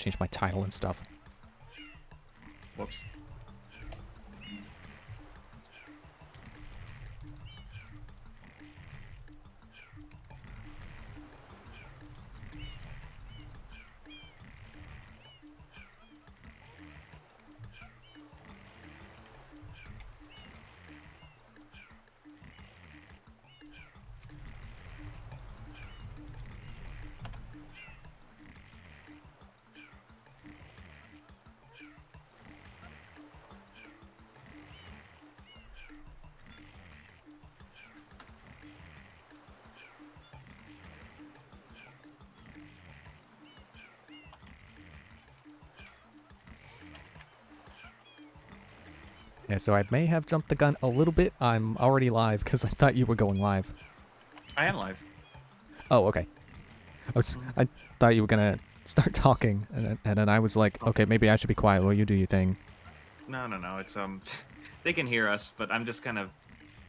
change my title and stuff. Whoops. Yeah, so I may have jumped the gun a little bit. I'm already live because I thought you were going live. I am live. Oh, okay. I thought you were gonna start talking, and then I was like, okay, maybe I should be quiet while you do your thing. No. It's they can hear us, but I'm just kind of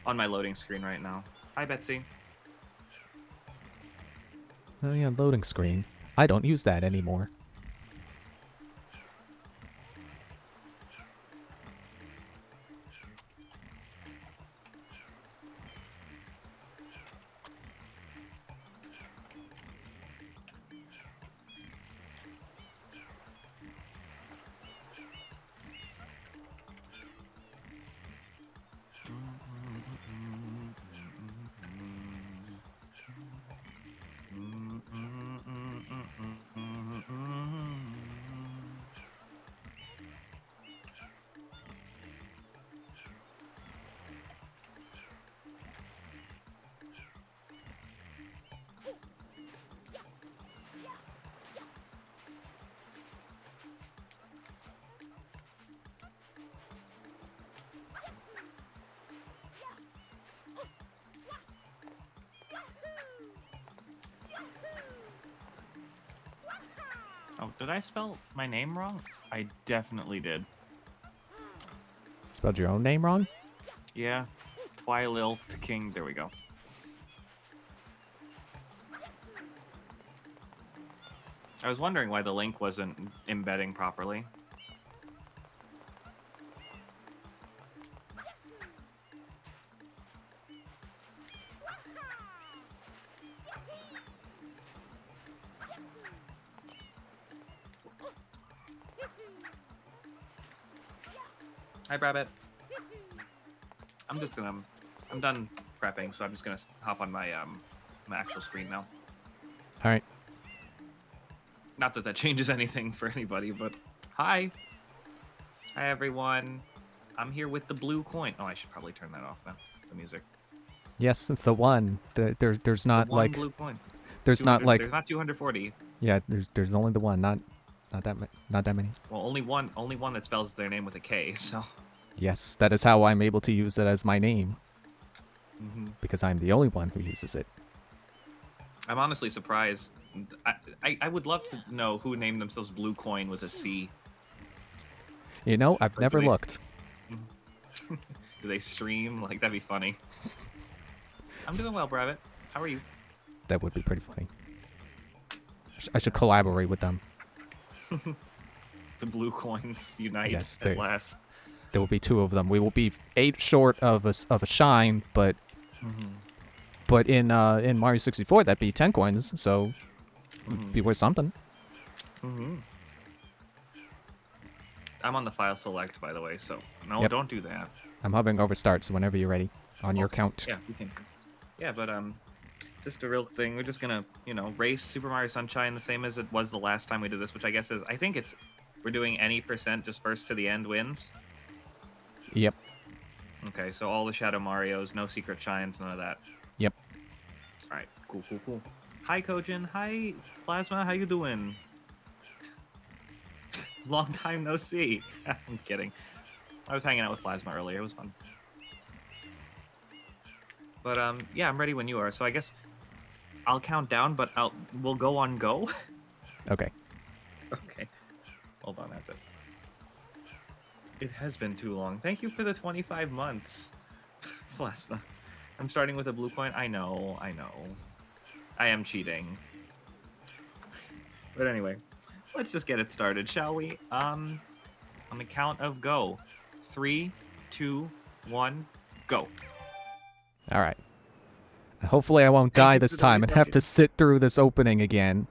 on my loading screen right now. Hi, Betsy. Oh yeah, loading screen. I don't use that anymore. Oh, did I spell my name wrong? I definitely did. Spelled your own name wrong? Yeah. Twililt King. There we go. I was wondering why the link wasn't embedding properly. Hi, Rabbit. I'm done prepping, so I'm just gonna hop on my my actual screen now. All right. Not that that changes anything for anybody, but hi. Hi, everyone. I'm here with the blue coin. Oh, I should probably turn that off now. The music. Yes, the one. There's not The one like blue coin. there's not like There's not 240. yeah. There's only the one. Not that many. Well, only one that spells their name with a K. So. Yes, that is how I'm able to use that as my name. Mm-hmm. Because I'm the only one who uses it. I'm honestly surprised. I would love to know who named themselves Blue Coin with a C. You know, I've Like, never looked. Do they stream? Like, that'd be funny. I'm doing well, Bravitt. How are you? That would be pretty funny. I should collaborate with them. The Blue Coins unite Yes, at last. There will be two of them. We will be 8 short of a shine, but but in Mario 64 that'd be 10 coins, so it'd be worth something. I'm on the file select, by the way, so no, Yep. Don't do that. I'm hovering over start, so whenever you're ready, on your count. Yeah, we can. Yeah, but just a real thing. We're just gonna, race Super Mario Sunshine the same as it was the last time we did this, which I guess is, we're doing any percent just first to the end wins. Yep. Okay, so all the Shadow Marios, no secret shines, none of that. Yep. All right, cool. Hi, Kojin. Hi, Plasma. How you doing? Long time no see. I'm kidding. I was hanging out with Plasma earlier. It was fun. But yeah, I'm ready when you are. So I guess I'll count down, but we'll go on go. Okay. Okay. Hold on, that's it. It has been too long. Thank you for the 25 months, Plasma. I'm starting with a blue coin. I know. I am cheating. But anyway, Let's just get it started, shall we? On the count of go. 3, 2, 1, go. All right. Hopefully I won't die this time and have to sit through this opening again.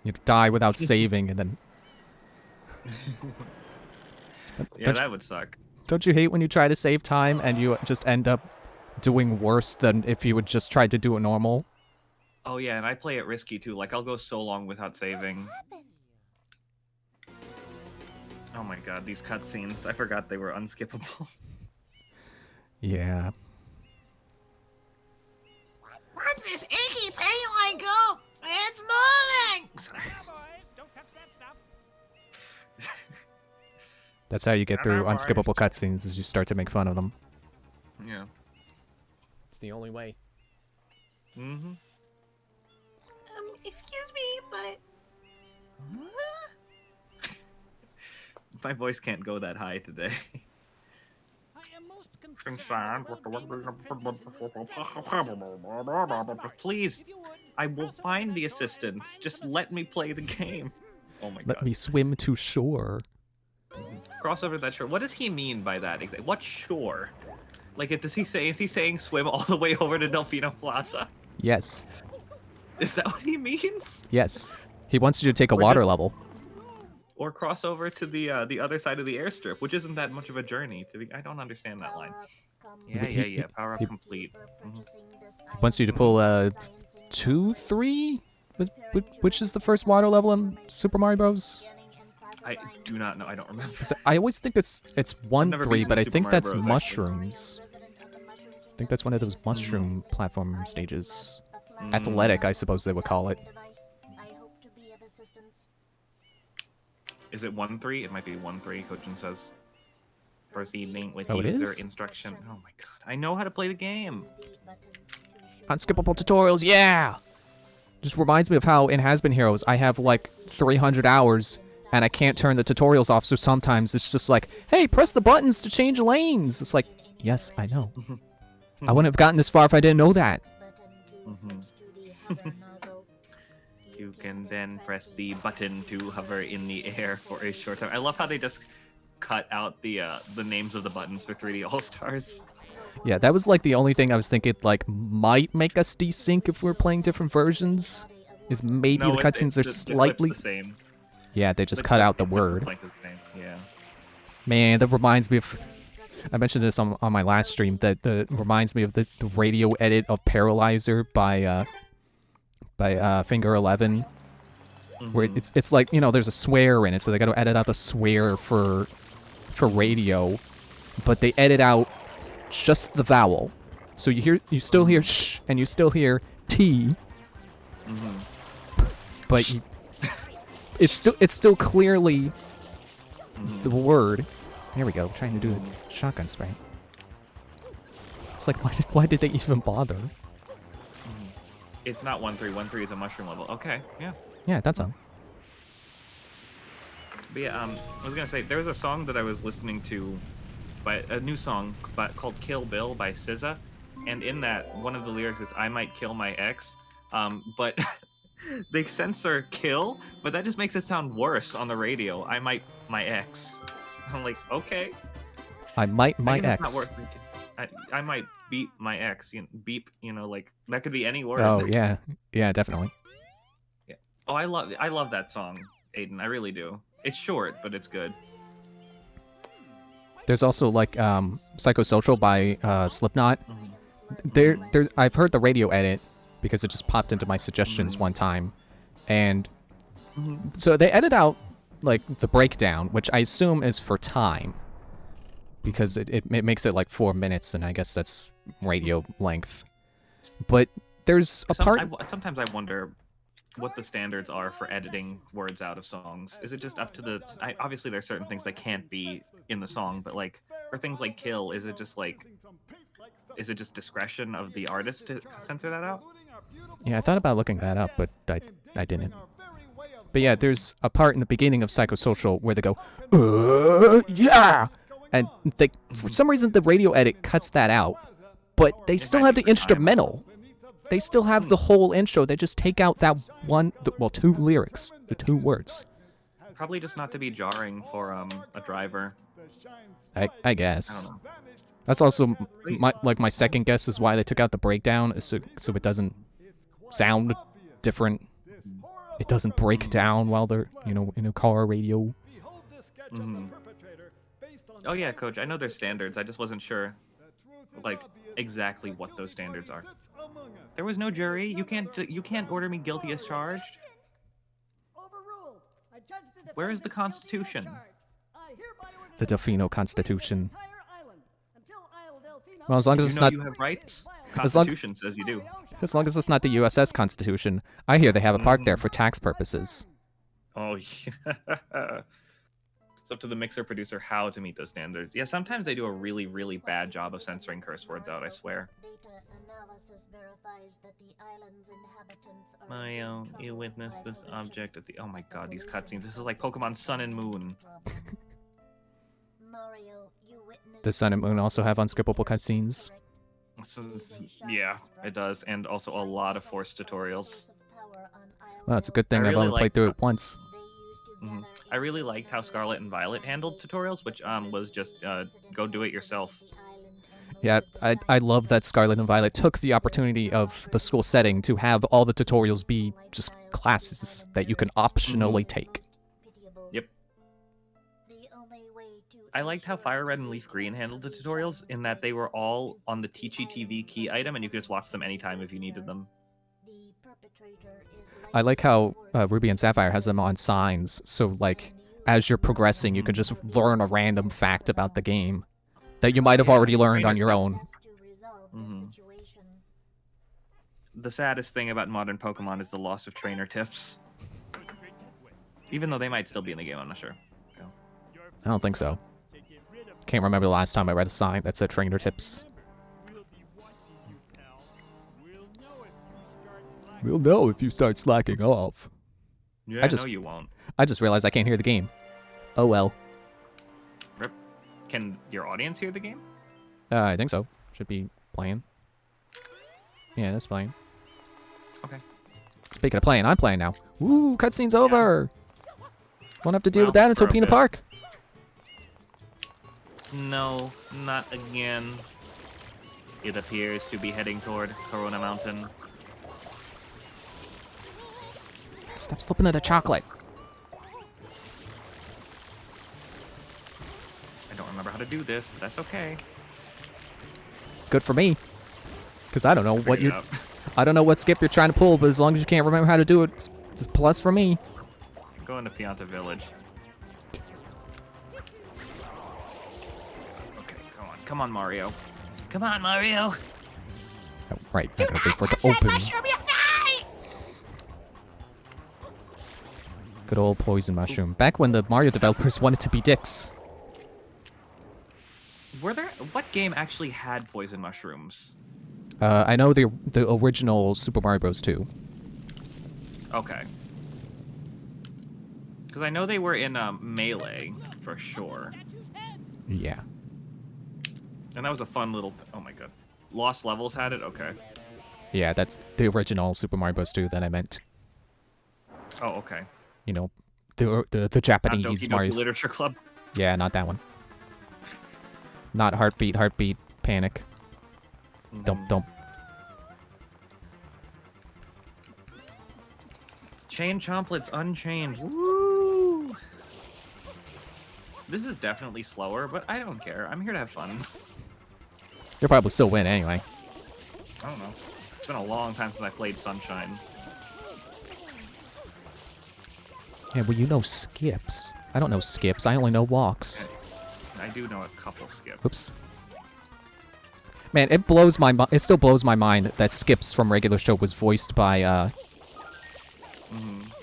You die without saving and then... Yeah, that would suck. Don't you hate when you try to save time and you just end up doing worse than if you would just try to do it normal? Oh yeah, and I play it risky too. Like, I'll go so long without saving. Oh my god, these cutscenes. I forgot they were unskippable. Yeah. What's this icky paint line go? It's moving! Boys, don't touch that stuff. That's how you get through unskippable cutscenes, is you start to make fun of them. Yeah. It's the only way. Mm-hmm. Excuse me, but... My voice can't go that high today. I am most Concerned with the... Please, I will find the assistants. Just let me play the game. Oh my god. Let me swim to shore. Crossover that shore. What does he mean by that? What shore? Like, is he saying swim all the way over to Delfino Plaza? Yes. Is that what he means? Yes. He wants you to take a water level. Or cross over to the other side of the airstrip, which isn't that much of a journey. I don't understand that line. Yeah. Power up complete. He wants you to pull 2, 3? Which is the first water level in Super Mario Bros? I do not know. I don't remember. So I always think it's 1, 3, but I think that's Bros, mushrooms. I think that's one of those mushroom platform stages. Athletic, I suppose they would call it. Is it 1-3? It might be 1-3. Kojin says. First evening with Oh, it user is? instruction. Oh my god! I know how to play the game. Unskippable tutorials, yeah! Just reminds me of how in Has Been Heroes I have like 300 hours and I can't turn the tutorials off, so sometimes it's just like, hey, press the buttons to change lanes. It's like, yes, I know. I wouldn't have gotten this far if I didn't know that. You can then press the button to hover in the air for a short time. I love how they just cut out the names of the buttons for 3D All-Stars. Yeah, that was like the only thing I was thinking like might make us desync if we're playing different versions. Is maybe the cutscenes are slightly the same. Yeah, they just cut out the word. Yeah. Man, that reminds me of... I mentioned this on my last stream, that reminds me of the radio edit of Paralyzer by Finger 11. Where it's like, you know, there's a swear in it, so they gotta edit out the swear for radio. But they edit out just the vowel. So you still hear sh, and you still hear T. But it's still clearly the word. There we go. Trying to do a shotgun spray. It's like, why did they even bother? It's not 1-3. 1-3 is a mushroom level. Okay, yeah. Yeah, that's all. But yeah, I was gonna say there was a song that I was listening to, by a new song called "Kill Bill" by SZA, and in that one of the lyrics is "I might kill my ex," but they censor "kill," but that just makes it sound worse on the radio. I might my ex. I'm like, okay. I might my I guess ex. it's not worth it. I might beep my ex. You know, beep. You know, like that could be any word. Oh yeah, yeah, definitely. Yeah. Oh, I love that song, Aiden. I really do. It's short, but it's good. There's also like Psychosocial by Slipknot. I've heard the radio edit because it just popped into my suggestions one time, and so they edit out like the breakdown, which I assume is for time, because it makes it like 4 minutes, and I guess that's radio length. But there's a part. Sometimes I wonder what the standards are for editing words out of songs. Is it just up to the... obviously, there are certain things that can't be in the song, but like for things like kill, is it just discretion of the artist to censor that out? Yeah, I thought about looking that up, but I didn't. But yeah, there's a part in the beginning of Psychosocial where they go, yeah! And they, for some reason, the radio edit cuts that out. But they still have the instrumental. They still have the whole intro. They just take out that two lyrics, the 2 words. Probably just not to be jarring for a driver. I I guess. don't know. That's also my second guess is why they took out the breakdown, so it doesn't sound different. It doesn't break down while they're, in a car radio. Mhm. Oh yeah, Coach. I know there's standards. I just wasn't sure, like, exactly what those standards are. There was no jury. You can't order me guilty as charged. Where is the Constitution? The Delfino Constitution. Well, as long as You it's know not, you have rights. as long- Constitution says you do. as long as it's not the USS Constitution. I hear they have a park there for tax purposes. Oh yeah. It's up to the mixer producer how to meet those standards. Yeah, sometimes they do a really, really bad job of censoring curse words out, I swear. Mario, you witnessed this object at the... Oh my god, these cutscenes. This is like Pokemon Sun and Moon. Does Sun and Moon also have unskippable cutscenes? Yeah, it does. And also a lot of Force tutorials. Well, it's a good thing I I've really only played through it once. Mhm. I really liked how Scarlet and Violet handled tutorials, which was just go do it yourself. Yeah, I love that Scarlet and Violet took the opportunity of the school setting to have all the tutorials be just classes that you can optionally take. Yep. I liked how Fire Red and Leaf Green handled the tutorials in that they were all on the Teachy TV key item and you could just watch them anytime if you needed them. I like how Ruby and Sapphire has them on signs, so like as you're progressing, you can just learn a random fact about the game that you might have already learned on your own. Mhm. The saddest thing about modern Pokemon is the loss of trainer tips. Even though they might still be in the game, I'm not sure. I don't think so. Can't remember the last time I read a sign that said trainer tips. We'll know if you start slacking off. Yeah, just- no you won't. I just realized I can't hear the game. Oh well. Rip. Can your audience hear the game? I think so. Should be playing. Yeah, that's playing. Okay. Speaking of playing, I'm playing now. Woo, cutscene's over! Won't have to deal Well, with that until for a Pina bit. Park. No, not again. It appears to be heading toward Corona Mountain. Stop slipping at the chocolate. I don't remember how to do this, but that's okay. It's good for me. Because I don't know what Figured you're... it out. I don't know what skip you're trying to pull, but as long as you can't remember how to do it, it's a plus for me. Going to Pianta Village. Okay, come on. Come on, Mario. Come on, Mario! Oh, right, I gotta wait for it Touch to that open. mushroom, you die! Good old poison mushroom. Back when the Mario developers wanted to be dicks. Were there... What game actually had poison mushrooms? I know the original Super Mario Bros. 2. Okay. Because I know they were in Melee, for sure. Yeah. And that was a fun little... Oh my god. Lost Levels had it? Okay. Yeah, that's the original Super Mario Bros. 2 that I meant. Oh, okay. You know, the Not Japanese Doki Doki Mario. Literature Club. Yeah, not that one. Not Heartbeat, Panic. Dump. Chain Chomplets Unchained. Woo! This is definitely slower, but I don't care. I'm here to have fun. You'll probably still win anyway. I don't know. It's been a long time since I played Sunshine. Yeah, well, you know skips. I don't know skips. I only know walks. I do know a couple skips. Oops. Man, it blows my it still blows my mind that Skips from regular show was voiced by I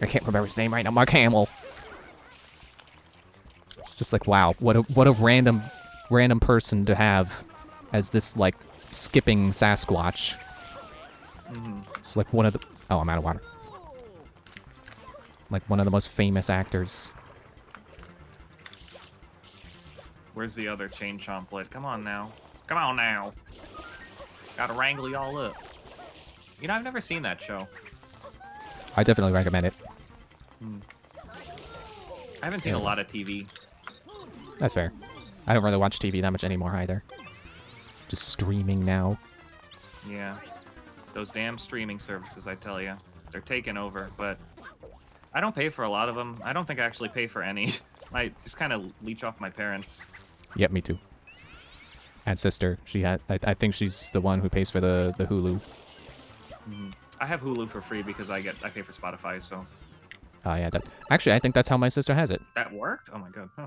can't remember his name right now. Mark Hamill. It's just like, wow, what a random person to have as this like skipping Sasquatch. It's like one of the... Oh, I'm out of water. Like one of the most famous actors. Where's the other Chain Chomplet? Come on now. Come on now. Gotta wrangle y'all up. You know, I've never seen that show. I definitely recommend it. I haven't seen Yeah. a lot of TV. That's fair. I don't really watch TV that much anymore either. Just streaming now. Yeah. Those damn streaming services, I tell you. They're taking over, but I don't pay for a lot of them. I don't think I actually pay for any. I just kind of leech off my parents. Yep, me too. And sister, she had. I think she's the one who pays for the Hulu. I have Hulu for free because I pay for Spotify, so Oh yeah, that. Actually, I think that's how my sister has it. that worked. Oh my god. Huh.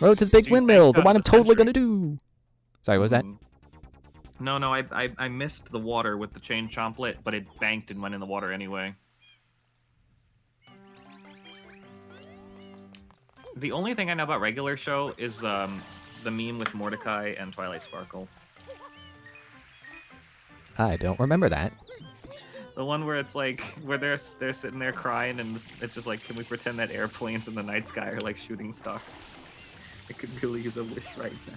Road to the big Gee, windmill, thank the God one I'm the totally century. gonna do. Sorry, what was that? No, I missed the water with the chain chomplet, but it banked and went in the water anyway. The only thing I know about regular show is the meme with Mordecai and Twilight Sparkle. I don't remember that. The one where it's like where they're sitting there crying and it's just like, can we pretend that airplanes in the night sky are like shooting stars? I could really use a wish right now.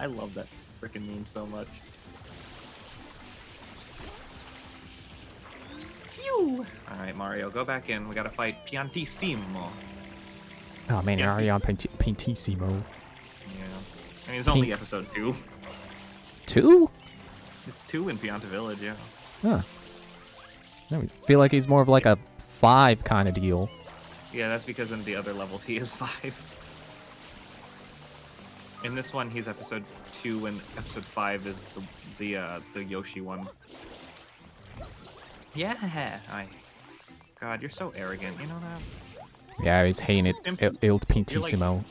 I love that freaking meme so much. Phew! Alright, Mario, go back in. We gotta fight Piantissimo. Oh man, Yeah, you're already on Paintissimo. Yeah. I mean, it's only episode 2. 2? It's 2 in Pianta Village, yeah. Huh. I feel like he's more of like a 5 kind of deal. Yeah, that's because in the other levels he is 5. In this one, he's episode 2, and episode 5 is the Yoshi one. Yeah, God, you're so arrogant. You know that? Yeah, he's hating it. Il Paintissimo.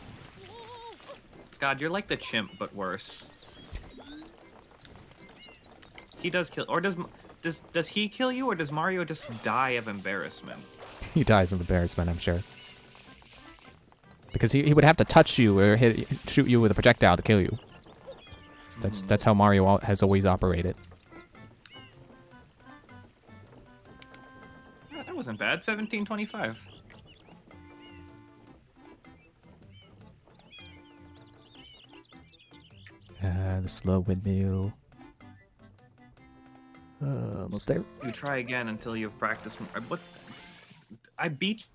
God, you're like the chimp, but worse. He does kill, or does he kill you, or does Mario just die of embarrassment? He dies of embarrassment, I'm sure. Because he would have to touch you or shoot you with a projectile to kill you. That's how Mario has always operated. Yeah, that wasn't bad. 1725. The slow windmill. Almost there. You try again until you've practiced. What? I beat.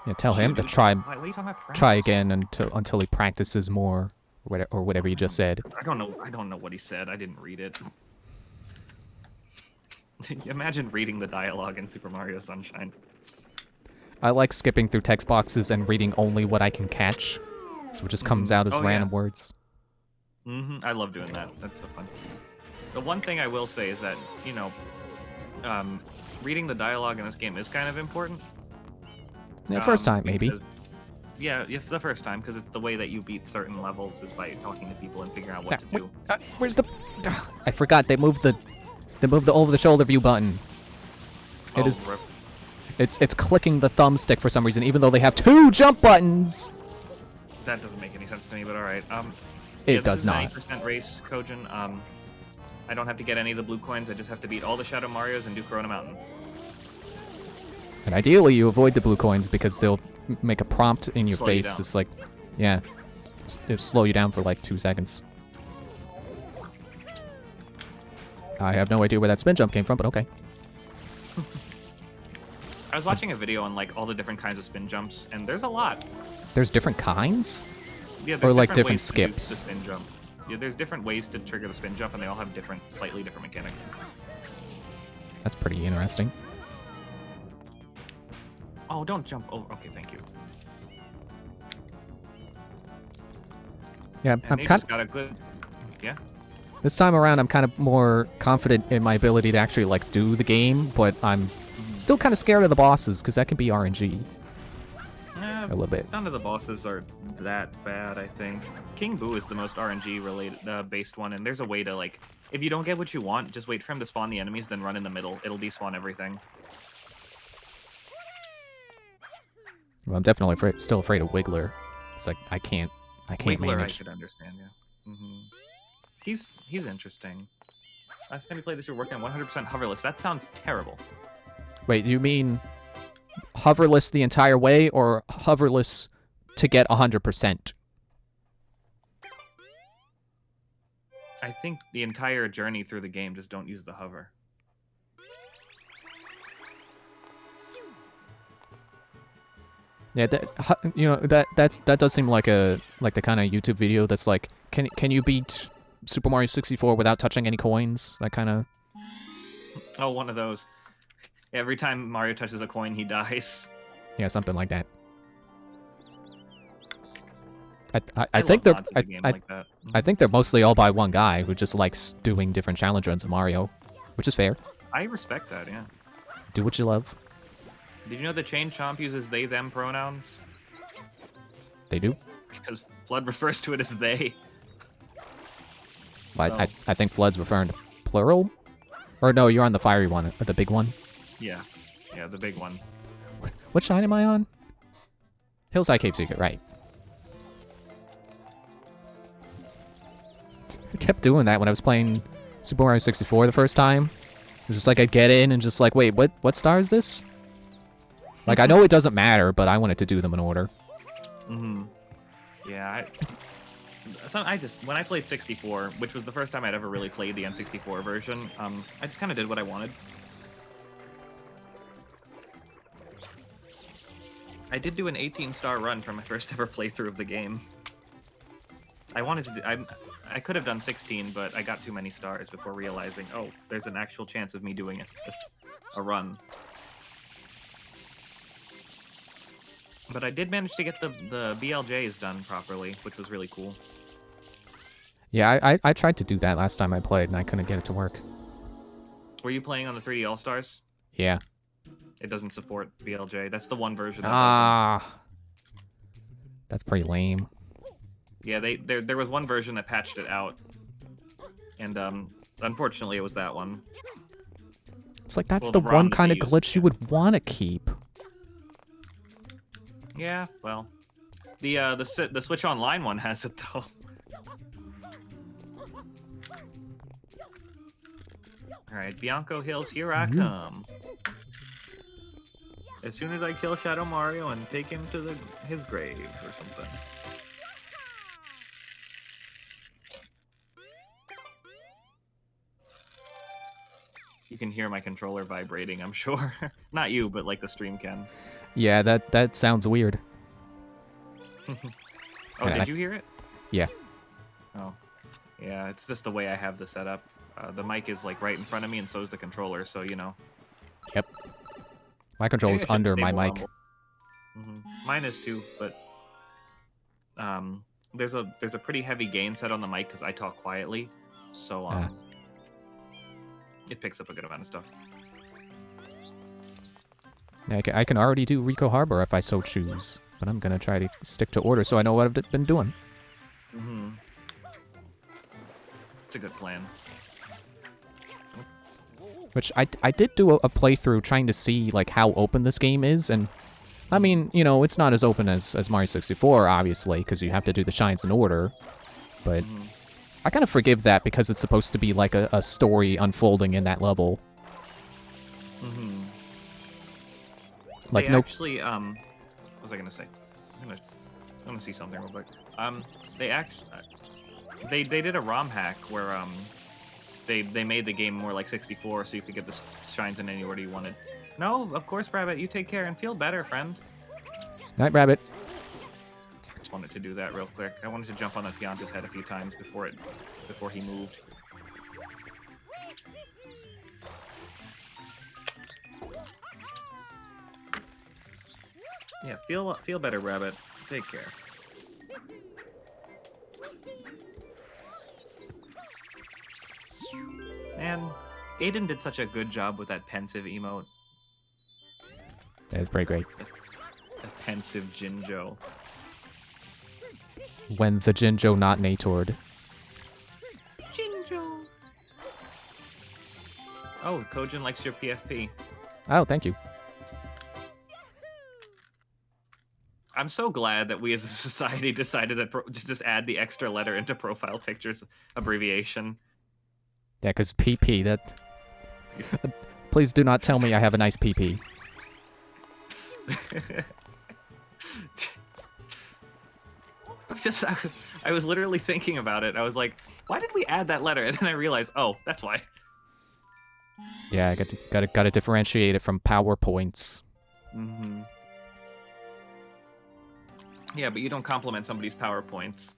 Yeah, tell him to Dude, try what are you talking about? try Practice? again until he practices more, or whatever you just said. I don't know what he said. I didn't read it. Imagine reading the dialogue in Super Mario Sunshine. I like skipping through text boxes and reading only what I can catch, so it just comes out as Oh, random yeah. words. I love doing that. That's so fun. The one thing I will say is that, you know, reading the dialogue in this game is kind of important. Yeah, first time maybe. Because- yeah, the first time, because it's the way that you beat certain levels is by talking to people and figuring out what to do. Where's the? I forgot they moved the over-the-shoulder view button. It is. Rip. It's clicking the thumbstick for some reason, even though they have 2 jump buttons. That doesn't make any sense to me, but all right. It does not. 90% race, Kojin. I don't have to get any of the blue coins. I just have to beat all the Shadow Marios and do Corona Mountain. And ideally, you avoid the blue coins because they'll make a prompt in your Slow you face. down. It's like, yeah, it'll slow you down for like 2 seconds. I have no idea where that spin jump came from, but okay. I was watching a video on like all the different kinds of spin jumps, and there's a lot. There's different kinds? Yeah, Or, there's like, different ways to do skips? The spin jump. Yeah, there's different ways to trigger the spin jump, and they all have slightly different mechanics. That's pretty interesting. Oh, don't jump over. Okay, thank you. Yeah, And I'm they kind just got a good. Yeah. this time around I'm kind of more confident in my ability to actually like do the game, but I'm still kind of scared of the bosses because that can be RNG Yeah, a little bit. none of the bosses are that bad, I think. King Boo is the most RNG related based one, and there's a way to like, if you don't get what you want, just wait for him to spawn the enemies, then run in the middle. It'll despawn everything. Well, I'm definitely still afraid of Wiggler. It's like I can't Wiggler, I manage. could understand, yeah. He's interesting. Last time we played this, we were working on 100% hoverless. That sounds terrible. Wait, you mean hoverless the entire way, or hoverless to get 100%? I think the entire journey through the game, just don't use the hover. Yeah, that does seem like the kind of YouTube video that's like, can you beat Super Mario 64 without touching any coins? That kind of. Oh, one of those. Every time Mario touches a coin, he dies. Yeah, something like that. I I think love they're mods in the game like that. I think they're mostly all by one guy who just likes doing different challenge runs of Mario, which is fair. I respect that, yeah. Do what you love. Did you know the Chain Chomp uses they, them pronouns? They do. Because Flood refers to it as they. But So- I think Flood's referring to plural? Or no, you're on the fiery one, or the big one. Yeah. Yeah, the big one. What shine am I on? Hillside Cave Secret, right. I kept doing that when I was playing Super Mario 64 the first time. It was just like I'd get in and just like, wait, what star is this? Like, I know it doesn't matter, but I wanted to do them in order. Mm-hmm. Yeah, when I played 64, which was the first time I'd ever really played the N64 version, I just kind of did what I wanted. I did do an 18-star run for my first ever playthrough of the game. I wanted to do, I could have done 16, but I got too many stars before realizing, oh, there's an actual chance of me doing a run. But I did manage to get the BLJs done properly, which was really cool. Yeah, I tried to do that last time I played, and I couldn't get it to work. Were you playing on the 3D All-Stars? Yeah. It doesn't support BLJ. That's the one version that Ah. That's pretty lame. Yeah, there was one version that patched it out. And unfortunately it was that one. It's like, that's Well, the the one ROM that kind they of used, glitch you yeah. would want to keep. Yeah, well. The Switch Online one has it though. Alright, Bianco Hills, here I come. As soon as I kill Shadow Mario and take him to his grave or something. You can hear my controller vibrating, I'm sure. Not you, but like the stream can. Yeah, that sounds weird. Oh, Yeah, did you hear it? Yeah. Oh. Yeah, it's just the way I have the setup. The mic is like right in front of me and so is the controller, so you know. Yep. My controller's Maybe I should under my stable mic. rumble. Mine is too, but there's a pretty heavy gain set on the mic because I talk quietly, so it picks up a good amount of stuff. Yeah, I can already do Rico Harbor if I so choose, but I'm gonna try to stick to order so I know what I've been doing. It's a good plan. Which I did do a playthrough trying to see like how open this game is, and I mean, you know, it's not as open as Mario 64, obviously, because you have to do the shines in order, but I kind of forgive that because it's supposed to be like a story unfolding in that level. Like, They no. actually, what was I gonna say? I'm gonna see something real quick. They actually, they did a ROM hack where they made the game more like 64, so you could get the shines in any order you wanted. No, of course, Rabbit. You take care and feel better, friend. Night, Rabbit. I just wanted to do that real quick. I wanted to jump on the Fianta's head a few times before he moved. Yeah, feel better, Rabbit. Take care. Man, Aiden did such a good job with that pensive emote. That is pretty great. The pensive Jinjo. When the Jinjo not Natord. Jinjo. Oh, Kojin likes your PFP. Oh, thank you. I'm so glad that we as a society decided that just add the extra letter into profile pictures abbreviation. Yeah, because PP, that... Please do not tell me I have a nice PP. I was literally thinking about it. I was like, why did we add that letter? And then I realized, oh, that's why. Yeah, I gotta differentiate it from PowerPoints. Yeah, but you don't compliment somebody's PowerPoints.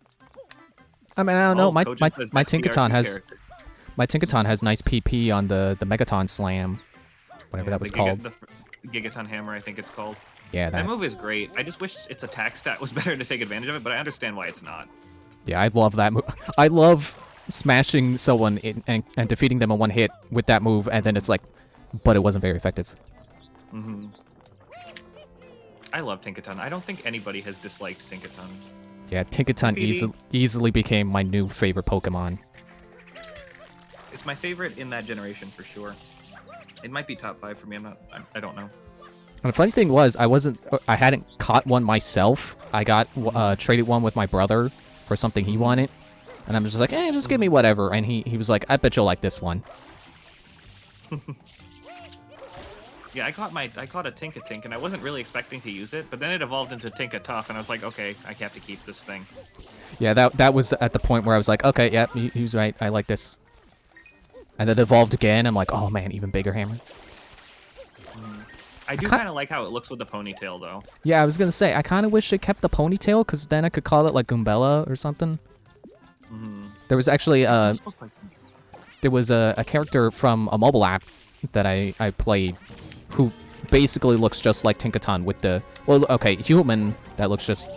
I mean, I don't know. Oh, My Kojin says my best VR2 Tinkaton has character. nice PP on the Megaton Slam, whatever that was called. The Gigaton Hammer, I think it's called. Yeah, That that. move is great. I just wish its attack stat was better to take advantage of it, but I understand why it's not. Yeah, I love that move. I love smashing someone and defeating them in one hit with that move, and then it's like, but it wasn't very effective. Hmm I love Tinkaton. I don't think anybody has disliked Tinkaton. Yeah, Tinkaton easily became my new favorite Pokemon. It's my favorite in that generation for sure. It might be top 5 for me. I don't know. And the funny thing was, I hadn't caught one myself. I got traded one with my brother for something he wanted, and I'm just like, just give me whatever. And he was like, I bet you'll like this one. Yeah, I caught a Tinkatink, and I wasn't really expecting to use it, but then it evolved into Tinkatuff, and I was like, okay, I have to keep this thing. Yeah, that was at the point where I was like, okay, yeah, he was right. I like this. And then it evolved again. I'm like, oh man, even bigger hammer. I do kind of like how it looks with the ponytail, though. Yeah, I was gonna say, I kind of wish it kept the ponytail, because then I could call it like Goombella or something. There was actually there was a character from a mobile app that I played who basically looks just like Tinkaton with the, well, okay, human that looks just,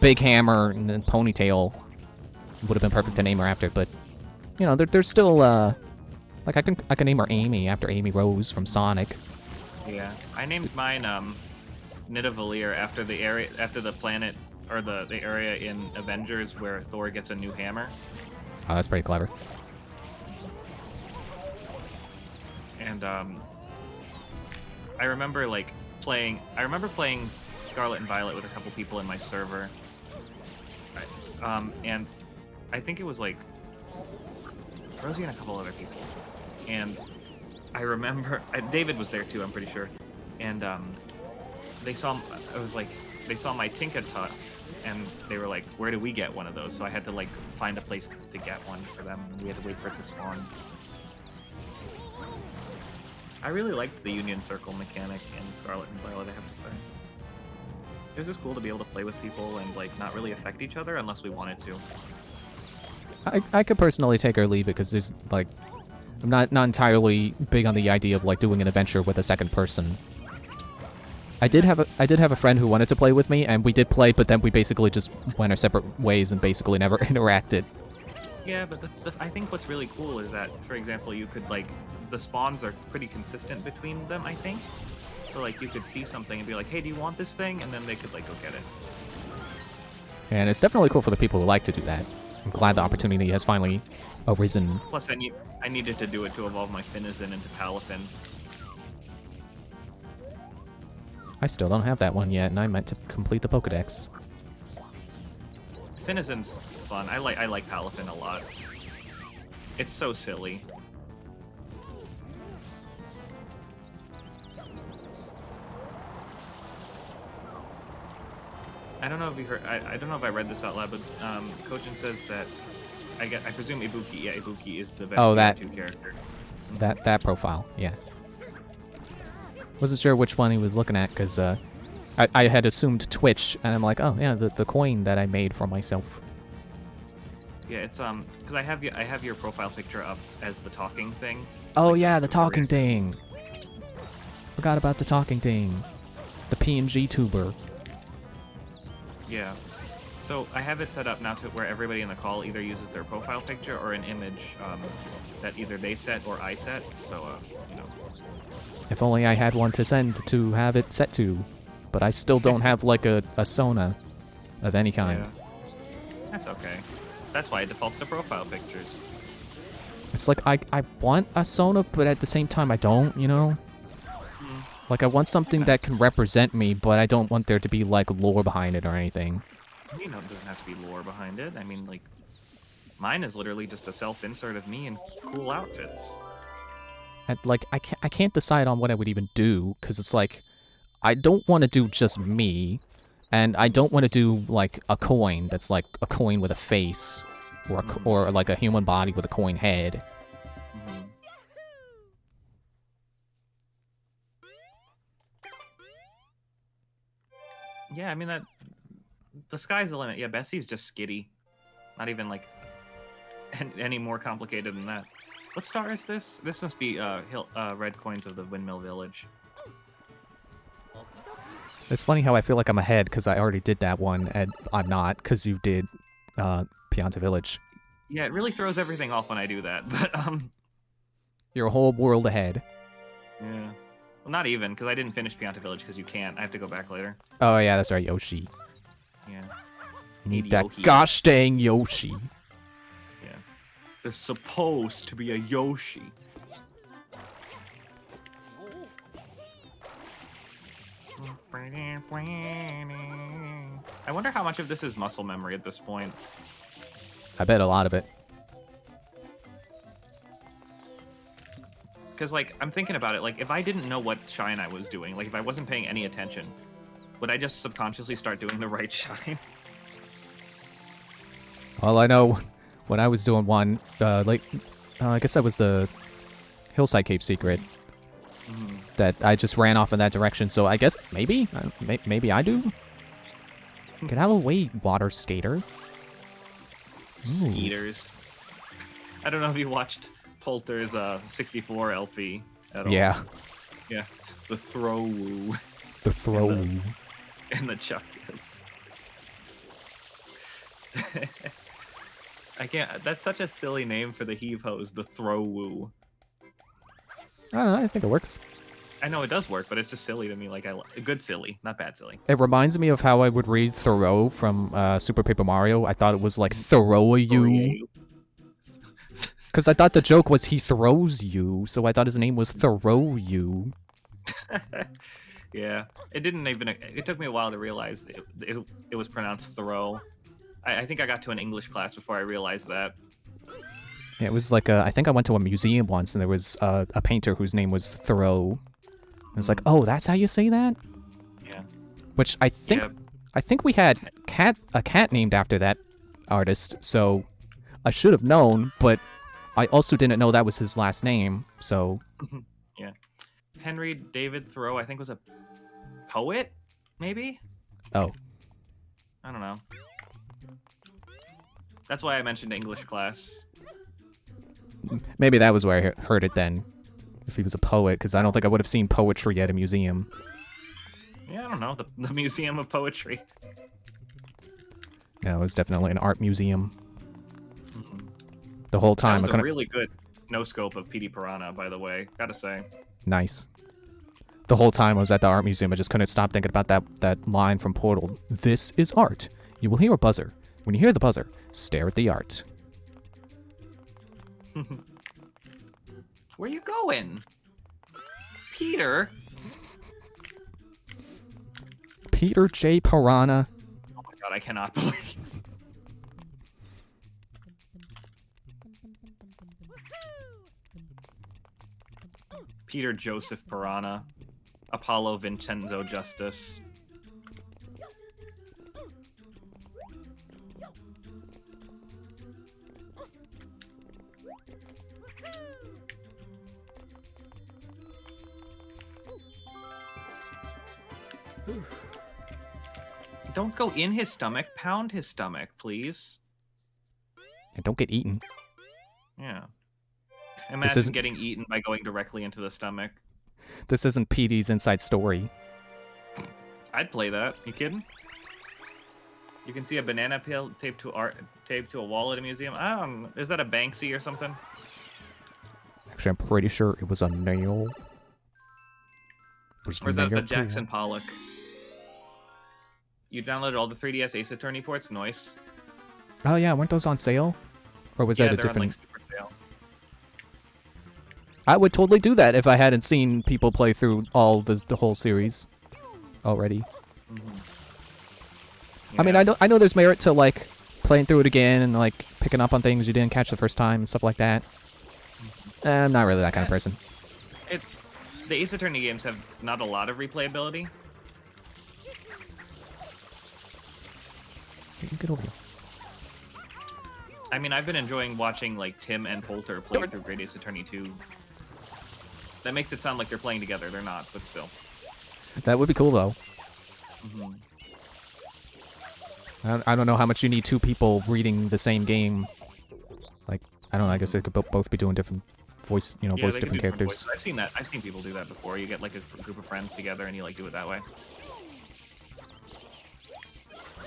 big hammer and then ponytail would have been perfect to name her after, but there's still like I can name her Amy after Amy Rose from Sonic. Yeah, I named mine Nidavellir after the planet or the area in Avengers where Thor gets a new hammer. Oh, that's pretty clever. And I remember playing Scarlet and Violet with a couple people in my server. And I think it was like Rosie and a couple other people. And I remember David was there too, I'm pretty sure. And they saw my Tinkaton, and they were like, where do we get one of those? So I had to find a place to get one for them, and we had to wait for it to spawn. I really liked the Union Circle mechanic in Scarlet and Violet, I have to say. It was just cool to be able to play with people and not really affect each other unless we wanted to. I could personally take or leave it because there's I'm not entirely big on the idea of doing an adventure with a second person. I did have a friend who wanted to play with me, and we did play, but then we basically just went our separate ways and basically never interacted. Yeah, but I think what's really cool is that, for example, you could the spawns are pretty consistent between them, I think. So you could see something and be like, hey, do you want this thing? And then they could go get it. And it's definitely cool for the people who like to do that. I'm glad the opportunity has finally arisen. Plus, I needed to do it to evolve my Finizen into Palafin. I still don't have that one yet, and I meant to complete the Pokedex. Finizen's fun. I like Palafin a lot. It's so silly. I don't know if you heard. I don't know if I read this out loud, but Kojin says that I presume Ibuki. Yeah, Ibuki is the best two character. That profile, yeah. Wasn't sure which one he was looking at because I had assumed Twitch, and I'm like, oh yeah, the coin that I made for myself. Yeah, it's because I have your profile picture up as the talking thing. Oh yeah, the talking thing. Forgot about the talking thing. The PNG tuber. Yeah. So I have it set up now to where everybody in the call either uses their profile picture or an image that either they set or I set. So If only I had one to send to have it set to, but I still don't have a Sona of any kind. Yeah. That's okay. That's why it defaults to profile pictures. It's I want a Sona, but at the same time I don't, I want something that can represent me, but I don't want there to be lore behind it or anything. It doesn't have to be lore behind it. I mean, mine is literally just a self-insert of me in cool outfits. I can't decide on what I would even do, because it's I don't want to do just me, and I don't want to do a coin that's a coin with a face, or a human body with a coin head. Yeah, I mean the sky's the limit. Yeah, Bessie's just skitty. Not even like any more complicated than that. What star is this? This must be red coins of the Windmill Village. It's funny how I feel like I'm ahead because I already did that one, and I'm not because you did Pianta Village. Yeah, it really throws everything off when I do that. But You're a whole world ahead. yeah. Well, not even, because I didn't finish Pianta Village because you can't. I have to go back later. Oh yeah, that's right, Yoshi. Yeah. You need Yoshi. that gosh dang Yoshi. Yeah. There's supposed to be a Yoshi. I wonder how much of this is muscle memory at this point. I bet a lot of it. Because, like, I'm thinking about it, like, if I didn't know what shine I was doing, like, if I wasn't paying any attention, would I just subconsciously start doing the right shine? Well, I know when I was doing one, I guess that was the Hillside Cave secret, that I just ran off in that direction, so I guess maybe? Maybe I do? Get out of the way, water skater. Ooh. Skeeters. I don't know if you watched Poulter's 64 LP at all. Yeah, Yeah. The throw woo the throw. and the chuckus. I can't. That's such a silly name for the heave hose, the throw woo. I don't know, I think it works. I know it does work, but it's just silly to me. Like, good silly, not bad silly. It reminds me of how I would read Thoreau from Super Paper Mario. I thought it was like throw you. Because I thought the joke was he throws you, so I thought his name was Throw You. Yeah, it didn't even. It took me a while to realize it was pronounced Thoreau. I think I got to an English class before I realized that. Yeah, it was like I think I went to a museum once, and there was a painter whose name was Thoreau. It was like, oh, that's how you say that? Yeah. Which I think Yeah. I think we had a cat named after that artist, so I should have known, but I also didn't know that was his last name, so Yeah. Henry David Thoreau, I think, was a poet, maybe? oh. I don't know. That's why I mentioned English class. Maybe that was where I heard it then. If he was a poet, because I don't think I would have seen poetry at a museum. Yeah, I don't know. The Museum of Poetry. Yeah, it was definitely an art museum. The whole time That I was a couldn't. really good no-scope of Petey Piranha, by the way. Gotta say. Nice. The whole time I was at the art museum, I just couldn't stop thinking about that line from Portal. This is art. You will hear a buzzer. When you hear the buzzer, stare at the art. Where you going? Peter? Peter J. Piranha. Oh my god, I cannot believe. Peter Joseph Piranha. Apollo Vincenzo Justice. Don't go in his stomach, pound his stomach, please. And don't get eaten. Yeah. Imagine isn't- getting eaten by going directly into the stomach. This isn't Petey's Inside Story. I'd play that. You kidding? You can see a banana peel taped to a wall at a museum. Is that a Banksy or something? Actually, I'm pretty sure it was a nail. Or is that a Jackson Pollock? You downloaded all the 3DS Ace Attorney ports? Nice. Oh yeah, weren't those on sale? Or was Yeah, that a they're on, like, different... super sale. I would totally do that if I hadn't seen people play through all the whole series already. I mean, Yeah. I know there's merit to like playing through it again and like picking up on things you didn't catch the first time and stuff like that. I'm not really that kind of person. The Ace Attorney games have not a lot of replayability. You get over here. I mean, I've been enjoying watching like Tim and Poulter play through Great Ace Attorney 2. That makes it sound like they're playing together. They're not, but still. That would be cool though. I don't know how much you need two people reading the same game. Like, I don't know, I guess they could both be doing different voice, Yeah, voice they could different do characters. voices. I've seen that. I've seen people do that before. You get like a group of friends together and you like do it that way.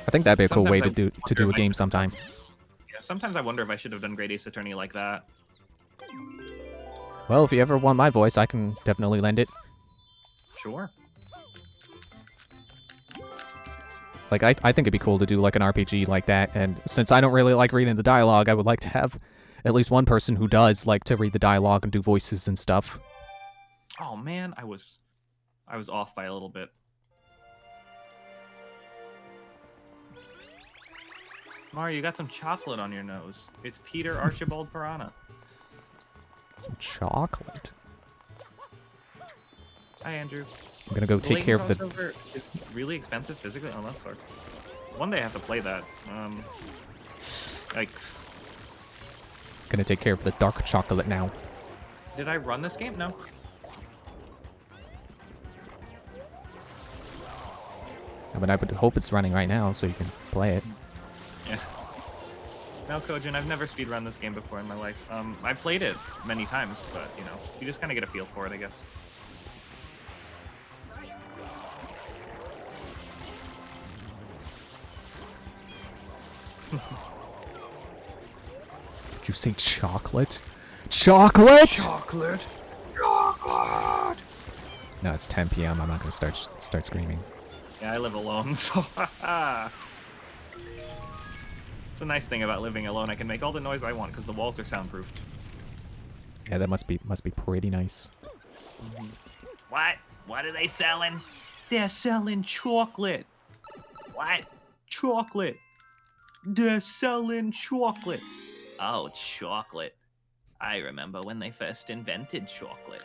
I think that'd be a cool way Sometimes to I do wonder a if I game should have sometime. done- Yeah, sometimes I wonder if I should have done Great Ace Attorney like that. Well, if you ever want my voice, I can definitely lend it. Sure. Like, I think it'd be cool to do like an RPG like that, and since I don't really like reading the dialogue, I would like to have at least one person who does like to read the dialogue and do voices and stuff. Oh man, I was off by a little bit. Mario, you got some chocolate on your nose. It's Peter Archibald Piranha. Some chocolate. Hi, Andrew. I'm gonna go take care of the... Crossover is really expensive physically. Oh, that sucks. One day I have to play that. Yikes. Gonna take care of the dark chocolate now. Did I run this game? No. I mean, I would hope it's running right now so you can play it. Yeah. No, Kojin, I've never speedrun this game before in my life. I played it many times, but, you know, you just kind of get a feel for it, I guess. Did you say chocolate? Chocolate? Chocolate! Chocolate! No, it's 10 p.m. I'm not gonna start screaming. Yeah, I live alone, so it's a nice thing about living alone. I can make all the noise I want because the walls are soundproofed. Yeah, that must be pretty nice. What? What are they selling? They're selling chocolate. What? Chocolate. They're selling chocolate. Oh, chocolate. I remember when they first invented chocolate.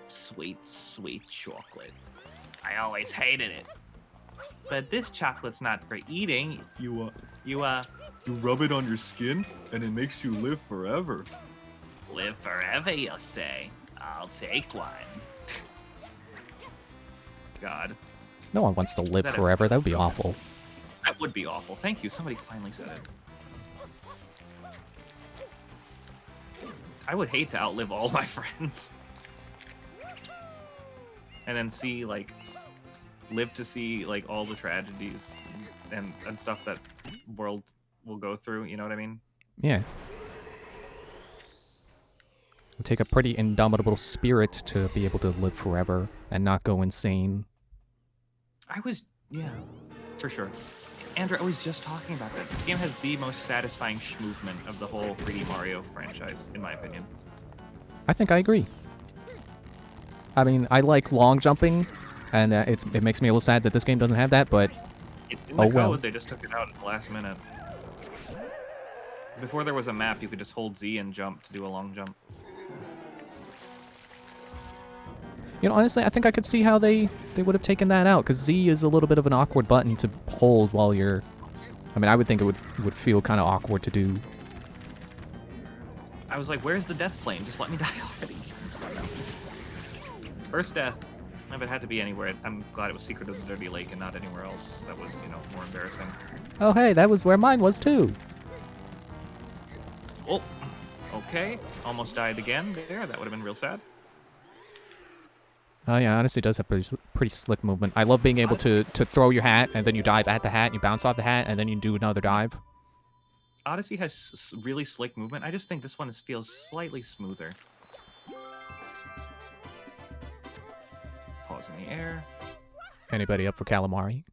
Sweet, sweet chocolate. I always hated it. But this chocolate's not for eating. You rub it on your skin and it makes you live forever. Live forever, you'll say. I'll take one. God, No one wants to live That forever. is- That would be awful. that would be awful. Thank you. Somebody finally said it. I would hate to outlive all my friends. And then see, like, live to see, like, all the tragedies and stuff that world will go through, you know what I mean? Yeah. It'll take a pretty indomitable spirit to be able to live forever and not go insane. Yeah, for sure. Andrew, I was just talking about that. This game has the most satisfying movement of the whole 3D Mario franchise, in my opinion. I think I agree. I mean, I like long jumping, and it makes me a little sad that this game doesn't have that, but It's in the Oh, well. code, they just took it out at the last minute. Before there was a map, you could just hold Z and jump to do a long jump. you know, honestly, I think I could see how they would have taken that out, because Z is a little bit of an awkward button to hold while you're... I mean, I would think it would feel kind of awkward to do. I was like, where's the death plane? Just let me die already. First death. If it had to be anywhere, I'm glad it was Secret of the Dirty Lake and not anywhere else. That was, you know, more embarrassing. Oh, hey, that was where mine was, too. Oh, okay. Almost died again there. That would have been real sad. Oh, yeah, honestly, it does have pretty slick movement. I love being able to throw your hat, and then you dive at the hat, and you bounce off the hat, and then you do another dive. Odyssey has really slick movement. I just think this one feels slightly smoother. Pause in the air. Anybody up for calamari?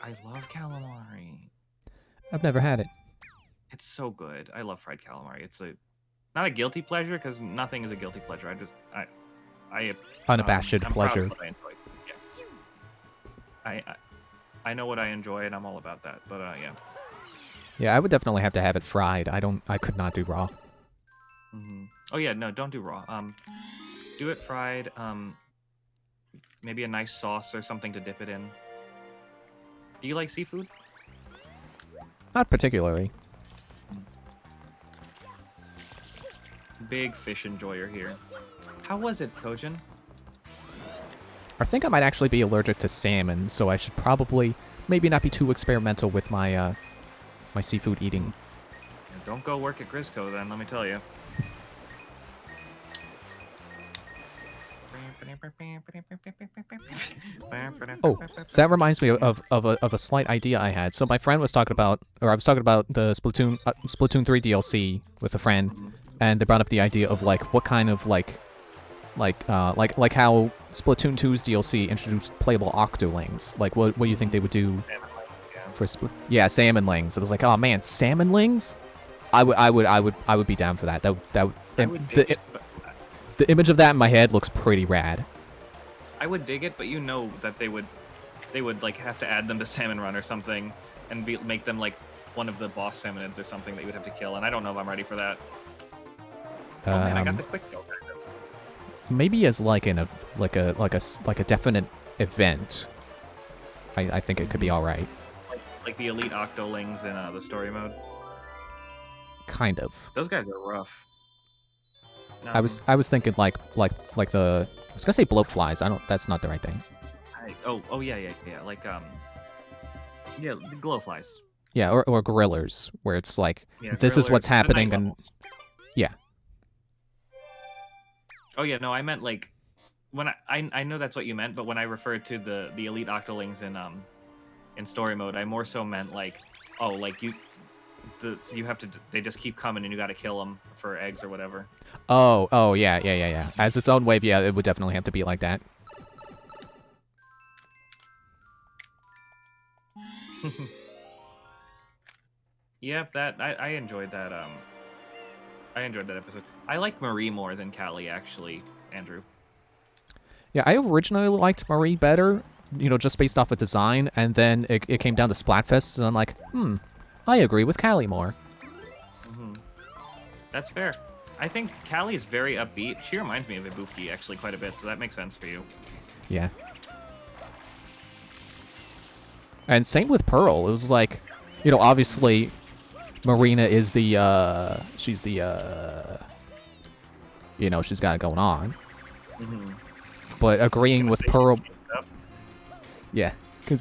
I love calamari. I've never had it. It's so good. I love fried calamari. It's not a guilty pleasure because nothing is a guilty pleasure. Unabashed I'm proud of pleasure. what I enjoy. Yeah. I know what I enjoy and I'm all about that. But yeah. Yeah, I would definitely have to have it fried. I could not do raw. Oh yeah, no, don't do raw. Do it fried. Maybe a nice sauce or something to dip it in. Do you like seafood? Not particularly. Big fish enjoyer here. How was it, Kojin? I think I might actually be allergic to salmon, so I should probably maybe not be too experimental with my my seafood eating. Don't go work at Grisco then, let me tell you. Oh, that reminds me of a slight idea I had. So my friend was talking about, or I was talking about the Splatoon 3 DLC with a friend, and they brought up the idea of like what kind of like how Splatoon 2's DLC introduced playable octolings. Like what do you think they would do for yeah, salmonlings? It was like, oh man, salmonlings? I would be down for that. The image of that in my head looks pretty rad. I would dig it, but you know that they would like have to add them to Salmon Run or something, and make them like one of the boss salmonids or something that you would have to kill. And I don't know if I'm ready for that. Oh man, I got the quick kill. Maybe as like a definite event. I think it could be all right. Like the elite octolings in the story mode. Kind of. Those guys are rough. I was thinking like the, I was gonna say blowflies. That's not the right thing. Oh yeah, like yeah, the glowflies. Yeah, or gorillas, where it's like, Yeah, this is what's gorillas, the happening, night and levels. yeah. Oh yeah, no, I meant like when I know that's what you meant, but when I referred to the elite octolings in story mode, I more so meant like, oh, like you have to, they just keep coming and you got to kill them for eggs or whatever. Oh yeah. As its own wave, yeah, it would definitely have to be like that. Yep, I enjoyed that. I enjoyed that episode. I like Marie more than Callie, actually, Andrew. Yeah, I originally liked Marie better, you know, just based off of design, and then it came down to Splatfest, and I'm like, I agree with Callie more. That's fair. I think Callie is very upbeat. She reminds me of Ibuki, actually, quite a bit, so that makes sense for you. Yeah. And same with Pearl. It was like, you know, obviously, Marina is the, she's the, you know, she's got it going on. But agreeing with Pearl... Yeah,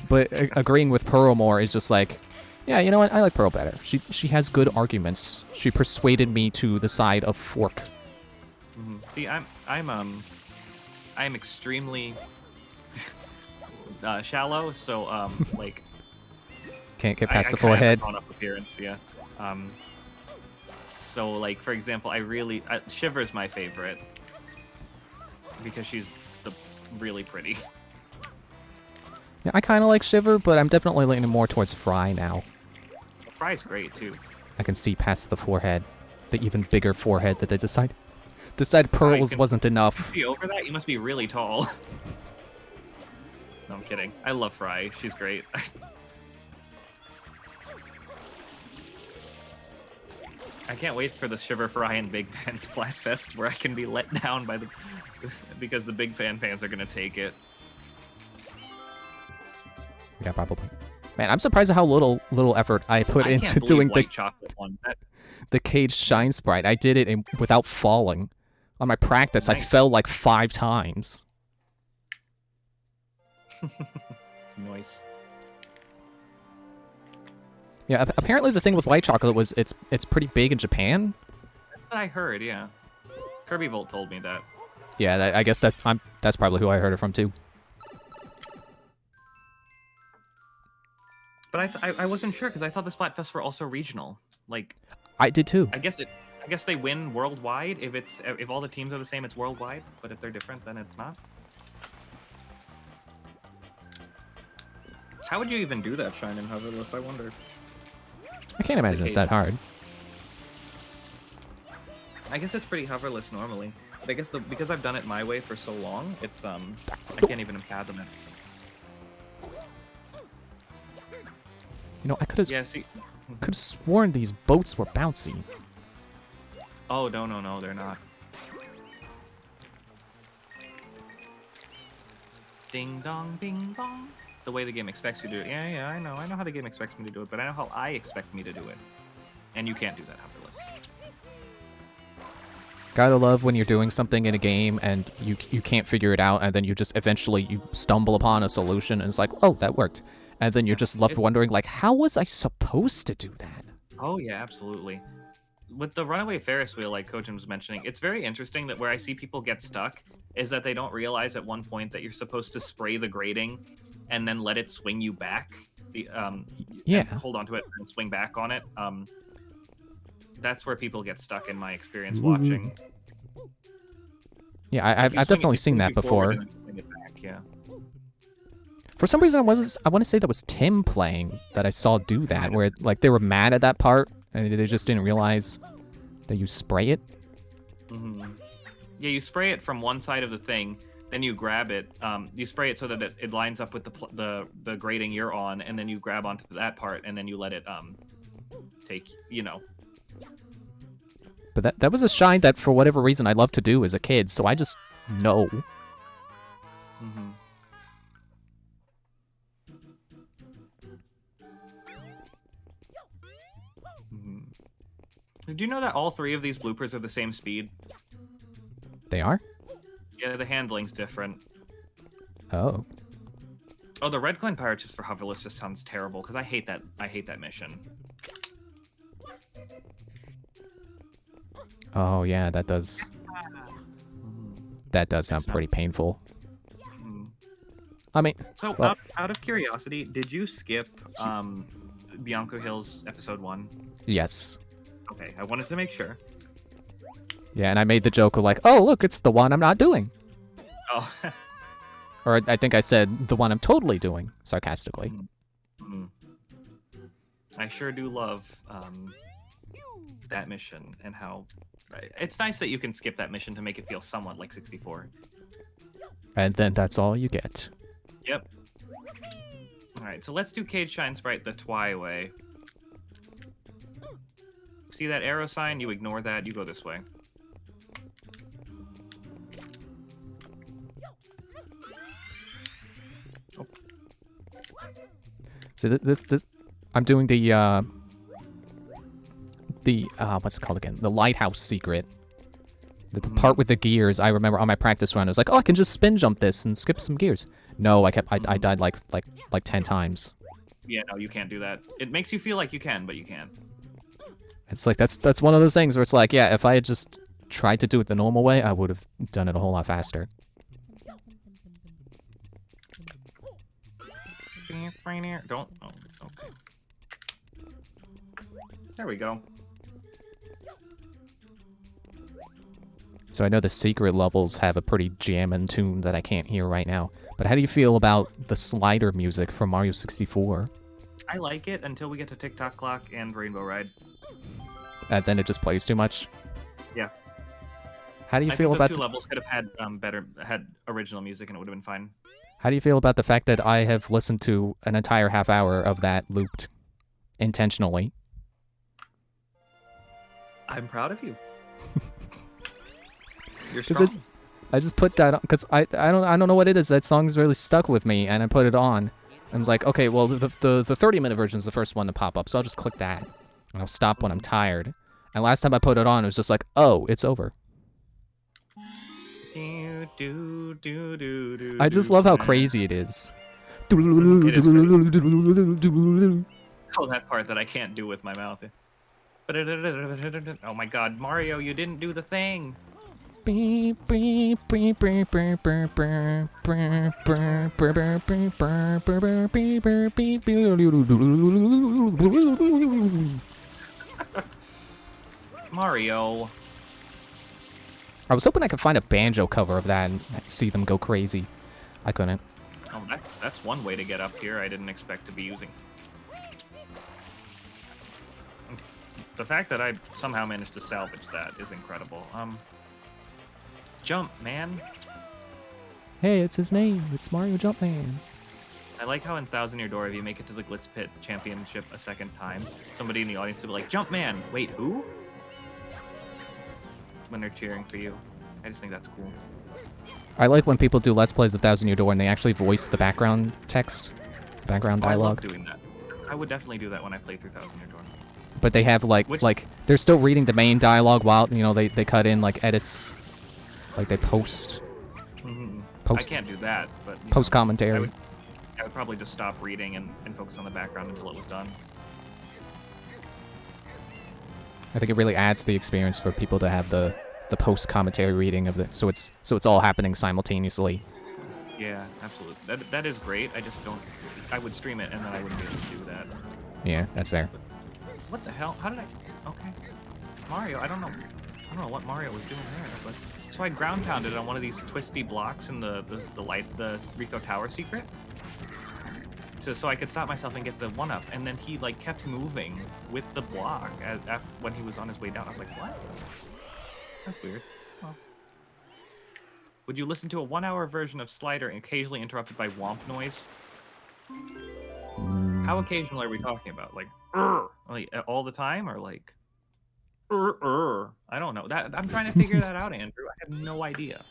but agreeing with Pearl more is just like, yeah, you know what? I like Pearl better. She has good arguments. She persuaded me to the side of Fork. See, I'm extremely shallow, so like can't get past the kinda have forehead. a grown-up appearance, yeah. So like for example, Shiver's my favorite because she's really pretty. Yeah, I kind of like Shiver, but I'm definitely leaning more towards Fry now. Fry's great too. I can see past the forehead, the even bigger forehead that they decided Pearl's wasn't enough. See over that? You must be really tall. No, I'm kidding. I love Fry. She's great. I can't wait for the Shiver, Fry, and Big Fan Splatfest where I can be let down by because the Big Fan fans are gonna take it. Yeah, probably. Man, I'm surprised at how little effort I put into doing white chocolate one. The caged shine sprite. I did it without falling. On my practice, Nice. I fell like 5 times. Nice. Yeah, apparently the thing with white chocolate was it's pretty big in Japan. That's what I heard, yeah. Kirby Volt told me that. Yeah, I guess that's probably who I heard it from too. But I wasn't sure because I thought the Splatfests were also regional. Like, I did too. I guess they win worldwide if all the teams are the same, it's worldwide. But if they're different, then it's not. How would you even do that, Shine and Hoverless? I wonder. I can't imagine it's that hard. I guess it's pretty hoverless normally. But I guess because I've done it my way for so long, it's I can't even fathom it. You know, I could Yeah, see. have sworn these boats were bouncy. Oh no, they're not. Ding dong, ding dong. The way the game expects you to do it. Yeah, I know how the game expects me to do it, but I know how I expect me to do it. And you can't do that, Hoverless. Gotta love when you're doing something in a game and you can't figure it out, and then you just eventually you stumble upon a solution, and it's like, oh, that worked. And then you're just left wondering, like, how was I supposed to do that? Oh yeah, absolutely. With the runaway Ferris wheel, like Kojin was mentioning, it's very interesting that where I see people get stuck is that they don't realize at one point that you're supposed to spray the grating and then let it swing you back. Yeah. And hold on to it and swing back on it. That's where people get stuck in my experience watching. Yeah, I've If you swing it- definitely you seen swing that you forward before. and then swing it back, yeah. For some reason, I want to say that was Tim playing that I saw do that, where like they were mad at that part and they just didn't realize that you spray it. Yeah, you spray it from one side of the thing, then you grab it. You spray it so that it lines up with the grating you're on, and then you grab onto that part, and then you let it take, you know. But that was a shine that for whatever reason I loved to do as a kid, so I just know. Did you know that all three of these bloopers are the same speed? They are? Yeah, the handling's different. Oh. Oh, the red coin pirate just for hoverless just sounds terrible because I hate that. I hate that mission. Oh yeah, that does. That does sound pretty painful. I mean, So well, out of curiosity, did you skip Bianco Hills episode 1? yes. Okay, I wanted to make sure. Yeah, and I made the joke of like, oh look, it's the one I'm not doing. Oh. Or I think I said the one I'm totally doing, sarcastically. I sure do love that mission and how it's nice that you can skip that mission to make it feel somewhat like 64. And then that's all you get. Yep. Alright, so let's do Cage Shine Sprite the Twi way. See that arrow sign? You ignore that, you go this way. Oh. So this I'm doing the what's it called again? The lighthouse secret. The part with the gears, I remember on my practice run, I was like, oh, I can just spin jump this and skip some gears. No, I died like 10 times. Yeah, no, you can't do that. It makes you feel like you can, but you can't. It's like that's one of those things where it's like, yeah, if I had just tried to do it the normal way, I would have done it a whole lot faster. Don't. Oh, okay. There we go. So I know the secret levels have a pretty jammin' tune that I can't hear right now. But how do you feel about the slider music from Mario 64? I like it until we get to TikTok Clock and Rainbow Ride. And then it just plays too much? Yeah. How do you I feel think about those two levels could have had had original music and it would have been fine. How do you feel about the fact that I have listened to an entire half hour of that looped intentionally? I'm proud of you. You're Because strong. I just put that on because I don't know what it is. That song's really stuck with me, and I put it on. I was like, okay, well the 30-minute version is the first one to pop up, so I'll just click that, and I'll stop when I'm tired. And last time I put it on, it was just like, oh, it's over. I just love how crazy it is. It is oh, that part that I can't do with my mouth. Oh my god, Mario, you didn't do the thing. Mario. I was hoping I could find a banjo cover of that and see them go crazy. I couldn't. Oh, that's one way to get up here I didn't expect to be using. The fact that I somehow managed to salvage that is incredible. Jump, man. Hey, it's his name. It's Mario Jumpman. I like how in Thousand Year Door, if you make it to the Glitz Pit Championship a second time, somebody in the audience will be like, Jump Man! Wait, who? When they're cheering for you. I just think that's cool. I like when people do Let's Plays of Thousand Year Door and they actually voice the background text, background I love dialogue. doing that. I would definitely do that when I play through Thousand Year Door. but they have like Which- they're still reading the main dialogue while they cut in like edits, like they post I post can't do that, but post commentary. I would probably just stop reading and focus on the background until it was done. I think it really adds to the experience for people to have the post commentary reading of the so it's all happening simultaneously. Yeah, absolutely. That is great. I just don't. I would stream it and then I wouldn't be able to do that. Yeah, that's fair. What the hell? How did I? Okay, Mario. I don't know what Mario was doing there, but so I ground pounded on one of these twisty blocks in the Rico Tower secret. So I could stop myself and get the 1-up, and then he like kept moving with the block when he was on his way down. I was like, what? That's weird. Well, would you listen to a 1-hour version of Slider occasionally interrupted by womp noise? How occasional are we talking about? Like all the time, or like I don't know. That I'm trying to figure that out, Andrew. I have no idea.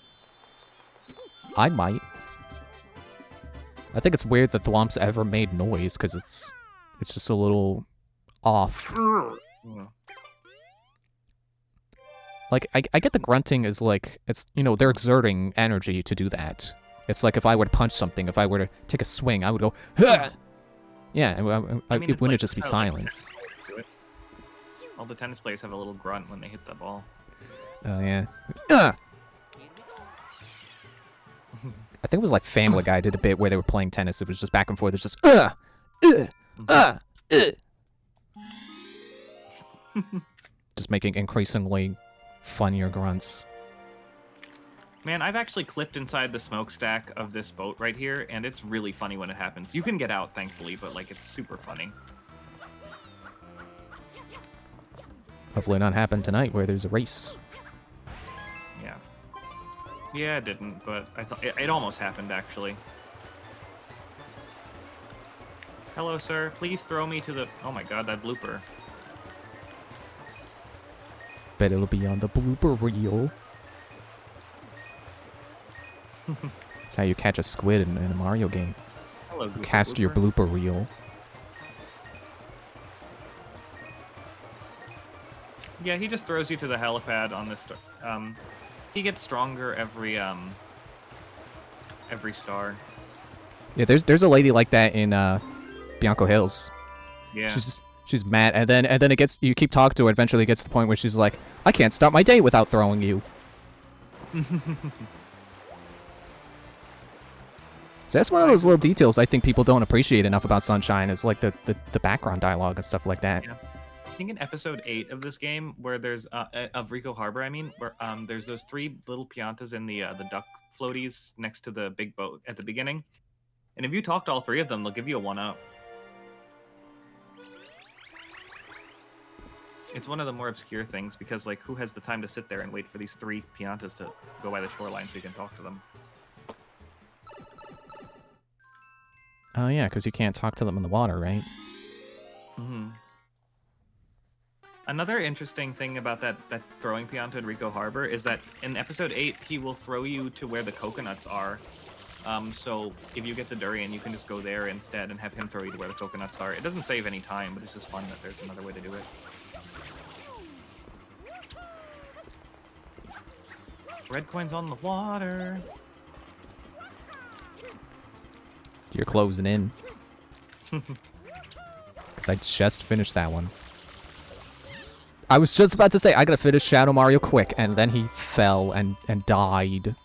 I might. I think it's weird that Thwomp's ever made noise because it's just a little off. Yeah. Like I get the grunting is like it's they're exerting energy to do that. It's like if I were to punch something, if I were to take a swing, I would go. Huh! Yeah, I mean, it it's wouldn't like just be how, like, silence. All the tennis players have a little grunt when they hit the ball. Oh yeah. I think it was like Family Guy did a bit where they were playing tennis. It was just back and forth. It's just just making increasingly funnier grunts. Man, I've actually clipped inside the smokestack of this boat right here, and it's really funny when it happens. You can get out, thankfully, but like it's super funny. Hopefully not happen tonight where there's a race. Yeah. Yeah, it didn't, but I thought it almost happened actually. Hello, sir. Please throw me to the. Oh my God, that blooper. Bet it'll be on the blooper reel. That's how you catch a squid in a Mario game. Hello, You cast your blooper reel. Yeah, he just throws you to the helipad on this. He gets stronger every star. Yeah, there's a lady like that in Bianco Hills. Yeah. She's mad, and then it gets you keep talking to her. Eventually, it gets to the point where she's like, "I can't start my day without throwing you." So that's one of those little details I think people don't appreciate enough about Sunshine is like the background dialogue and stuff like that. Yeah. I think in episode 8 of this game, where there's of Rico Harbor, I mean, where there's those 3 little piantas in the duck floaties next to the big boat at the beginning, and if you talk to all 3 of them, they'll give you a 1-up. It's one of the more obscure things because, like, who has the time to sit there and wait for these 3 piantas to go by the shoreline so you can talk to them? Oh yeah, because you can't talk to them in the water, right? Mm-hmm. Another interesting thing about that throwing pianta in Rico Harbor is that in episode 8, he will throw you to where the coconuts are. So if you get the durian, you can just go there instead and have him throw you to where the coconuts are. It doesn't save any time, but it's just fun that there's another way to do it. Red coins on the water. You're closing in. Because I just finished that one. I was just about to say, I gotta finish Shadow Mario quick, and then he fell and died.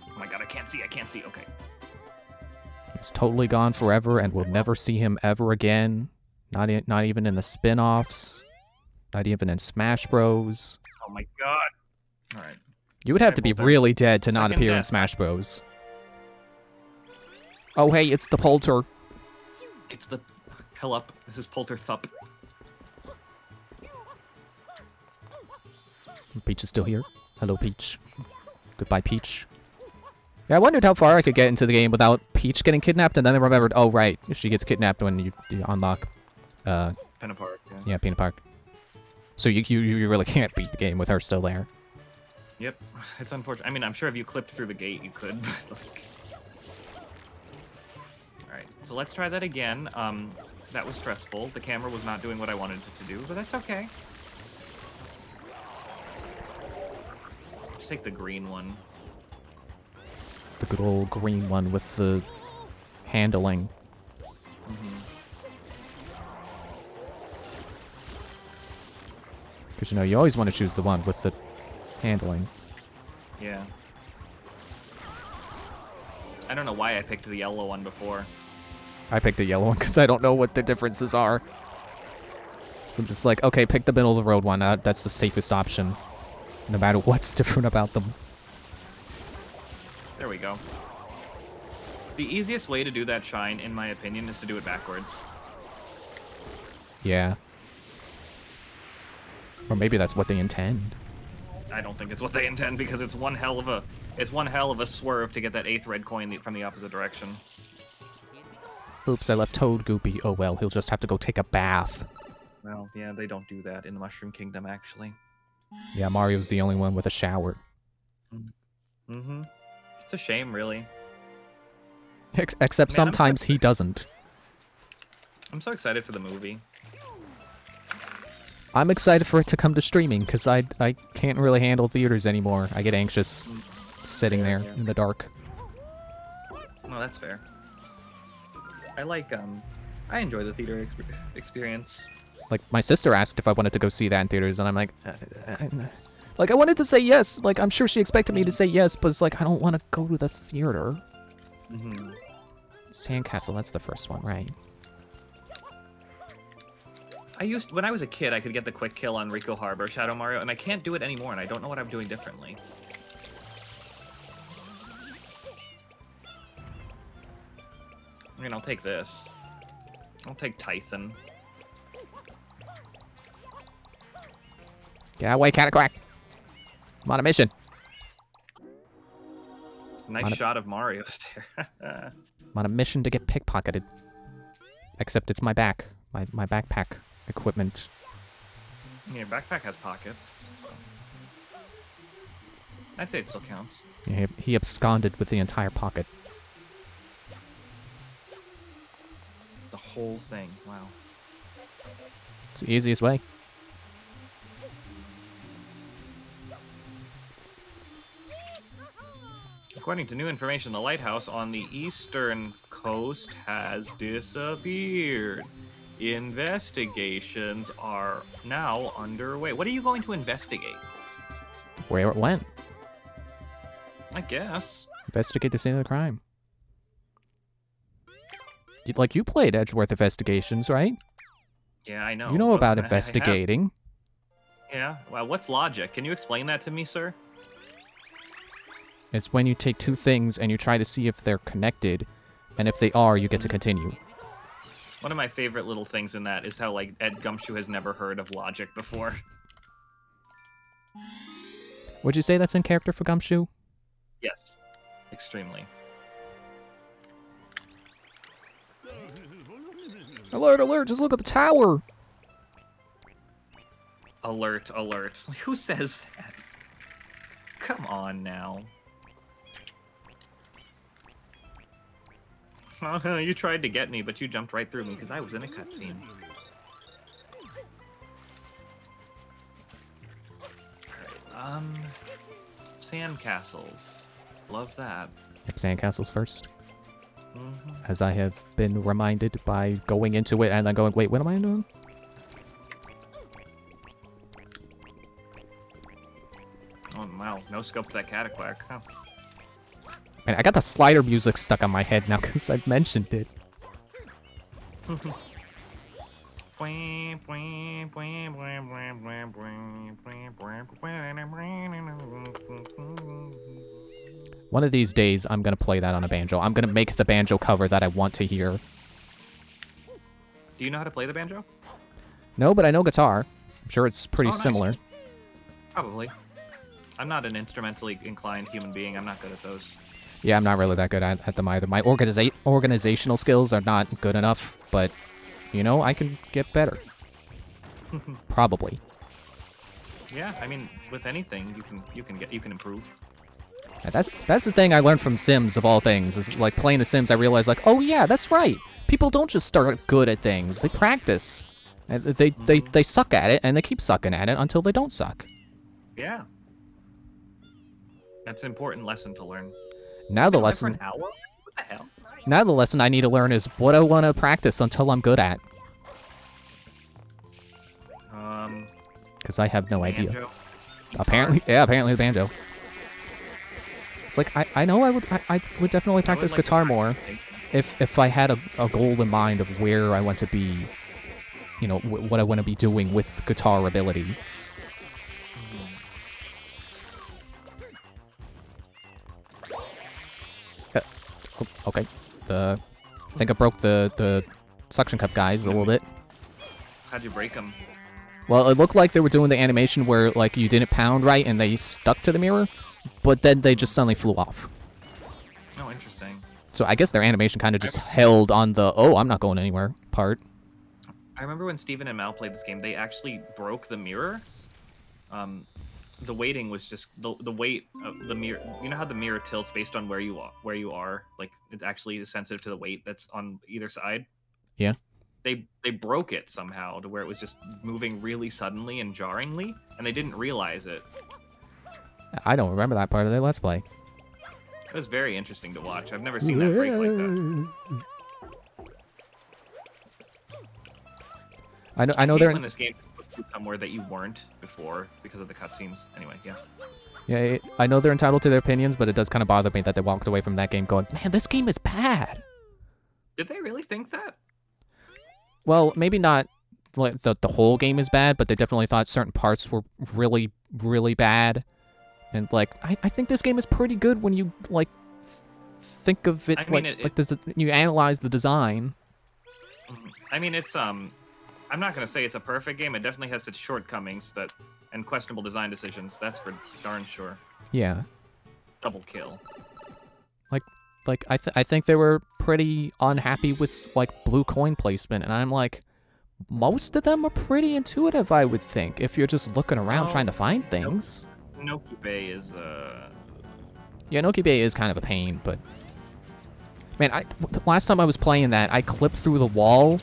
Oh my God, I can't see, okay. He's totally gone forever, and we'll never see him ever again. Not even in the spin-offs. Not even in Smash Bros. Oh my God. Alright. You would have to be really dead to not Second appear in death. Smash Bros. Oh hey, it's the Polter. It's the hell up. This is Polter Thup. Peach is still here. Hello, Peach. Goodbye, Peach. Yeah, I wondered how far I could get into the game without Peach getting kidnapped, and then I remembered, oh right, she gets kidnapped when you unlock Pinna Park. yeah, Peanut Park. So you really can't beat the game with her still there. Yep. It's unfortunate. I mean, I'm sure if you clipped through the gate, you could, but like... Alright, so let's try that again. That was stressful. The camera was not doing what I wanted it to do, but that's okay. Let's take the green one. The good old green one with the handling. Because, you know, you always want to choose the one with the handling. Yeah. I don't know why I picked the yellow one before. I picked the yellow one because I don't know what the differences are. So I'm just like, okay, pick the middle of the road one. That's the safest option, no matter what's different about them. There we go. The easiest way to do that shine, in my opinion, is to do it backwards. Yeah. Or maybe that's what they intend. I don't think it's what they intend because it's one hell of a swerve to get that 8th red coin from the opposite direction. Oops, I left Toad goopy. Oh well, he'll just have to go take a bath. Well, yeah, they don't do that in the Mushroom Kingdom, actually. Yeah, Mario's the only one with a shower. Mm-hmm. It's a shame, really. Except Man, sometimes he doesn't. I'm so excited for the movie. I'm excited for it to come to streaming, because I can't really handle theaters anymore. I get anxious sitting there in the dark. No, that's fair. I enjoy the theater experience. Like, my sister asked if I wanted to go see that in theaters, and I'm like... like, I wanted to say yes. Like, I'm sure she expected me to say yes, but it's like, I don't want to go to the theater. Mm-hmm. Sandcastle, that's the first one, right? When I was a kid, I could get the quick kill on Rico Harbor, Shadow Mario, and I can't do it anymore, and I don't know what I'm doing differently. I mean, I'll take this. I'll take Tython. Get away, Cataquack! I'm on a mission. Nice shot of Mario there. I'm on a mission to get pickpocketed. Except it's my back. My backpack equipment. Your backpack has pockets, so... I'd say it still counts. Yeah, he absconded with the entire pocket. The whole thing, wow. It's the easiest way. According to new information, the lighthouse on the eastern coast has disappeared. Investigations are now underway. What are you going to investigate? Where it went. I guess. Investigate the scene of the crime. Like, you played Edgeworth Investigations, right? Yeah, I know. You know Well, about I have. investigating. Yeah. Well, what's logic? Can you explain that to me, sir? It's when you take two things and you try to see if they're connected, and if they are, you get to continue. One of my favorite little things in that is how, like, Ed Gumshoe has never heard of logic before. Would you say that's in character for Gumshoe? Yes. Extremely. Alert, alert, just look at the tower! Alert, alert. Who says that? Come on now. You tried to get me, but you jumped right through me because I was in a cutscene. Alright, sandcastles. Love that. Yep, sandcastles first. Mm-hmm. As I have been reminded by going into it and then going, wait, what am I doing? Oh, wow. No scope to that Cataquack, huh? And I got the slider music stuck on my head now because I've mentioned it. One of these days, I'm going to play that on a banjo. I'm going to make the banjo cover that I want to hear. Do you know how to play the banjo? No, but I know guitar. I'm sure it's pretty Nice. similar. Probably. I'm not an instrumentally inclined human being. I'm not good at those. Yeah, I'm not really that good at them either. My organizational skills are not good enough, but, you know, I can get better. Probably. Yeah, I mean, with anything, you can improve. That's the thing I learned from Sims of all things. Is like playing The Sims, I realized like, oh yeah, that's right. People don't just start good at things; they practice. And they suck at it, and they keep sucking at it until they don't suck. Yeah. That's an important lesson to learn. Now the Been away for lesson, an hour? What the hell? now the lesson I need to learn is what I want to practice until I'm good at, because I have no idea. Banjo? Apparently, yeah, apparently the banjo. It's like I know I would definitely I would practice like to guitar more practice if I had a goal in mind of where I want to be, you know, what I want to be doing with guitar ability. Okay, I think I broke the suction cup guys a little bit. How'd you break them? Well, it looked like they were doing the animation where like you didn't pound right and they stuck to the mirror, but then they just suddenly flew off. Oh, interesting. So I guess their animation kind of just held on the "oh, I'm not going anywhere" part. I remember when Steven and Mal played this game, they actually broke the mirror. The weighting was just the weight of the mirror. You know how the mirror tilts based on where you are. Like it's actually sensitive to the weight that's on either side. Yeah. They broke it somehow to where it was just moving really suddenly and jarringly, and they didn't realize it. I don't remember that part of the Let's Play. It was very interesting to watch. I've never seen that break like that. I know they're when this game put you somewhere that you weren't before because of the cutscenes. Anyway, yeah. Yeah, I know they're entitled to their opinions, but it does kind of bother me that they walked away from that game going, man, this game is bad. Did they really think that? Well, maybe not like the whole game is bad, but they definitely thought certain parts were really, really bad. And like, I think this game is pretty good when you like think of it. I mean, you analyze the design. I mean, it's I'm not gonna say it's a perfect game. It definitely has its shortcomings and questionable design decisions. That's for darn sure. Yeah. Double kill. Like I think they were pretty unhappy with like blue coin placement, and I'm like, most of them are pretty intuitive, I would think, if you're just looking around trying to find things. Noki Bay is Yeah, Noki Bay is kind of a pain, but man, the last time I was playing that, I clipped through the wall,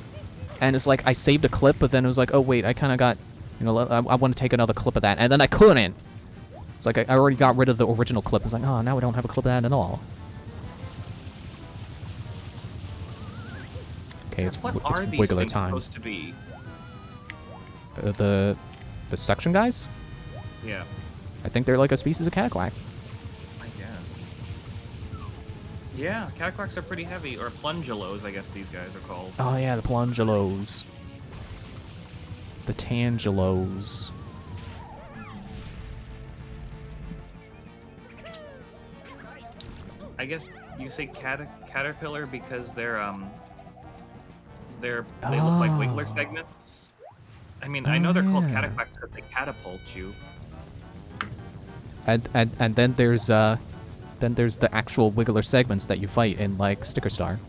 and it's like I saved a clip, but then it was like, oh wait, I kind of got, you know, I want to take another clip of that, and then I couldn't. It's like I already got rid of the original clip. It's like, oh, now we don't have a clip of that at all. Okay, it's what are these wiggler things time. supposed to be? The suction guys? Yeah, I think they're like a species of cataclack. I guess. Yeah, cataclacks are pretty heavy, or plungelos, I guess these guys are called. Oh yeah, the plungelos. The tangelos. I guess you say caterpillar because they look like wiggler segments. I mean, I know they're called cataclacks because they catapult you. And then there's the actual wiggler segments that you fight in like Sticker Star.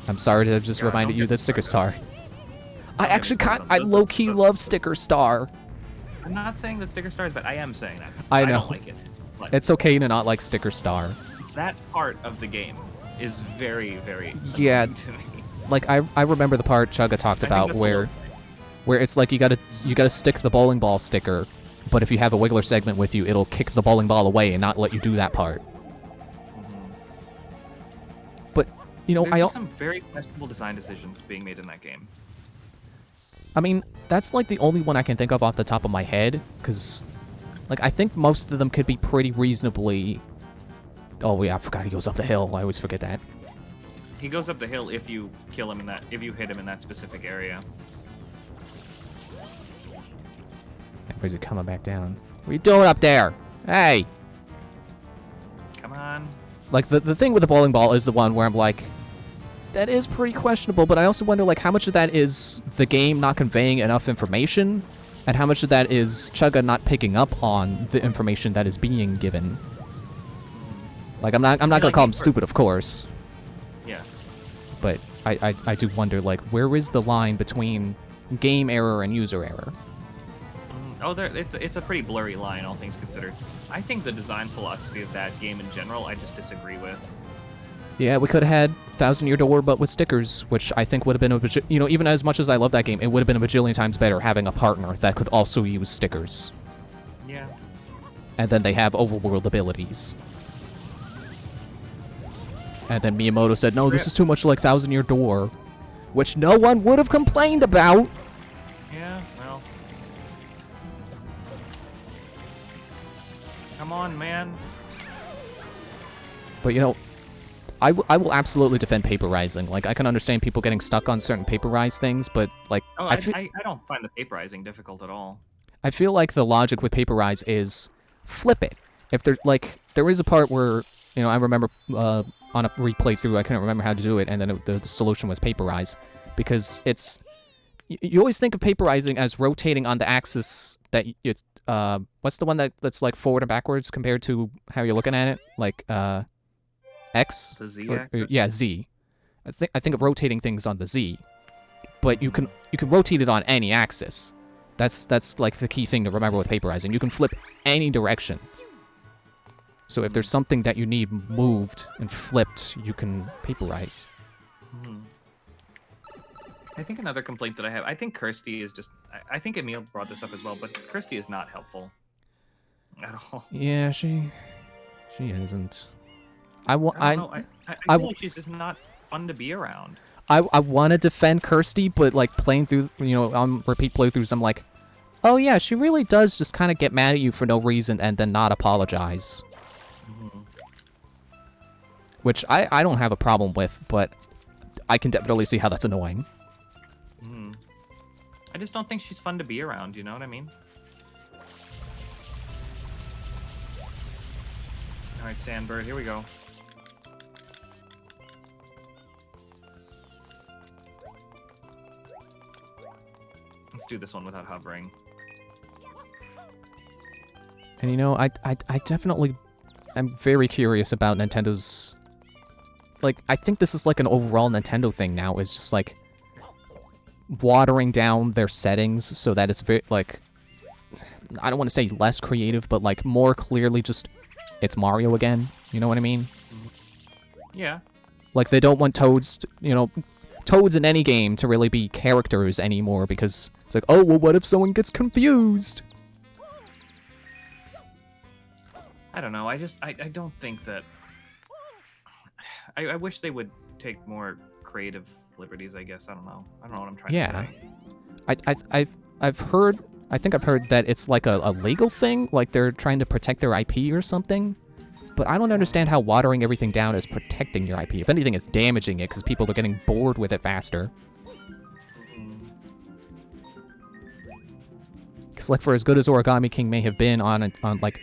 I'm sorry to have just reminded you this Sticker Star. I low-key love Sticker Star. I'm not saying that Sticker Star is bad. I am saying that. I know. don't like it. But It's okay to not like Sticker Star. that part of the game is very, very Yeah. annoying to me. Like I remember the part Chugga talked I think about that's a where little- it's like you gotta stick the bowling ball sticker, but if you have a wiggler segment with you, it'll kick the bowling ball away and not let you do that part. But you know, There's some very questionable design decisions being made in that game. I mean, that's like the only one I can think of off the top of my head, because like I think most of them could be pretty reasonably. Oh yeah, I forgot he goes up the hill. I always forget that. He goes up the hill if you kill him if you hit him in that specific area. Where's he coming back down? What are you doing up there? Hey! Come on. Like, the thing with the bowling ball is the one where I'm like, that is pretty questionable, but I also wonder, like, how much of that is the game not conveying enough information, and how much of that is Chugga not picking up on the information that is being given. Like, I'm not gonna call him stupid, of course. Yeah. But I do wonder, like, where is the line between game error and user error? Oh, it's a pretty blurry line, all things considered. I think the design philosophy of that game in general, I just disagree with. Yeah, we could have had Thousand Year Door, but with stickers, which I think would have been even as much as I love that game, it would have been a bajillion times better having a partner that could also use stickers. Yeah. And then they have overworld abilities. And then Miyamoto said, no, this is too much like Thousand Year Door, which no one would have complained about. Yeah, well. Come on, man. But you know, I will absolutely defend paperizing. Like, I can understand people getting stuck on certain paperized things, but like, Oh, I don't find the paperizing difficult at all. I feel like the logic with paperize is flip it. If there is a part where, you know, I remember on a replay through, I couldn't remember how to do it, and then the solution was paperize, because you always think of paperizing as rotating on the axis that it's what's the one that's like forward and backwards compared to how you're looking at it, like X? The Z axis? Yeah, Z. I think of rotating things on the Z, but you can rotate it on any axis. That's like the key thing to remember with paperizing. You can flip any direction. So if there's something that you need moved and flipped, you can paperize. Hmm. I think another complaint that I have, I think Kirsty is just, I think Emil brought this up as well, but Kirsty is not helpful at all. Yeah, she isn't. I don't know. I feel like she's just not fun to be around. I want to defend Kirsty, but like playing through, you know, on repeat playthroughs, I'm like, oh yeah, she really does just kind of get mad at you for no reason and then not apologize. Mm-hmm. Which I don't have a problem with, but I can definitely see how that's annoying. Mm. I just don't think she's fun to be around, you know what I mean? Alright, Sandbird, here we go. Let's do this one without hovering. And you know, I definitely am very curious about Nintendo's... Like, I think this is like an overall Nintendo thing now, is just like watering down their settings so that it's very, like, I don't want to say less creative, but like more clearly just, it's Mario again. You know what I mean? Yeah. Like, they don't want Toads, you know, Toads in any game to really be characters anymore, because it's like, oh, well, what if someone gets confused? I don't know, I don't think that... I wish they would take more creative liberties, I guess. I don't know what I'm trying to say. I've heard that it's like a legal thing, like they're trying to protect their IP or something. But I don't understand how watering everything down is protecting your IP. If anything, it's damaging it because people are getting bored with it faster. Because like, for as good as Origami King may have been on like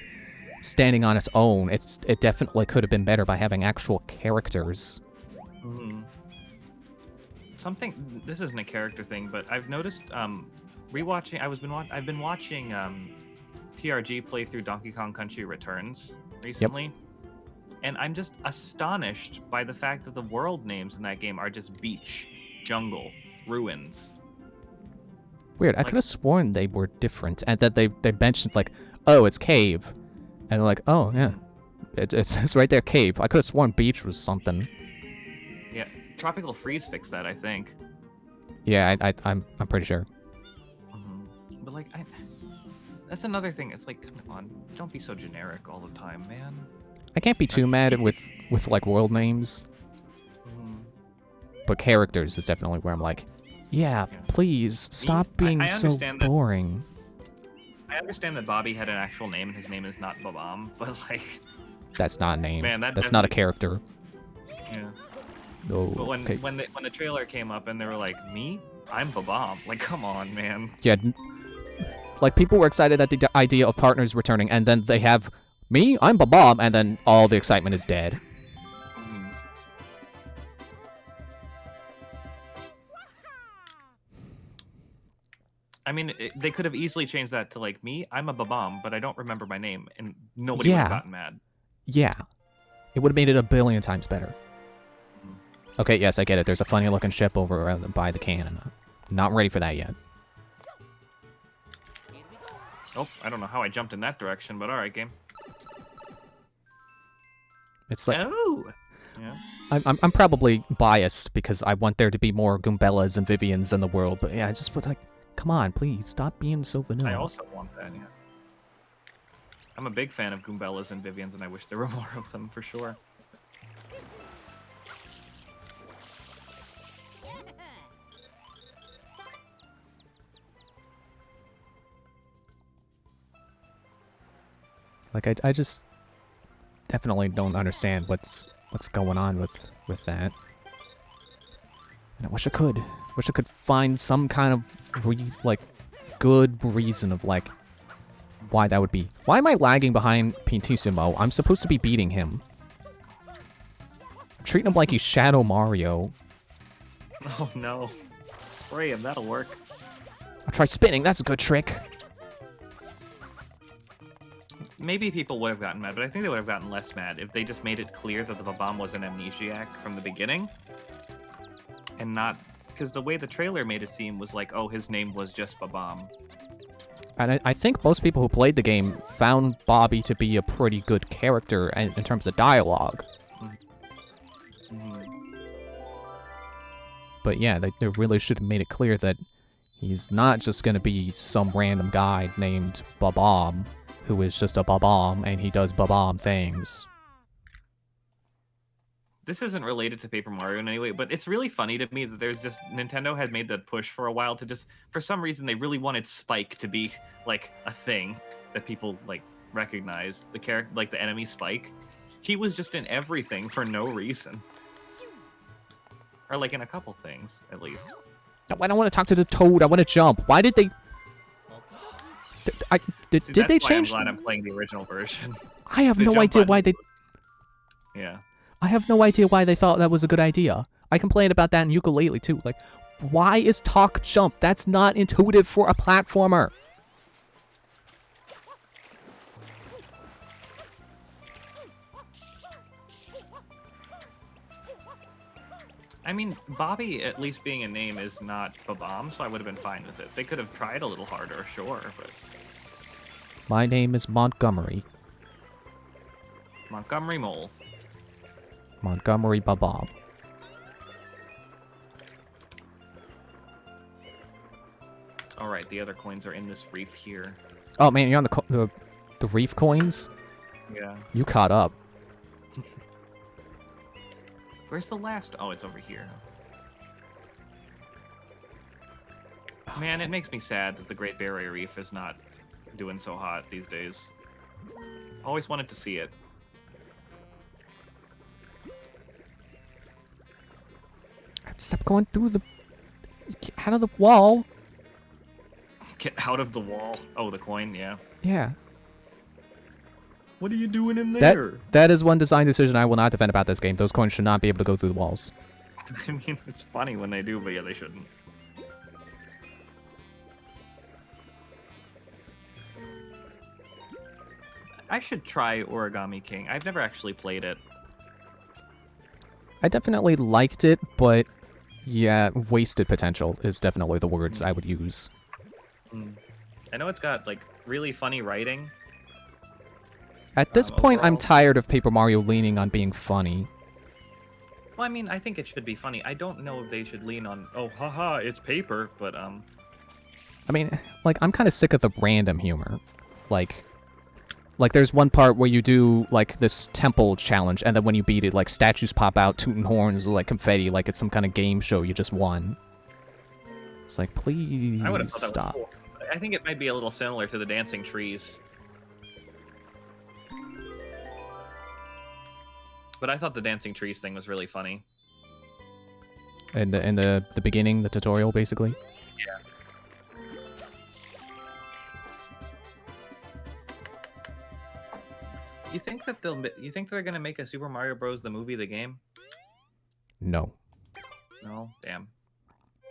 standing on its own, it definitely could have been better by having actual characters. Mm-hmm. Something, this isn't a character thing, but I've noticed rewatching. I've been watching TRG play through Donkey Kong Country Returns recently, and I'm just astonished by the fact that the world names in that game are just beach, jungle, ruins. Weird. I could have sworn they were different, and that they mentioned like, oh, it's cave, and they're like, oh yeah, it's right there, cave. I could have sworn beach was something. Yeah, Tropical Freeze fixed that, I think. Yeah, I'm pretty sure. Mm-hmm. But like, that's another thing. It's like, come on, don't be so generic all the time, man. I can't be too mad with like world names, but characters is definitely where I'm like, yeah, please stop being so boring. I understand that Bobby had an actual name and his name is not Babam, but like, that's not a name. Man, that's not a character. Yeah. Oh, but okay. when the trailer came up and they were like, me? I'm Babam. Like, come on, man. Yeah. Like, people were excited at the idea of partners returning, and then they have me, I'm Babam, and then all the excitement is dead. I mean, they could have easily changed that to like, me, I'm a Babam, but I don't remember my name, and nobody would have gotten mad. Yeah. It would have made it a billion times better. Okay, yes, I get it. There's a funny looking ship over by the cannon. Not ready for that yet. Oh, I don't know how I jumped in that direction, but all right, game. It's like Oh. Yeah. I'm probably biased because I want there to be more Goombellas and Vivians in the world, but yeah, I just was like, come on, please stop being so vanilla. I also want that. Yeah. I'm a big fan of Goombellas and Vivians, and I wish there were more of them for sure. Like I just definitely don't understand what's going on with that. And I wish I could. Wish I could find some kind of good reason of like why that would be. Why am I lagging behind Pintissimo? I'm supposed to be beating him. I'm treating him like he's Shadow Mario. Oh no. Spray him, that'll work. I'll try spinning, that's a good trick. Maybe people would have gotten mad, but I think they would have gotten less mad if they just made it clear that the Babam was an amnesiac from the beginning. And not... Because the way the trailer made it seem was like, oh, his name was just Babam. And I think most people who played the game found Bobby to be a pretty good character in terms of dialogue. But yeah, they really should have made it clear that he's not just going to be some random guy named Babam, who is just a Babam, and he does Babam things. This isn't related to Paper Mario in any way, but it's really funny to me that there's just... Nintendo has made that push for a while to just... For some reason, they really wanted Spike to be, like, a thing that people, like, recognized. The character, like, the enemy Spike. He was just in everything for no reason. Or, like, in a couple things, at least. No, I don't want to talk to the Toad, I want to jump. Why did they... See, did they that's why change... I'm glad I'm playing the original version. I have The no jump idea button why they... Yeah. I have no idea why they thought that was a good idea. I complained about that in Yooka-Laylee too. Like, why is talk jump? That's not intuitive for a platformer. I mean, Bobby, at least being a name, is not Babam, so I would have been fine with it. They could have tried a little harder, sure, but... My name is Montgomery. Montgomery Mole. Montgomery Babam. Alright, the other coins are in this reef here. Oh man, you're on the reef coins? Yeah. You caught up. Where's the last? Oh, it's over here. Man, it makes me sad that the Great Barrier Reef is not doing so hot these days. Always wanted to see it. Stop going through the... Get out of the wall. Get out of the wall. Oh, the coin, yeah. Yeah. What are you doing in there? That is one design decision I will not defend about this game. Those coins should not be able to go through the walls. I mean, it's funny when they do, but yeah, they shouldn't. I should try Origami King. I've never actually played it. I definitely liked it, but yeah, wasted potential is definitely the words I would use. I know it's got, like, really funny writing. At this point, I'm overall. tired of Paper Mario leaning on being funny. Well, I mean, I think it should be funny. I don't know if they should lean on, oh, haha, it's paper, but, I mean, like, I'm kind of sick of the random humor. Like, there's one part where you do, like, this temple challenge, and then when you beat it, like, statues pop out, tooting horns, like confetti, like it's some kind of game show you just won. It's like, please I would have thought that stop. was cool. I think it might be a little similar to the dancing trees. But I thought the dancing trees thing was really funny. In the beginning, the tutorial, basically? Yeah. You think that you think they're gonna make a Super Mario Bros. The movie, the game? No. No? Damn.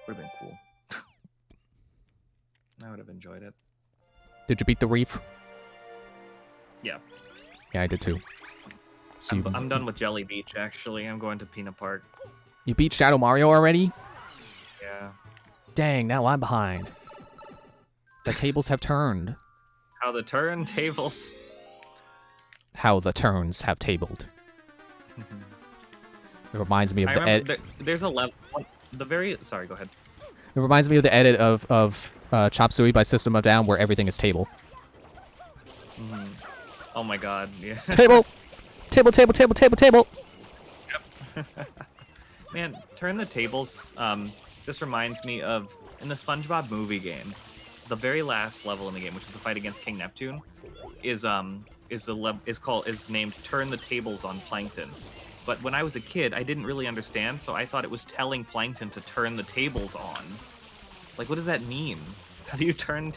Would have been cool. I would have enjoyed it. Did you beat the reef? Yeah. Yeah, I did too. So I'm done with Jelly Beach, actually. I'm going to Peanut Park. You beat Shadow Mario already? Yeah. Dang, now I'm behind. The tables have turned. How the turntables. How the turns have tabled. It reminds me of I the remember there's a level. Sorry, go ahead. It reminds me of the edit of Chop Suey by System of a Down, where everything is table. Oh my god, yeah. Table, table, table, table, table, table. Man, turn the tables. Just reminds me of in the SpongeBob movie game, the very last level in the game, which is the fight against King Neptune, is named Turn the Tables on Plankton. But when I was a kid, I didn't really understand, so I thought it was telling Plankton to turn the tables on. Like, what does that mean? How do you turn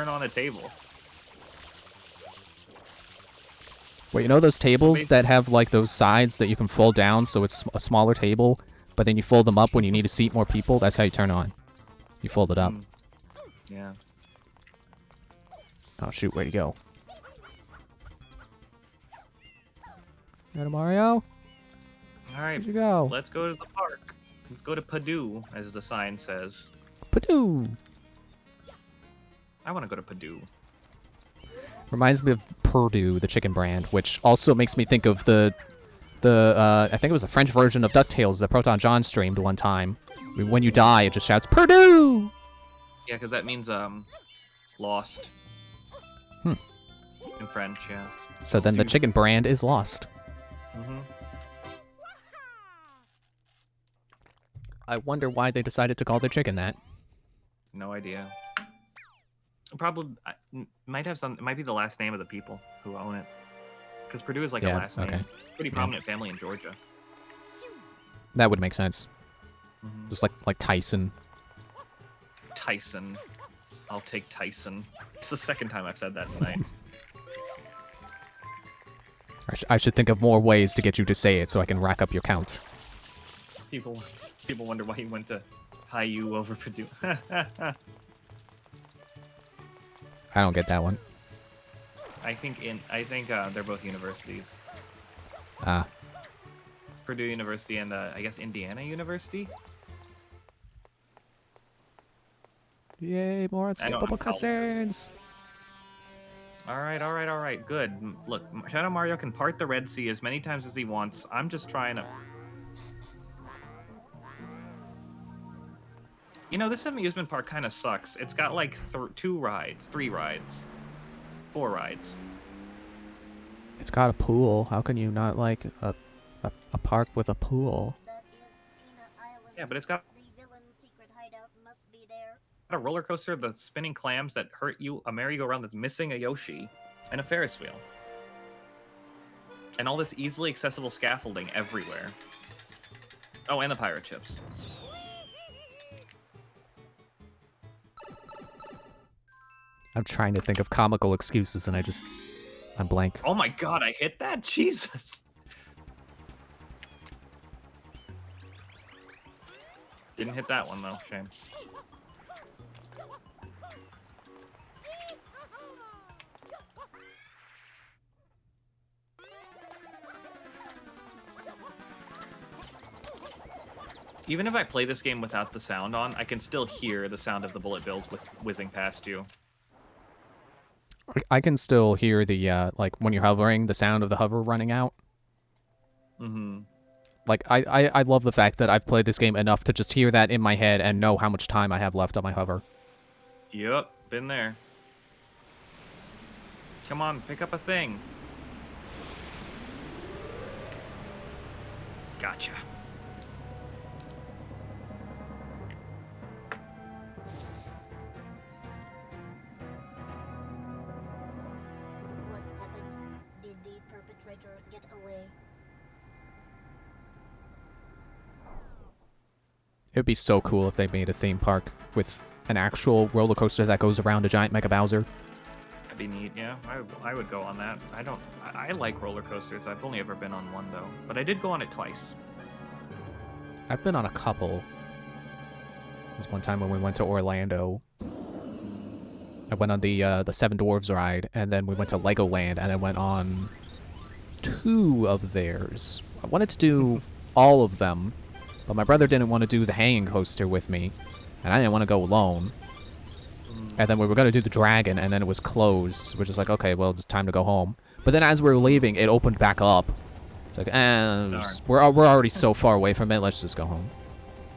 on a table? Well, you know those tables that have like those sides that you can fold down, so it's a smaller table, but then you fold them up when you need to seat more people. That's how you turn on. You fold it up. Yeah. Oh shoot, where'd he go? Got a Mario? All right. Where'd you go? Let's go to the park. Let's go to Purdue, as the sign says. Purdue. I want to go to Purdue. Reminds me of Purdue, the chicken brand, which also makes me think of the I think it was a French version of DuckTales that Proton John streamed one time. When you die, it just shouts Purdue. Yeah, because that means lost. In French, yeah. So then the chicken brand is lost. I wonder why they decided to call their chicken that. No idea. Probably might have some. It might be the last name of the people who own it. Because Purdue is like a last name. Pretty prominent family in Georgia. That would make sense. Just like Tyson. Tyson. I'll take Tyson. It's the second time I've said that tonight. I should think of more ways to get you to say it so I can rack up your count. People wonder why he went to high U over Purdue. I don't get that one. I think they're both universities. Ah. Purdue University and I guess Indiana University. Yay, more unskippable cutscenes. All right. Good. Look, Shadow Mario can part the Red Sea as many times as he wants. I'm just trying to. You know, this amusement park kind of sucks. It's got like 3 rides. Four rides. It's got a pool. How can you not like a park with a pool? Yeah, but it's got a roller coaster, the spinning clams that hurt you, a merry-go-round that's missing a Yoshi, and a Ferris wheel. And all this easily accessible scaffolding everywhere. Oh, and the pirate ships. I'm trying to think of comical excuses and I'm blank. Oh my god, I hit that? Jesus! Didn't hit that one though, shame. Even if I play this game without the sound on, I can still hear the sound of the bullet bills whizzing past you. I can still hear the, like, when you're hovering, the sound of the hover running out. Like, I love the fact that I've played this game enough to just hear that in my head and know how much time I have left on my hover. Yep, been there. Come on, pick up a thing. Gotcha. What happened? Did the perpetrator get away? It would be so cool if they made a theme park with an actual roller coaster that goes around a giant Mega Bowser. That'd be neat, yeah. I would go on that. I like roller coasters. I've only ever been on one though, but I did go on it twice. I've been on a couple. There was one time when we went to Orlando. I went on the Seven Dwarves ride, and then we went to Legoland, and I went on 2 of theirs. I wanted to do all of them, but my brother didn't want to do the hanging coaster with me, and I didn't want to go alone. And then we were gonna do the dragon, and then it was closed, which is like, okay, well, it's time to go home. But then as we were leaving, it opened back up. It's like, we're already so far away from it. Let's just go home.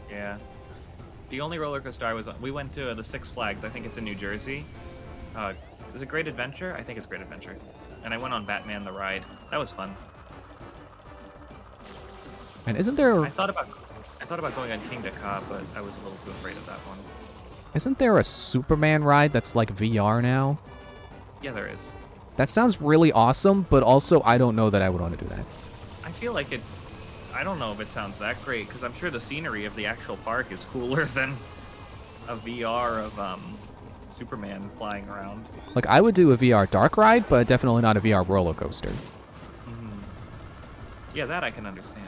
Yeah. The only roller coaster I was on, we went to the Six Flags. I think it's in New Jersey. Is it Great Adventure? I think it's Great Adventure. And I went on Batman the Ride. That was fun. And isn't there? I thought about going on King Ka, but I was a little too afraid of that one. Isn't there a Superman ride that's like VR now? Yeah, there is. That sounds really awesome, but also I don't know that I would want to do that. I feel like it. I don't know if it sounds that great because I'm sure the scenery of the actual park is cooler than a VR of Superman flying around. Like, I would do a VR dark ride, but definitely not a VR roller coaster. Mm-hmm. Yeah, that I can understand.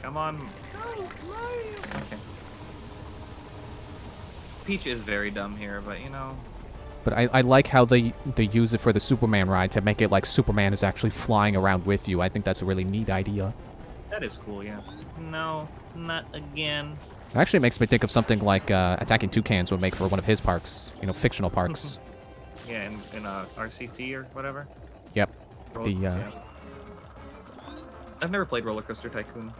Come on. Okay. Peach is very dumb here, but you know. But I like how they use it for the Superman ride to make it like Superman is actually flying around with you. I think that's a really neat idea. That is cool, yeah. No, not again. It actually makes me think of something like Attacking Toucans would make for one of his parks. You know, fictional parks. Yeah, in RCT or whatever. Yep. Yeah. I've never played Roller Coaster Tycoon.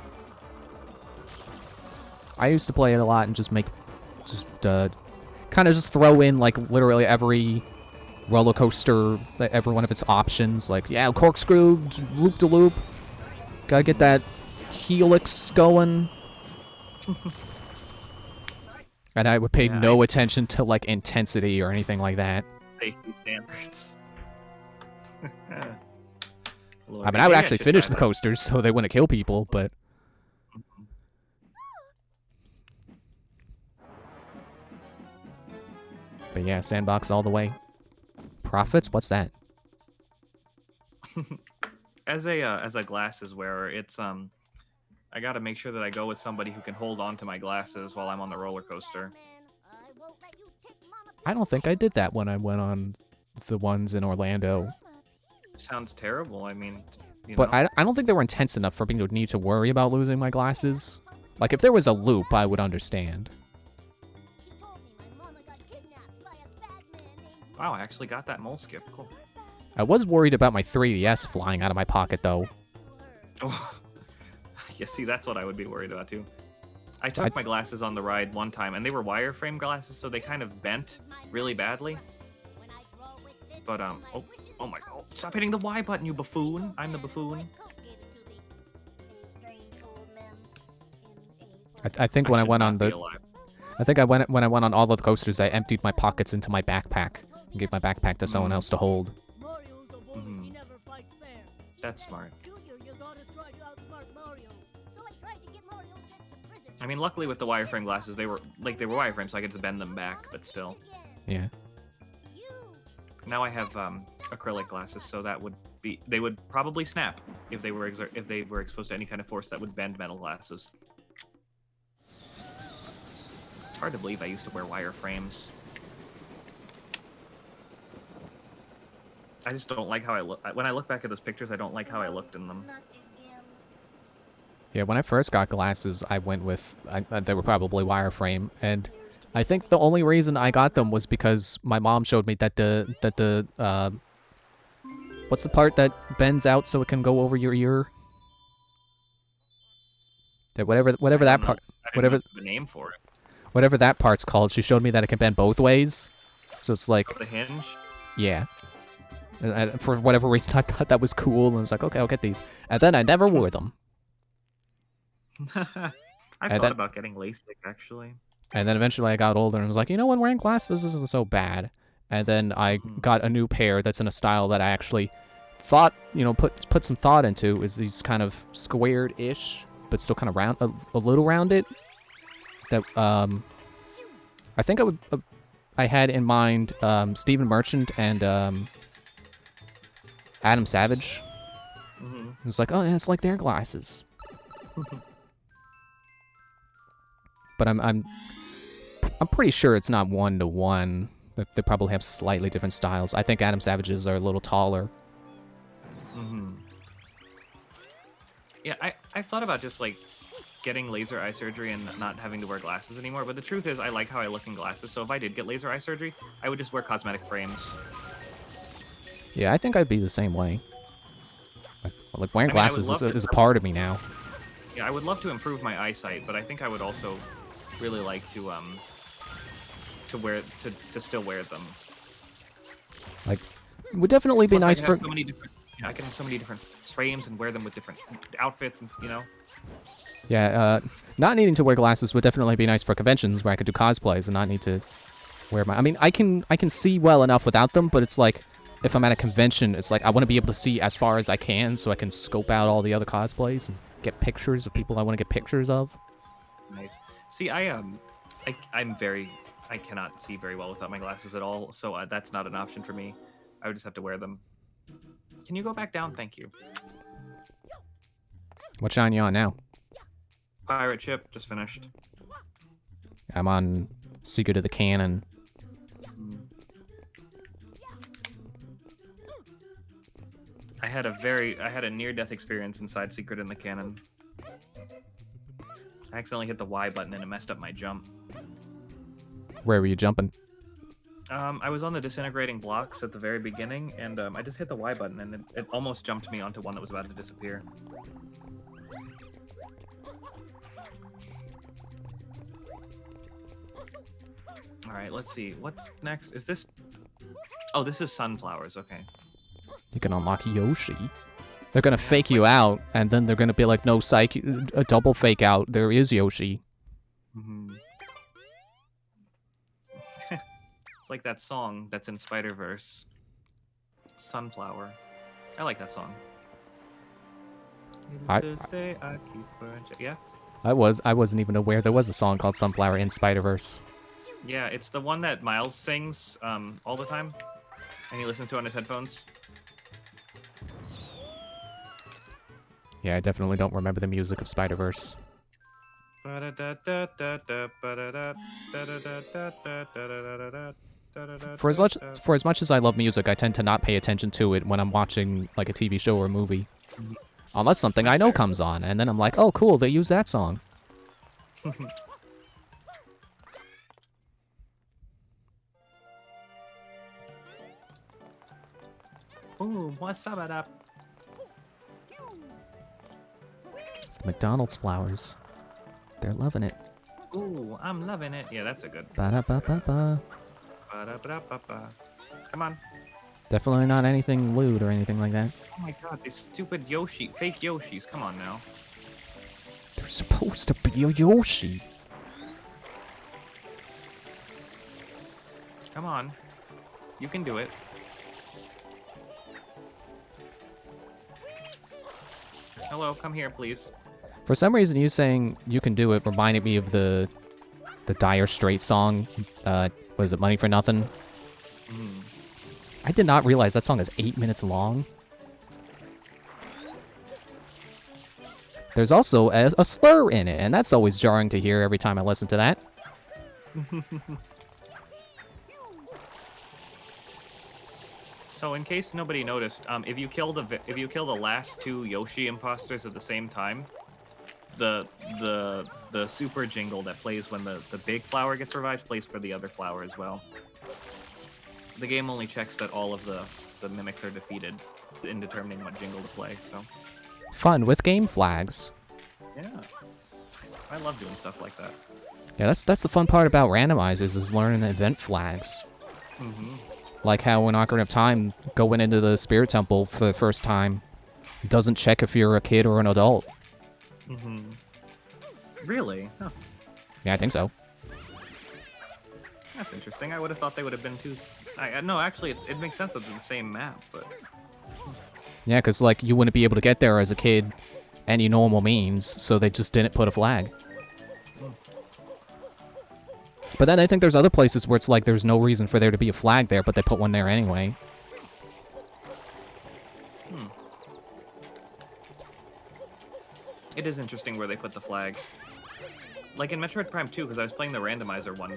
I used to play it a lot and just kind of just throw in like literally every roller coaster, every one of its options. Like, yeah, corkscrew, loop to loop. Gotta get that helix going. And I would pay no attention to like intensity or anything like that. Safety standards. I mean, I would actually finish the coasters so they wouldn't kill people, but. But yeah, sandbox all the way. Profits? What's that? As a glasses wearer, it's I gotta make sure that I go with somebody who can hold on to my glasses while I'm on the roller coaster. I don't think I did that when I went on the ones in Orlando. Sounds terrible. I mean, you but know. I don't think they were intense enough for me to need to worry about losing my glasses. Like, if there was a loop, I would understand. Wow, I actually got that mole skip. Cool. I was worried about my 3DS flying out of my pocket, though. Oh, yeah, see, that's what I would be worried about, too. I took my glasses on the ride one time, and they were wireframe glasses, so they kind of bent really badly. But, oh my god, stop hitting the Y button, you buffoon. I'm the buffoon. I think when I went on the... I think when I went on all of the coasters, I emptied my pockets into my backpack and gave my backpack to someone else to hold. Mm-hmm. That's smart. I mean, luckily with the wireframe glasses, they were wireframe, so I get to bend them back, but still. Yeah. Now I have acrylic glasses, so they would probably snap if they were exposed to any kind of force that would bend metal glasses. It's hard to believe I used to wear wireframes. I just don't like how I look. When I look back at those pictures, I don't like how I looked in them. Yeah, when I first got glasses, I went with... they were probably wireframe, and I think the only reason I got them was because my mom showed me that the what's the part that bends out so it can go over your ear? That whatever that part... Whatever the name for it. Whatever that part's called, she showed me that it can bend both ways. So it's like... Oh, the hinge? Yeah. And for whatever reason, I thought that was cool, and I was like, okay, I'll get these. And then I never wore them. I thought about getting LASIK, actually. And then eventually I got older and was like, you know what, wearing glasses isn't so bad. And then I got a new pair that's in a style that I actually thought, you know, put some thought into, is these kind of squared-ish, but still kind of round, a little rounded. That, I think I had in mind Stephen Merchant and Adam Savage. It was like, oh, yeah, it's like their glasses. But I'm pretty sure it's not 1-to-1. They probably have slightly different styles. I think Adam Savage's are a little taller. Yeah, I've thought about just like getting laser eye surgery and not having to wear glasses anymore. But the truth is, I like how I look in glasses. So if I did get laser eye surgery, I would just wear cosmetic frames. Yeah, I think I'd be the same way. Like wearing I mean, I would glasses love to is a part of me now. Yeah, I would love to improve my eyesight, but I think I would also really like to still wear them. Like, it would definitely be Plus, nice I can for. have so many different. I can have so many different frames and wear them with different outfits, and Yeah, not needing to wear glasses would definitely be nice for conventions where I could do cosplays and not need to wear my. I mean, I can see well enough without them, but it's like if I'm at a convention, it's like I want to be able to see as far as I can, so I can scope out all the other cosplays and get pictures of people I want to get pictures of. Nice. See, I cannot see very well without my glasses at all, so that's not an option for me. I would just have to wear them. Can you go back down? Thank you. What shine you on now? Pirate ship just finished. I'm on Secret of the Cannon. I had a near-death experience inside Secret in the Cannon. I accidentally hit the Y button and it messed up my jump. Where were you jumping? I was on the disintegrating blocks at the very beginning, and I just hit the Y button, and it almost jumped me onto one that was about to disappear. Alright, let's see. What's next? Is this... Oh, this is sunflowers, okay. You can unlock Yoshi. They're gonna fake you out, and then they're gonna be like, no, psych, a double fake out. There is Yoshi. Mm-hmm. It's like that song that's in Spider-Verse. Sunflower. I like that song. Yeah? I wasn't even aware there was a song called Sunflower in Spider-Verse. Yeah, it's the one that Miles sings all the time, and he listens to on his headphones. Yeah, I definitely don't remember the music of Spider-Verse. For as much as I love music, I tend to not pay attention to it when I'm watching like a TV show or a movie. Unless something I know comes on, and then I'm like, oh cool, they use that song. Ooh, what's up? It's the McDonald's flowers. They're loving it. Ooh, I'm loving it. Yeah, that's a good. Ba-da-ba-ba-ba. Ba-da-ba-da-ba-ba. Come on. Definitely not anything lewd or anything like that. Oh my god, these stupid fake Yoshis. Come on now. They're supposed to be a Yoshi. Come on. You can do it. Hello, come here, please. For some reason, you saying you can do it reminded me of the Dire Straits song. Was it Money for Nothing? Mm. I did not realize that song is 8 minutes long. There's also a slur in it, and that's always jarring to hear every time I listen to that. So, in case nobody noticed, if you kill the last two Yoshi imposters at the same time, the super jingle that plays when the big flower gets revived plays for the other flower as well. The game only checks that all of the mimics are defeated in determining what jingle to play. So. Fun with game flags. Yeah, I love doing stuff like that. Yeah, that's the fun part about randomizers is learning event flags. Mm-hmm. Like how in Ocarina of Time, going into the Spirit Temple for the first time doesn't check if you're a kid or an adult. Mm-hmm. Really? Huh. Yeah, I think so. That's interesting. I would have thought they would have been two. No, actually, it makes sense that it's the same map, but. Yeah, because like you wouldn't be able to get there as a kid any normal means, so they just didn't put a flag. But then I think there's other places where it's like there's no reason for there to be a flag there, but they put one there anyway. It is interesting where they put the flags. Like in Metroid Prime 2, because I was playing the randomizer one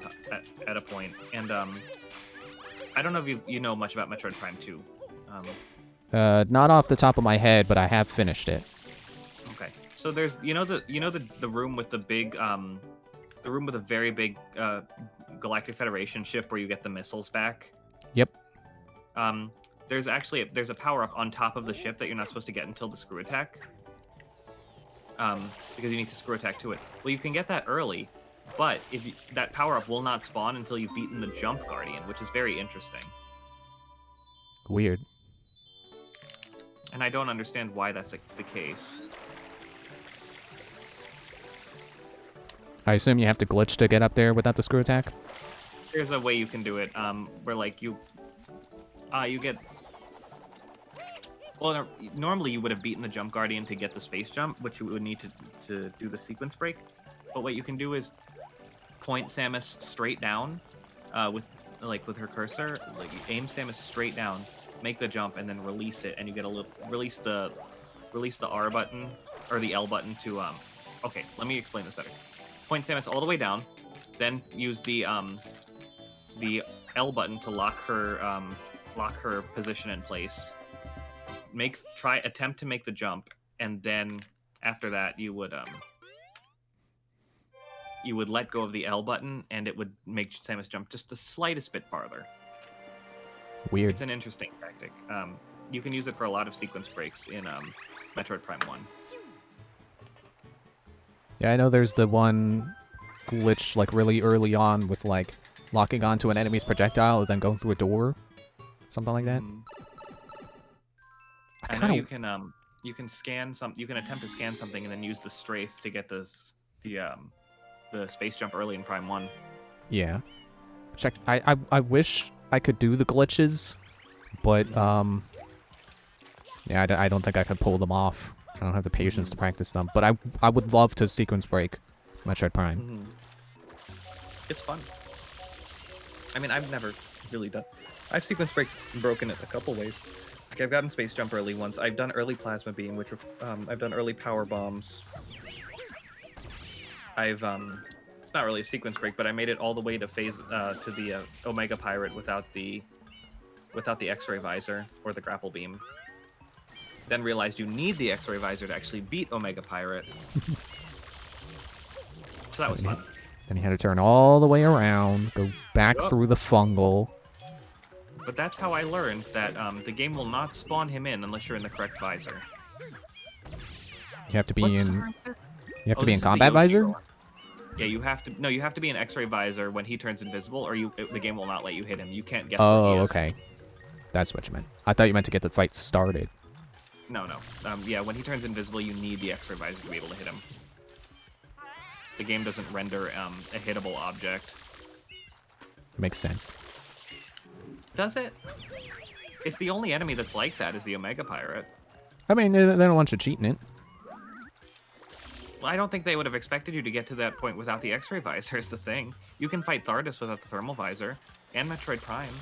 at a point, and I don't know if you know much about Metroid Prime 2. Not off the top of my head, but I have finished it. Okay. So there's the room with the big the room with a very big Galactic Federation ship where you get the missiles back. Yep. There's a power up on top of the ship that you're not supposed to get until the screw attack. Because you need to screw attack to it. Well, you can get that early, but that power up will not spawn until you've beaten the Jump Guardian, which is very interesting. Weird. And I don't understand why that's the case. I assume you have to glitch to get up there without the screw attack? There's a way you can do it, where like you get. Well, normally you would have beaten the Jump Guardian to get the space jump, which you would need to do the sequence break. But what you can do is point Samus straight down, with her cursor. Like you aim Samus straight down, make the jump, and then release it, and you get a little release the R button or the L button to Okay, let me explain this better. Point Samus all the way down, then use the L button to lock her position in place. Attempt to make the jump, and then after that you would let go of the L button, and it would make Samus jump just the slightest bit farther. Weird. It's an interesting tactic. You can use it for a lot of sequence breaks in Metroid Prime 1. Yeah, I know there's the one glitch like really early on with like locking onto an enemy's projectile and then going through a door. Something like that. I know you can scan you can attempt to scan something and then use the strafe to get the space jump early in Prime 1. Yeah. Check. I wish I could do the glitches, but yeah, I don't think I could pull them off. I don't have the patience to practice them, but I would love to sequence break Metroid Prime. It's fun. I mean, I've never really done. I've sequence broken it a couple ways. Like I've gotten space jump early once. I've done early plasma beam, which I've done early power bombs. It's not really a sequence break, but I made it all the way to the Omega Pirate without the X-ray visor or the grapple beam. Then realized you need the X-ray visor to actually beat Omega Pirate. So that was fun. Then you had to turn all the way around, go back through the fungal. But that's how I learned that the game will not spawn him in unless you're in the correct visor. You have to be in. You have to be in this is the combat Yoshi visor. one. Yeah, you have to. No, you have to be in X-ray visor when he turns invisible, or the game will not let you hit him. You can't guess. where he is. Okay. That's what you meant. I thought you meant to get the fight started. No. Yeah, when he turns invisible, you need the X-ray visor to be able to hit him. The game doesn't render a hittable object. Makes sense. Does it? It's the only enemy that's like that is the Omega Pirate. I mean, they don't want you cheating it. Well, I don't think they would have expected you to get to that point without the X-ray visor. Is the thing. You can fight Thardus without the thermal visor, and Metroid Prime.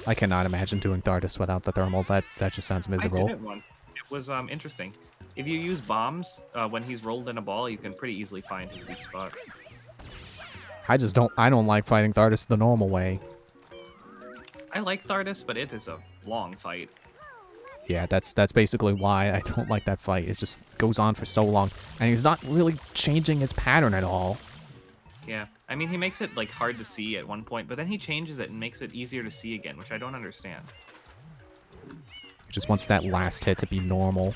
I cannot imagine doing Thardus without the thermal. That just sounds miserable. I did it once. It was interesting. If you use bombs when he's rolled in a ball, you can pretty easily find his weak spot. I don't like fighting Thardus the normal way. I like Thardus, but it is a long fight. Yeah, that's basically why I don't like that fight. It just goes on for so long, and he's not really changing his pattern at all. Yeah, I mean, he makes it like hard to see at one point, but then he changes it and makes it easier to see again, which I don't understand. He just wants that last hit to be normal.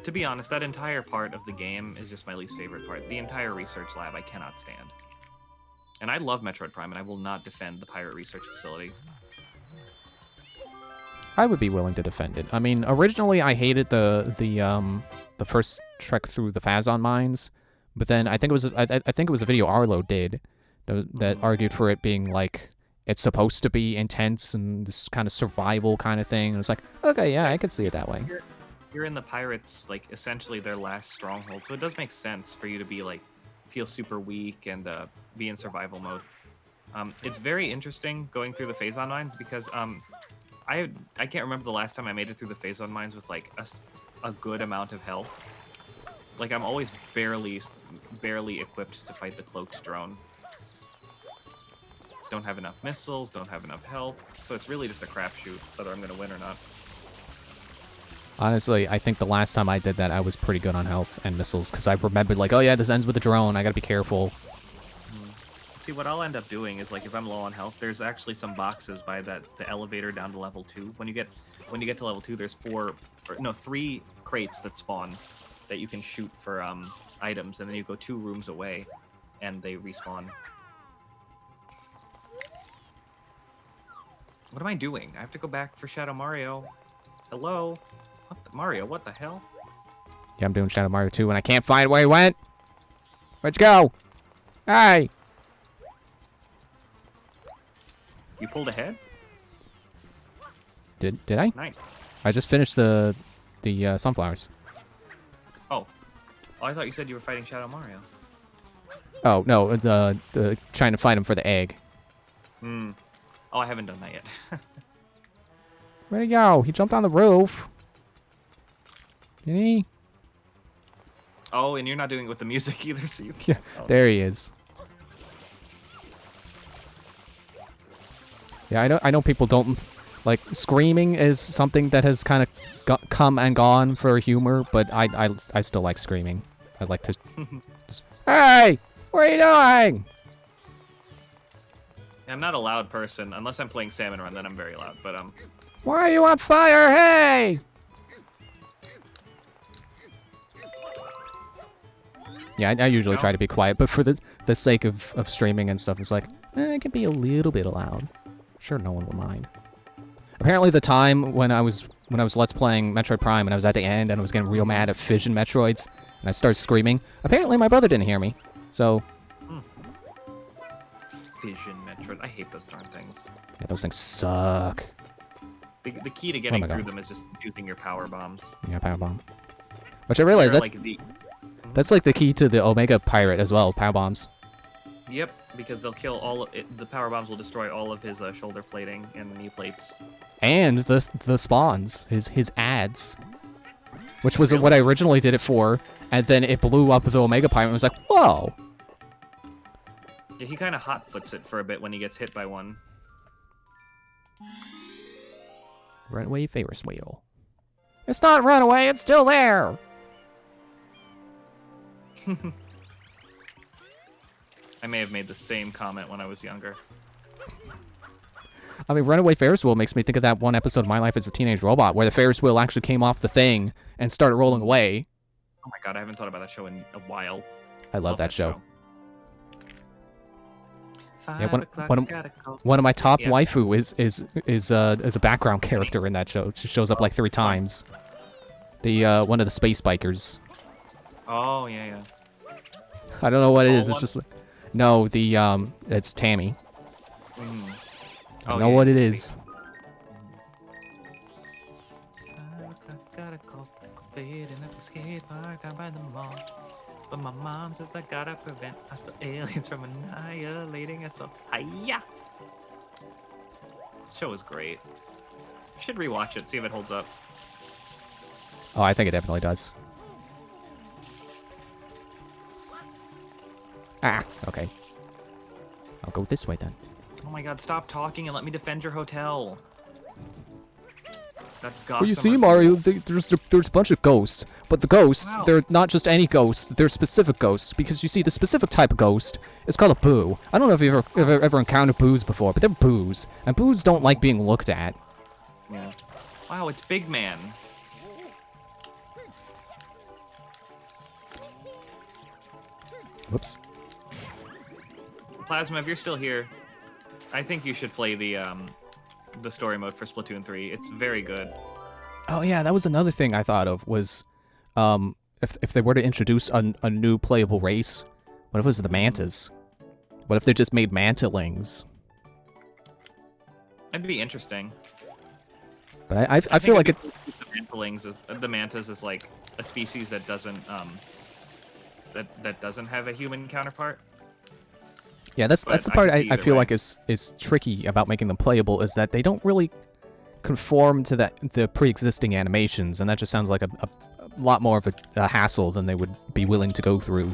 To be honest, that entire part of the game is just my least favorite part. The entire research lab I cannot stand. And I love Metroid Prime, and I will not defend the Pirate Research Facility. I would be willing to defend it. I mean, originally I hated the first trek through the Phazon mines, but then I think it was a video Arlo did that argued for it being like it's supposed to be intense and this kind of survival kind of thing. And it's like, okay, yeah, I could see it that way. You're in the Pirates, like essentially their last stronghold, so it does make sense for you to be like feel super weak and be in survival mode. It's very interesting going through the Phazon mines because I can't remember the last time I made it through the Phazon mines with like a good amount of health. Like I'm always barely equipped to fight the cloaked drone. don't have enough missiles, don't have enough health. So it's really just a crapshoot whether I'm going to win or not. Honestly, I think the last time I did that, I was pretty good on health and missiles, because I remembered, like, oh yeah, this ends with a drone, I gotta be careful. See, what I'll end up doing is, like, if I'm low on health, there's actually some boxes by the elevator down to level 2. When you get to level 2, there's 3 crates that spawn that you can shoot for items, and then you go 2 rooms away, and they respawn. What am I doing? I have to go back for Shadow Mario. Hello? Mario, what the hell? Yeah, I'm doing Shadow Mario 2, and I can't find where he went! Where'd you go? Hey! You pulled ahead? Did I? Nice. I just finished the sunflowers. Oh, I thought you said you were fighting Shadow Mario. Oh, no, the trying to find him for the egg. Oh, I haven't done that yet. Where'd he go? He jumped on the roof. Did he? Oh, and you're not doing it with the music either, so you Yeah, can't. Oh. there he is. Yeah, I know people don't like screaming is something that has kind of come and gone for humor, but I still like screaming. I like to just, hey, what are you doing? I'm not a loud person unless I'm playing Salmon Run. Then I'm very loud. But Why are you on fire? Hey! Yeah, I usually try to be quiet, but for the sake of streaming and stuff, it's like, it can be a little bit loud. Sure, no one will mind. Apparently, the time when I was Let's Playing Metroid Prime and I was at the end and I was getting real mad at Fission Metroids and I started screaming, apparently my brother didn't hear me. So, Fission Metroid, I hate those darn things. yeah, those things suck. The key to getting my through God. them is just using your power bombs. Yeah, power bomb. Which I realize They're that's like the key to the Omega Pirate as well, power bombs. Yep, because they'll kill all of it. The power bombs will destroy all of his shoulder plating and knee plates. And the spawns, his ads, which was Really? what I originally did it for, and then it blew up with the Omega Pirate and was like, whoa! Yeah, he kind of hotfoots it for a bit when he gets hit by one. Runaway Ferris wheel. It's not runaway, it's still there! I may have made the same comment when I was younger. I mean, Runaway Ferris wheel makes me think of that one episode of My Life as a Teenage Robot, where the Ferris wheel actually came off the thing and started rolling away. Oh my god, I haven't thought about that show in a while. I love that show. Yeah, 5 o'clock, gotta go. one of my top Yeah. waifu is a background character in that show. It just shows up like 3 times. The one of the space bikers. Oh yeah, yeah. I don't know what it is. Tall It's one? just no, it's Tammy. Mm. I know what it is. 5 o'clock, gotta go fading at the skate park down by the mall. But my mom says I gotta prevent hostile aliens from annihilating us all. Hiya! This show is great. You should rewatch it, see if it holds up. Oh, I think it definitely does. Ah, okay. I'll go this way then. Oh my god, stop talking and let me defend your hotel. That Well, you see, gossamer- Mario, there's a bunch of ghosts, but the ghosts, Wow. they're not just any ghosts, they're specific ghosts, because you see, the specific type of ghost is called a boo. I don't know if you've ever encountered boos before, but they're boos, and boos don't like being looked at. Yeah. Wow, it's Big Man. Whoops. Plasma, if you're still here, I think you should play the story mode for Splatoon 3. It's very good. Oh yeah, that was another thing I thought of, was, if they were to introduce a new playable race, what if it was the Mantas? What if they just made Mantalings? That'd be interesting. But I feel like it... The mantas is like a species that doesn't that doesn't have a human counterpart. Yeah, that's But the I part can see I either feel way. like is tricky about making them playable, is that they don't really conform to the pre-existing animations, and that just sounds like a lot more of a hassle than they would be willing to go through.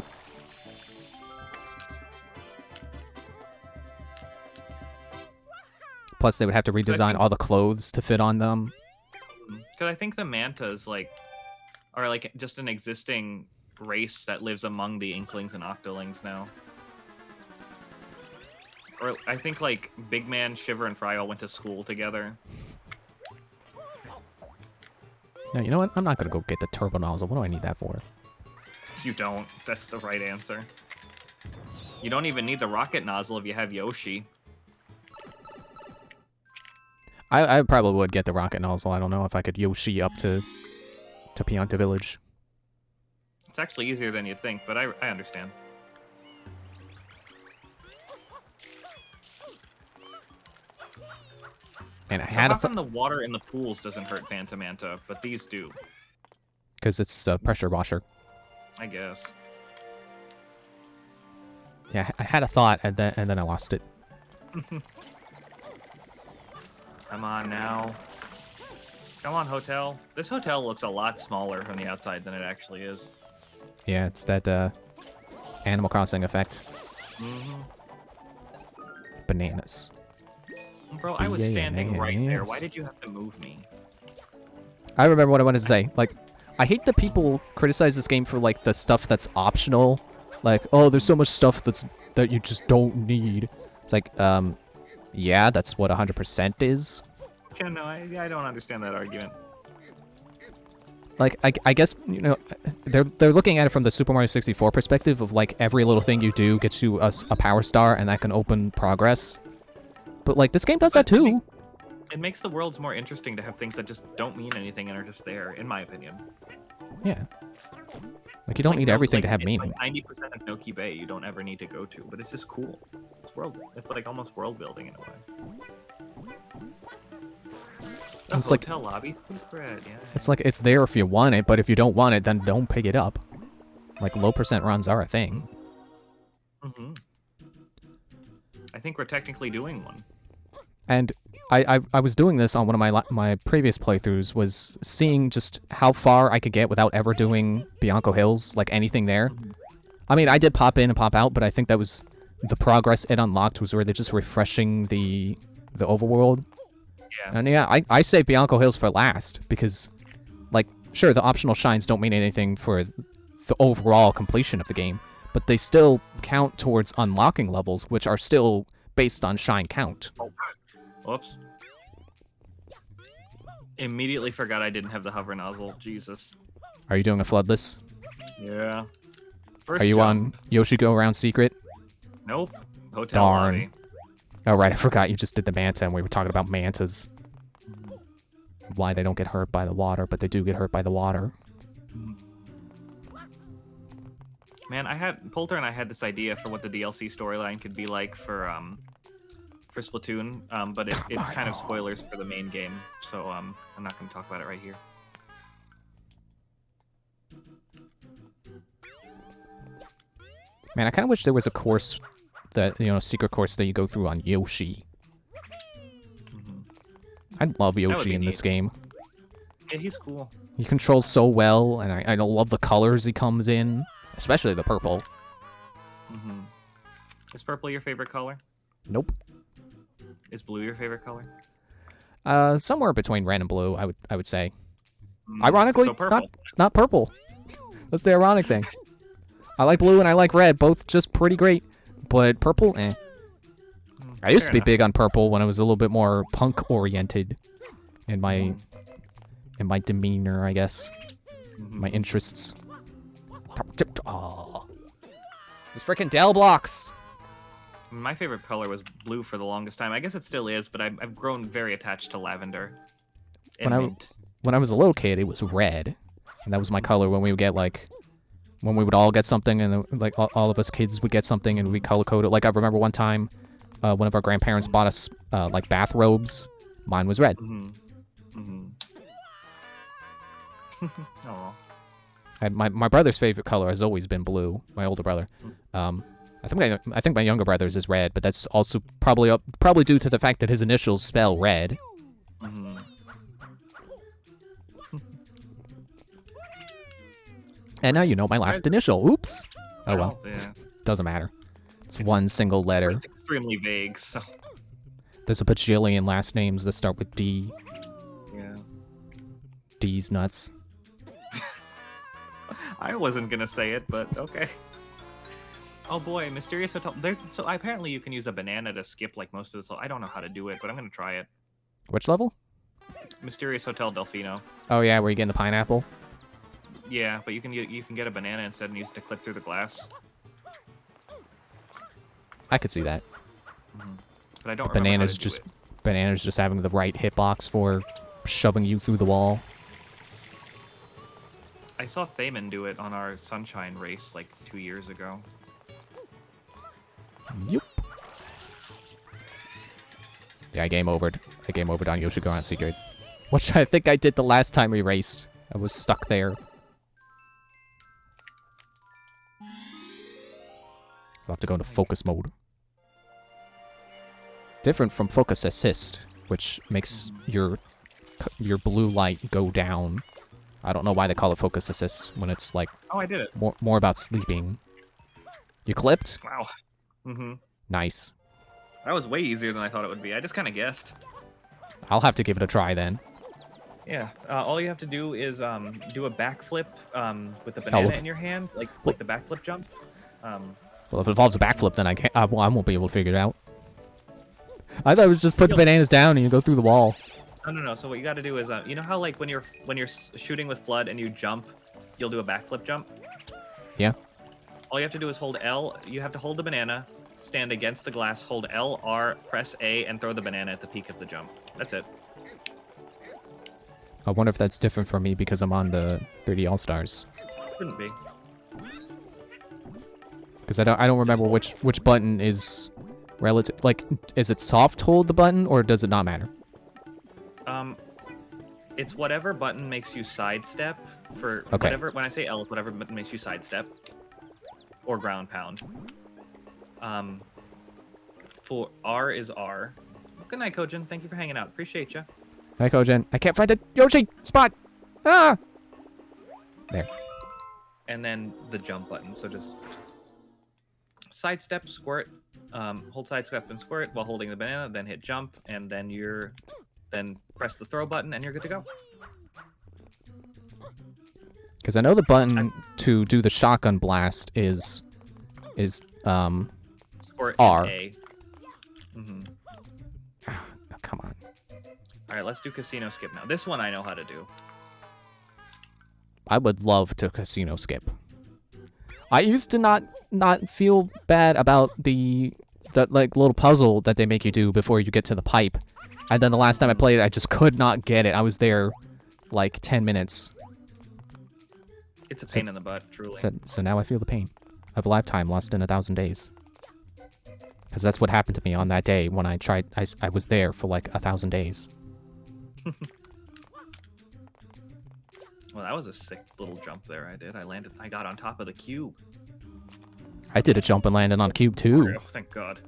Plus, they would have to redesign all the clothes to fit on them. Because I think the mantas are like just an existing race that lives among the Inklings and Octolings now. Or I think like Big Man, Shiver, and Fry all went to school together. No, you know what? I'm not gonna go get the turbo nozzle. What do I need that for? You don't. That's the right answer. You don't even need the rocket nozzle if you have Yoshi. I probably would get the rocket nozzle. I don't know if I could Yoshi up to Pianta Village. It's actually easier than you think, but I understand. And I So had how come the water in the pools doesn't hurt Phantomanta, but these do? because it's a pressure washer. I guess. Yeah, I had a thought and then I lost it. Come on now. Come on, hotel. This hotel looks a lot smaller from the outside than it actually is. Yeah, it's that Animal Crossing effect. Mm-hmm. Bananas. Bro, I was standing right there. Yes. Why did you have to move me? I remember what I wanted to say. Like, I hate that people criticize this game for like the stuff that's optional. Like, oh, there's so much stuff that you just don't need. It's like, yeah, that's what 100% is. Yeah, no, I don't understand that argument. Like, I guess, you know, they're looking at it from the Super Mario 64 perspective of like every little thing you do gets you a power star and that can open progress. But like this game does that too. It makes the worlds more interesting to have things that just don't mean anything and are just there, in my opinion. Yeah. Like you don't need everything to have meaning. Like 90% of Noki Bay you don't ever need to go to, but it's just cool. It's like almost world building in a way. It's like hotel lobby secret, yeah. It's like it's there if you want it, but if you don't want it, then don't pick it up. Like low percent runs are a thing. Mm-hmm. I think we're technically doing one. And I was doing this on one of my previous playthroughs, was seeing just how far I could get without ever doing Bianco Hills, like anything there. I mean, I did pop in and pop out, but I think that was the progress it unlocked was where they're just refreshing the overworld. Yeah. And yeah, I saved Bianco Hills for last because, like, sure, the optional shines don't mean anything for the overall completion of the game, but they still count towards unlocking levels, which are still based on shine count. Oh. Whoops. Immediately forgot I didn't have the hover nozzle. Jesus. Are you doing a floodless? Yeah. First Are you jump. on Yoshi Go Around Secret? Nope. Hotel Darn. lobby. Oh, right, I forgot you just did the manta, and we were talking about mantas. Why they don't get hurt by the water, but they do get hurt by the water. Man, Poulter and I had this idea for what the DLC storyline could be like for Splatoon, but it kind of spoilers for the main game, so I'm not going to talk about it right here. Man, I kind of wish there was a course that, you know, a secret course that you go through on Yoshi. I love Yoshi in this game. Yeah, he's cool. He controls so well, and I love the colors he comes in, especially the purple. Mm-hmm. Is purple your favorite color? Nope. Is blue your favorite color? Somewhere between red and blue, I would say. Ironically, so purple. not purple. That's the ironic thing. I like blue and I like red, both just pretty great. But purple, eh. I used to be big on purple when I was a little bit more punk-oriented in my demeanor, I guess. My interests. Oh. Those freaking Dell blocks! My favorite color was blue for the longest time. I guess it still is, but I've grown very attached to lavender. And mint. When I was a little kid, it was red. And that was my color when we would get, like... When we would all get something, and like all of us kids would get something, and we color code it. Like I remember one time, one of our grandparents bought us like bathrobes. Mine was red. Aw. And my brother's favorite color has always been blue. My older brother. I think my younger brother's is red, but that's also probably due to the fact that his initials spell red. And now you know my last initial. Oops. Oh well. Yeah. Doesn't matter. It's one single letter. It's extremely vague, so... There's a bajillion last names that start with D. Yeah. D's nuts. I wasn't gonna say it, but okay. Oh boy, Mysterious Hotel. So apparently you can use a banana to skip like most of this. I don't know how to do it, but I'm gonna try it. Which level? Mysterious Hotel Delfino. Oh yeah, where you getting the pineapple? Yeah, but you can get a banana instead and use it to clip through the glass. I could see that. But I don't remember how to do it. Bananas just having the right hitbox for shoving you through the wall. I saw Thaman do it on our Sunshine race like 2 years ago. Yup. Yeah, I game overed. I game overed on Yoshigoro Secret. Which I think I did the last time we raced. I was stuck there. I'll have to go into focus mode. Different from focus assist, which makes your blue light go down. I don't know why they call it focus assist when it's like Oh, I did it. more about sleeping. You clipped? Wow. Nice. That was way easier than I thought it would be. I just kind of guessed. I'll have to give it a try then. Yeah. All you have to do is do a backflip with the banana in your hand, like the backflip jump. Well, if it involves a backflip, then I won't be able to figure it out. I thought it was just put the bananas down and you go through the wall. No. So what you got to do is, you know how like when you're shooting with blood and you jump, you'll do a backflip jump. Yeah. All you have to do is hold L. You have to hold the banana, stand against the glass, hold L, R, press A, and throw the banana at the peak of the jump. That's it. I wonder if that's different for me because I'm on the 3D All Stars. Couldn't be. Because I don't remember which button is relative. Like, is it soft hold the button or does it not matter? It's whatever button makes you sidestep for whatever. When I say L, it's whatever button makes you sidestep or ground pound. For R is R. Good night, Kojin. Thank you for hanging out. Appreciate you. Hi, Kojin. I can't find the Yoshi spot. Ah. There. And then the jump button. So just sidestep, squirt, hold sidestep and squirt while holding the banana, then hit jump, and then then press the throw button, and you're good to go. Because I know the button to do the shotgun blast is Squirt R. and A. Oh, come on. All right, let's do casino skip now. This one I know how to do. I would love to casino skip. I used to not feel bad about the like little puzzle that they make you do before you get to the pipe. And then the last time I played it, I just could not get it. I was there like 10 minutes. It's a pain in the butt, truly. So now I feel the pain of a lifetime lost in 1,000 days. Because that's what happened to me on that day when I tried. I was there for like 1,000 days. Well, that was a sick little jump there. I got on top of the cube. I did a jump and landed on a cube too. Oh, thank God.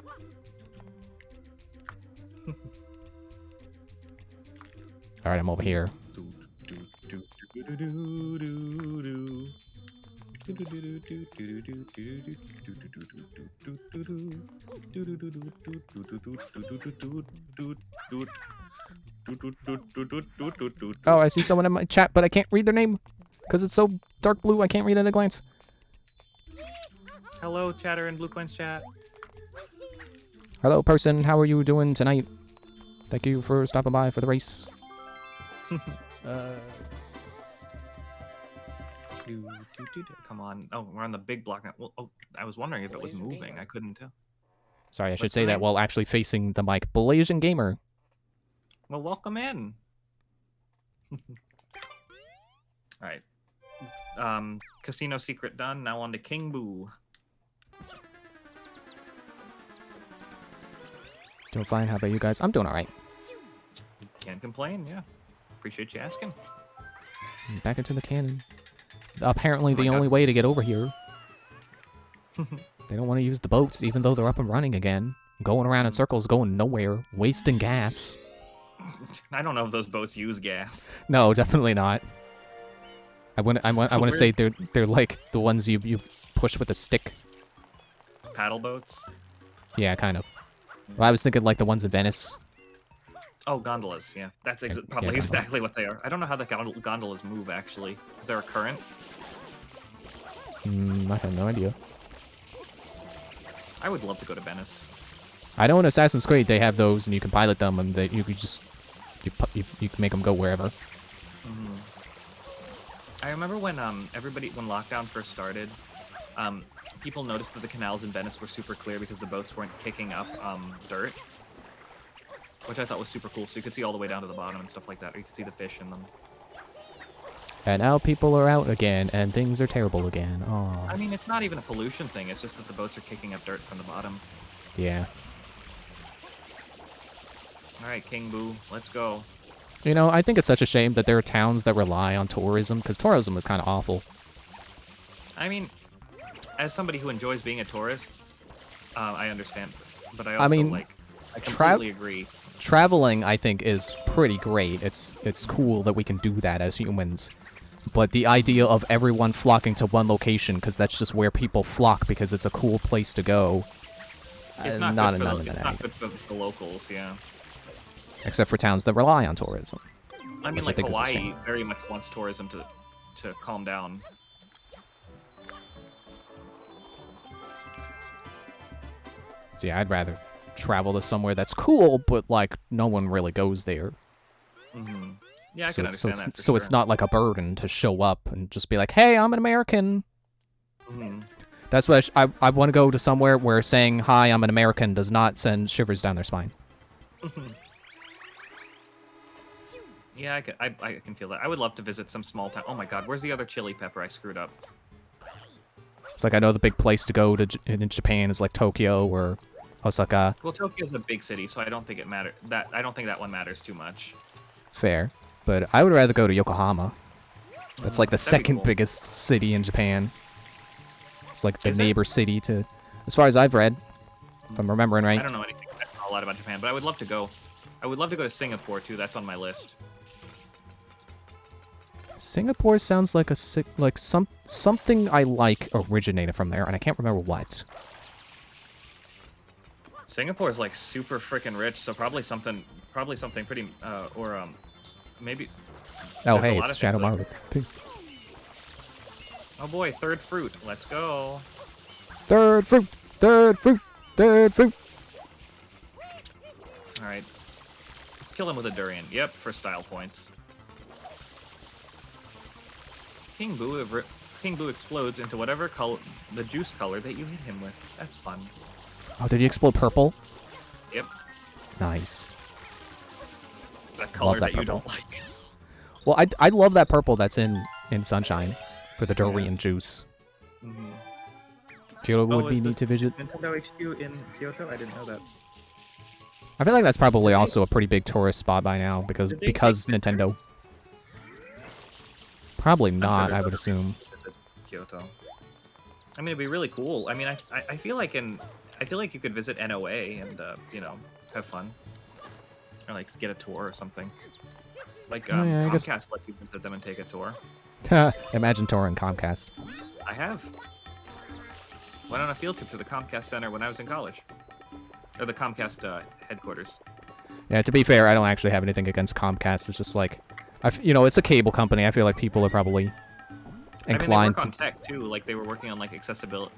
All right, I'm over here. Oh, I see someone in my chat, but I can't read their name because it's so dark blue. I can't read it at a glance. Hello, chatter in Blue Coins chat. Hello, person. How are you doing tonight? Thank you for stopping by for the race. Come on. Oh, we're on the big block now. Well, oh, I was wondering if it was moving. I couldn't tell. Sorry, I should What's say your that name? while actually facing the mic. Blasian Gamer. Well, welcome in. All right. Casino secret done. Now on to King Boo. Doing fine. How about you guys? I'm doing all right. Can't complain. Yeah. Appreciate you asking. Back into the cannon. Apparently, Oh my the God. only way to get over here. They don't want to use the boats, even though they're up and running again. Going around in circles, going nowhere, wasting gas. I don't know if those boats use gas. No, definitely not. I want to say they're like the ones you push with a stick. Paddle boats. Yeah, kind of. Well, I was thinking like the ones in Venice, Oh, gondolas. Yeah, that's Yeah, probably gondola. exactly what they are. I don't know how the gondolas move actually. Is there a current? I have no idea. I would love to go to Venice. I know in Assassin's Creed they have those, and you can pilot them, and you can just you can make them go wherever. Hmm. I remember when when lockdown first started, people noticed that the canals in Venice were super clear because the boats weren't kicking up dirt, which I thought was super cool. So you could see all the way down to the bottom and stuff like that, or you could see the fish in them. And now people are out again, and things are terrible again. Oh. I mean, it's not even a pollution thing. It's just that the boats are kicking up dirt from the bottom. Yeah. All right, King Boo, let's go. You know, I think it's such a shame that there are towns that rely on tourism, because tourism is kind of awful. I mean, as somebody who enjoys being a tourist, I understand, but I also mean, I completely agree. Traveling, I think, is pretty great. It's cool that we can do that as humans. But the idea of everyone flocking to one location, because that's just where people flock because it's a cool place to go. It's not good for the locals, yeah. Except for towns that rely on tourism. I mean, Which I like think is a Hawaii shame. very much wants tourism to calm down. So yeah, I'd rather travel to somewhere that's cool, but like no one really goes there. Hmm. Yeah, I So can it's, understand that. For so it's sure. not like a burden to show up and just be like, "Hey, I'm an American." Mhm. That's what I want to go to somewhere where saying "Hi, I'm an American" does not send shivers down their spine. Yeah, I can feel that. I would love to visit some small town. Oh my God, where's the other chili pepper? I screwed up. It's like I know the big place to go to in Japan is like Tokyo or Osaka. Well, Tokyo's a big city, so I don't think I don't think that one matters too much. Fair, but I would rather go to Yokohama. That's like the That'd be second cool. biggest city in Japan. It's like the Is it? neighbor city to, as far as I've read, if I'm remembering right. I don't know anything a lot about Japan, but I would love to go. I would love to go to Singapore too. That's on my list. Singapore sounds like something I like originated from there, and I can't remember what. Singapore's like super freaking rich, so probably something pretty maybe. Oh, There's a hey, lot it's of Shadow things Marlet. Oh boy, third fruit. Let's go. Third fruit, third fruit, third fruit. All right, let's kill him with a durian. Yep, for style points. King Boo explodes into whatever color, the juice color that you hit him with. That's fun. Oh, did he explode purple? Yep, Nice. that color that that you purple. don't like. Well, I love that purple that's in Sunshine for the durian juice. Mm-hmm. Kyoto would Oh, be is neat this to visit. Nintendo HQ in Kyoto? I didn't know that. I feel like that's probably also a pretty big tourist spot by now because Did they take Nintendo. pictures? Probably I'm not, sure I there's would other assume. reasons to visit Kyoto. I mean, it'd be really cool. I mean, I feel like you could visit NOA and you know, have fun, or like get a tour or something. Like Oh, yeah, I guess- Comcast let you visit them and take a tour. Imagine touring Comcast. I have. Went on a field trip to the Comcast Center when I was in college, or the Comcast headquarters. Yeah, to be fair, I don't actually have anything against Comcast. It's just like, it's a cable company. I feel like people are probably inclined I mean, they work on tech too. Like they were working on like accessible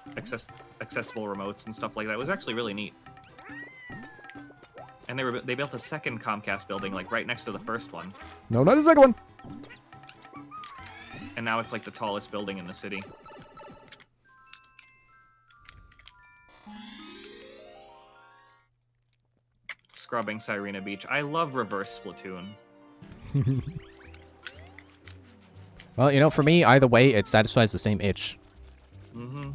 remotes and stuff like that. It was actually really neat. And they built a second Comcast building like right next to the first one, No, not the second one. and now it's like the tallest building in the city. Scrubbing Sirena Beach. I love Reverse Splatoon. Well, for me, either way, it satisfies the same itch. Mm-hmm.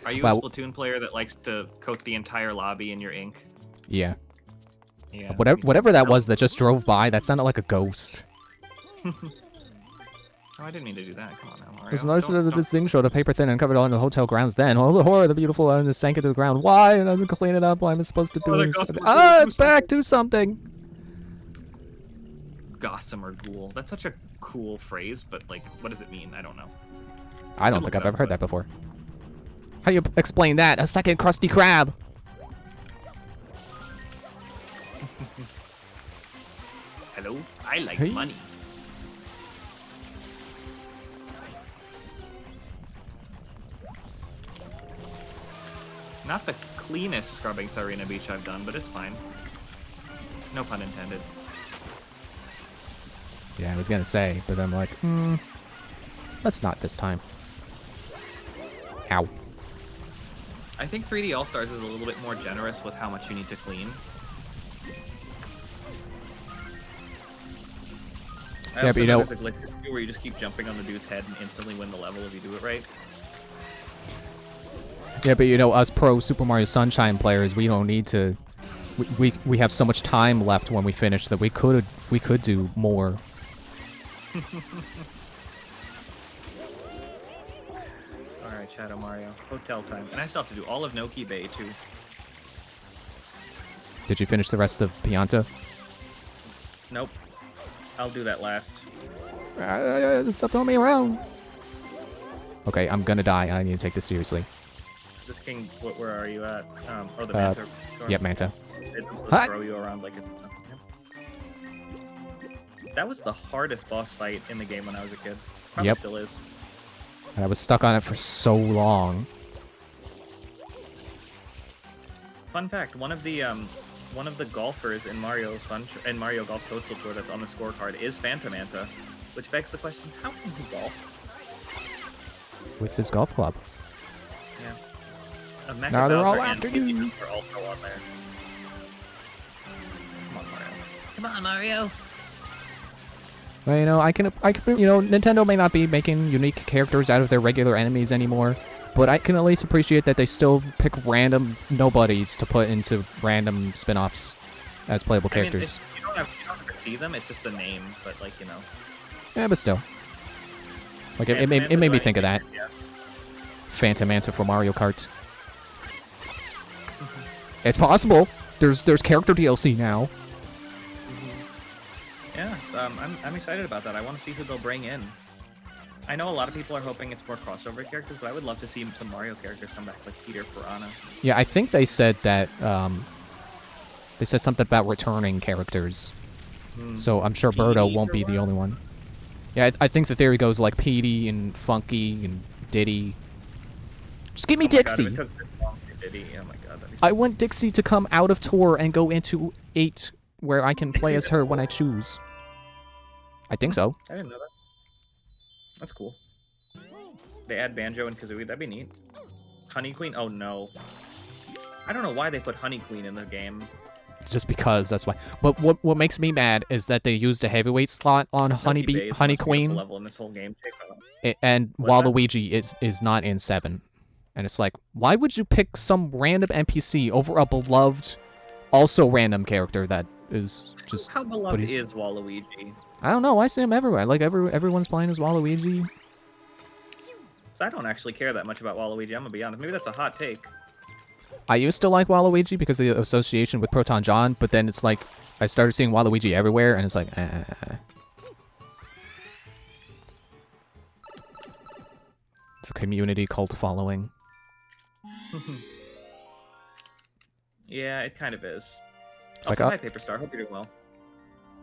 Are you Well- a Splatoon player that likes to coat the entire lobby in your ink? Yeah. Yeah. Whatever that was that just drove by, that sounded like a ghost. Oh, I didn't mean to do that. Come on now, Mario. It was nice Don't- that this thing showed a paper thin and covered all in the hotel grounds then. Oh, the horror, the beautiful, and it sank into the ground. Why? And I'm gonna clean it up. Why am I supposed to do Oh, the this? gospel Ah, ghoul. it's back. Do something. Gossamer Ghoul. That's such a cool phrase, but like, what does it mean? I don't know. I don't look think it I've up, ever heard but- that before. How do you explain that? A second Krusty Krab. Hello? I like Hey. money. Not the cleanest scrubbing Sarina Beach I've done, but it's fine. No pun intended. Yeah, I was gonna say, but I'm like, let's not this time. Ow. I think 3D All Stars is a little bit more generous with how much you need to clean. I Yeah, also but you know know- there's a glitch where you just keep jumping on the dude's head and instantly win the level if you do it right. Yeah, but you know, us pro Super Mario Sunshine players, we don't need to. We have so much time left when we finish that we could do more. Alright, Shadow Mario. Hotel time. And I still have to do all of Noki Bay, too. Did you finish the rest of Pianta? Nope. I'll do that last. Stop throwing me around. Okay, I'm gonna die. I need to take this seriously. This king, where are you at? Oh, the Uh, Manta Storm. Yep, Manta. It will Hi. throw you around like a... That was the hardest boss fight in the game when I was a kid. Probably Yep. still is. I was stuck on it for so long. Fun fact: one of the golfers in Mario Golf Coastal Tour that's on the scorecard is Phantom Manta, which begs the question: how can he golf? With this golf club. Yeah. Now they're all Bowser and after Baby you. Boomer are also on there. Come on, Mario. Come on, Mario. Well, you know, I can, you know, Nintendo may not be making unique characters out of their regular enemies anymore, but I can at least appreciate that they still pick random nobodies to put into random spin-offs as playable I mean, characters. you don't have to see them; it's just a name. But like you know, Yeah, but still. Like, it Phantom made Manta's me what I think of that. Yeah. Phantom Manta for Mario Kart. It's possible. There's character DLC now. Yeah, I'm excited about that. I want to see who they'll bring in. I know a lot of people are hoping it's more crossover characters, but I would love to see some Mario characters come back, like Peter, Piranha. Yeah, I think they said that, they said something about returning characters. So I'm sure Birdo Petey won't for be the one? only one. Yeah, I think the theory goes like Petey and Funky and Diddy. Just give me Oh my God, Dixie. if it took this long to Diddy, oh my God, that'd be I want Dixie to come out of tour and go into 8, where I can play as her when I choose. I think so. I didn't know that. That's cool. They add Banjo and Kazooie, that'd be neat. Honey Queen? Oh no. I don't know why they put Honey Queen in the game. Just because, that's why. But what makes me mad is that they used a heavyweight slot on Milky Bay is the Honey most beautiful Queen, level in this whole game. and What's that? Waluigi is not in 7. And it's like, why would you pick some random NPC over a beloved, also random character that is just... How beloved he's- is Waluigi? I don't know, I see him everywhere. Like, everyone's playing as Waluigi. So I don't actually care that much about Waluigi, I'm gonna be honest. Maybe that's a hot take. I used to like Waluigi because of the association with Proton John, but then it's like, I started seeing Waluigi everywhere, and it's like, It's a community cult following. Yeah, it kind of is. It's Also, like, hi, Paper Star. Hope you're doing well.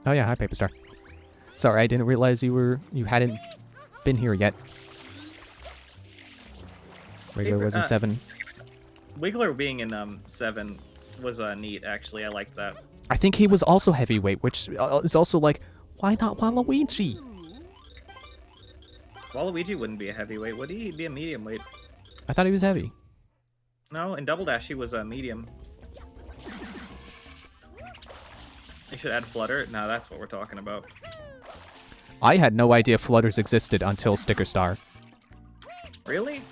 oh yeah, hi Paper Star. Sorry, I didn't realize you hadn't been here yet. Regular Paper- was in 7. Wiggler being in 7 was neat, actually. I liked that. I think he was also heavyweight, which is also like, why not Waluigi? Waluigi wouldn't be a heavyweight, would he? He'd be a medium weight. I thought he was heavy. No, in Double Dash he was a medium. You should add Flutter. Now that's what we're talking about. I had no idea Flutters existed until Sticker Star. Really?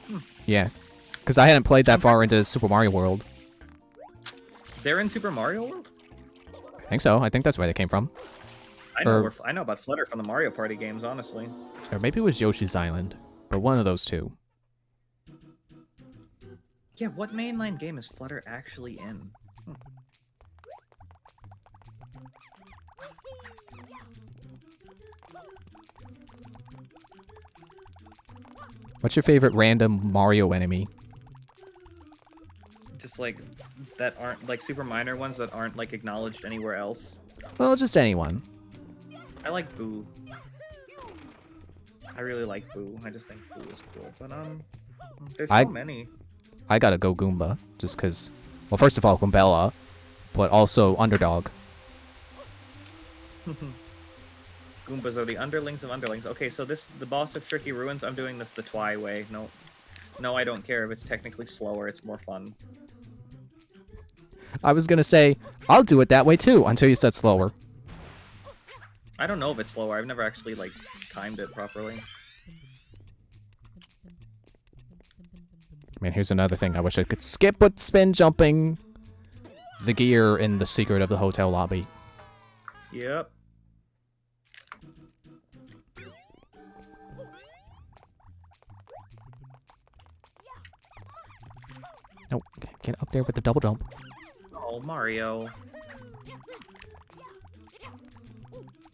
Yeah, because I hadn't played that far into Super Mario World. They're in Super Mario World? I think so. I think that's where they came from. I know, Or- I know about Flutter from the Mario Party games, honestly. Or maybe it was Yoshi's Island, but one of those two. Yeah, what mainline game is Flutter actually in? What's your favorite random Mario enemy? Just like that aren't like super minor ones that aren't like acknowledged anywhere else. Well, just anyone. I like Boo. I really like Boo. I just think Boo is cool. But there's so many. I gotta go Goomba, just cause. Well, first of all, Goombella, but also Underdog. Goombas are the underlings of underlings. Okay, so the boss of Tricky Ruins, I'm doing this the Twi way. No, I don't care if it's technically slower. It's more fun. I was gonna say, I'll do it that way too, until you said slower. I don't know if it's slower. I've never actually, like, timed it properly. I mean, here's another thing I wish I could skip with spin jumping. The gear in the secret of the hotel lobby. Yep. No, get up there with the double jump. Oh, Mario.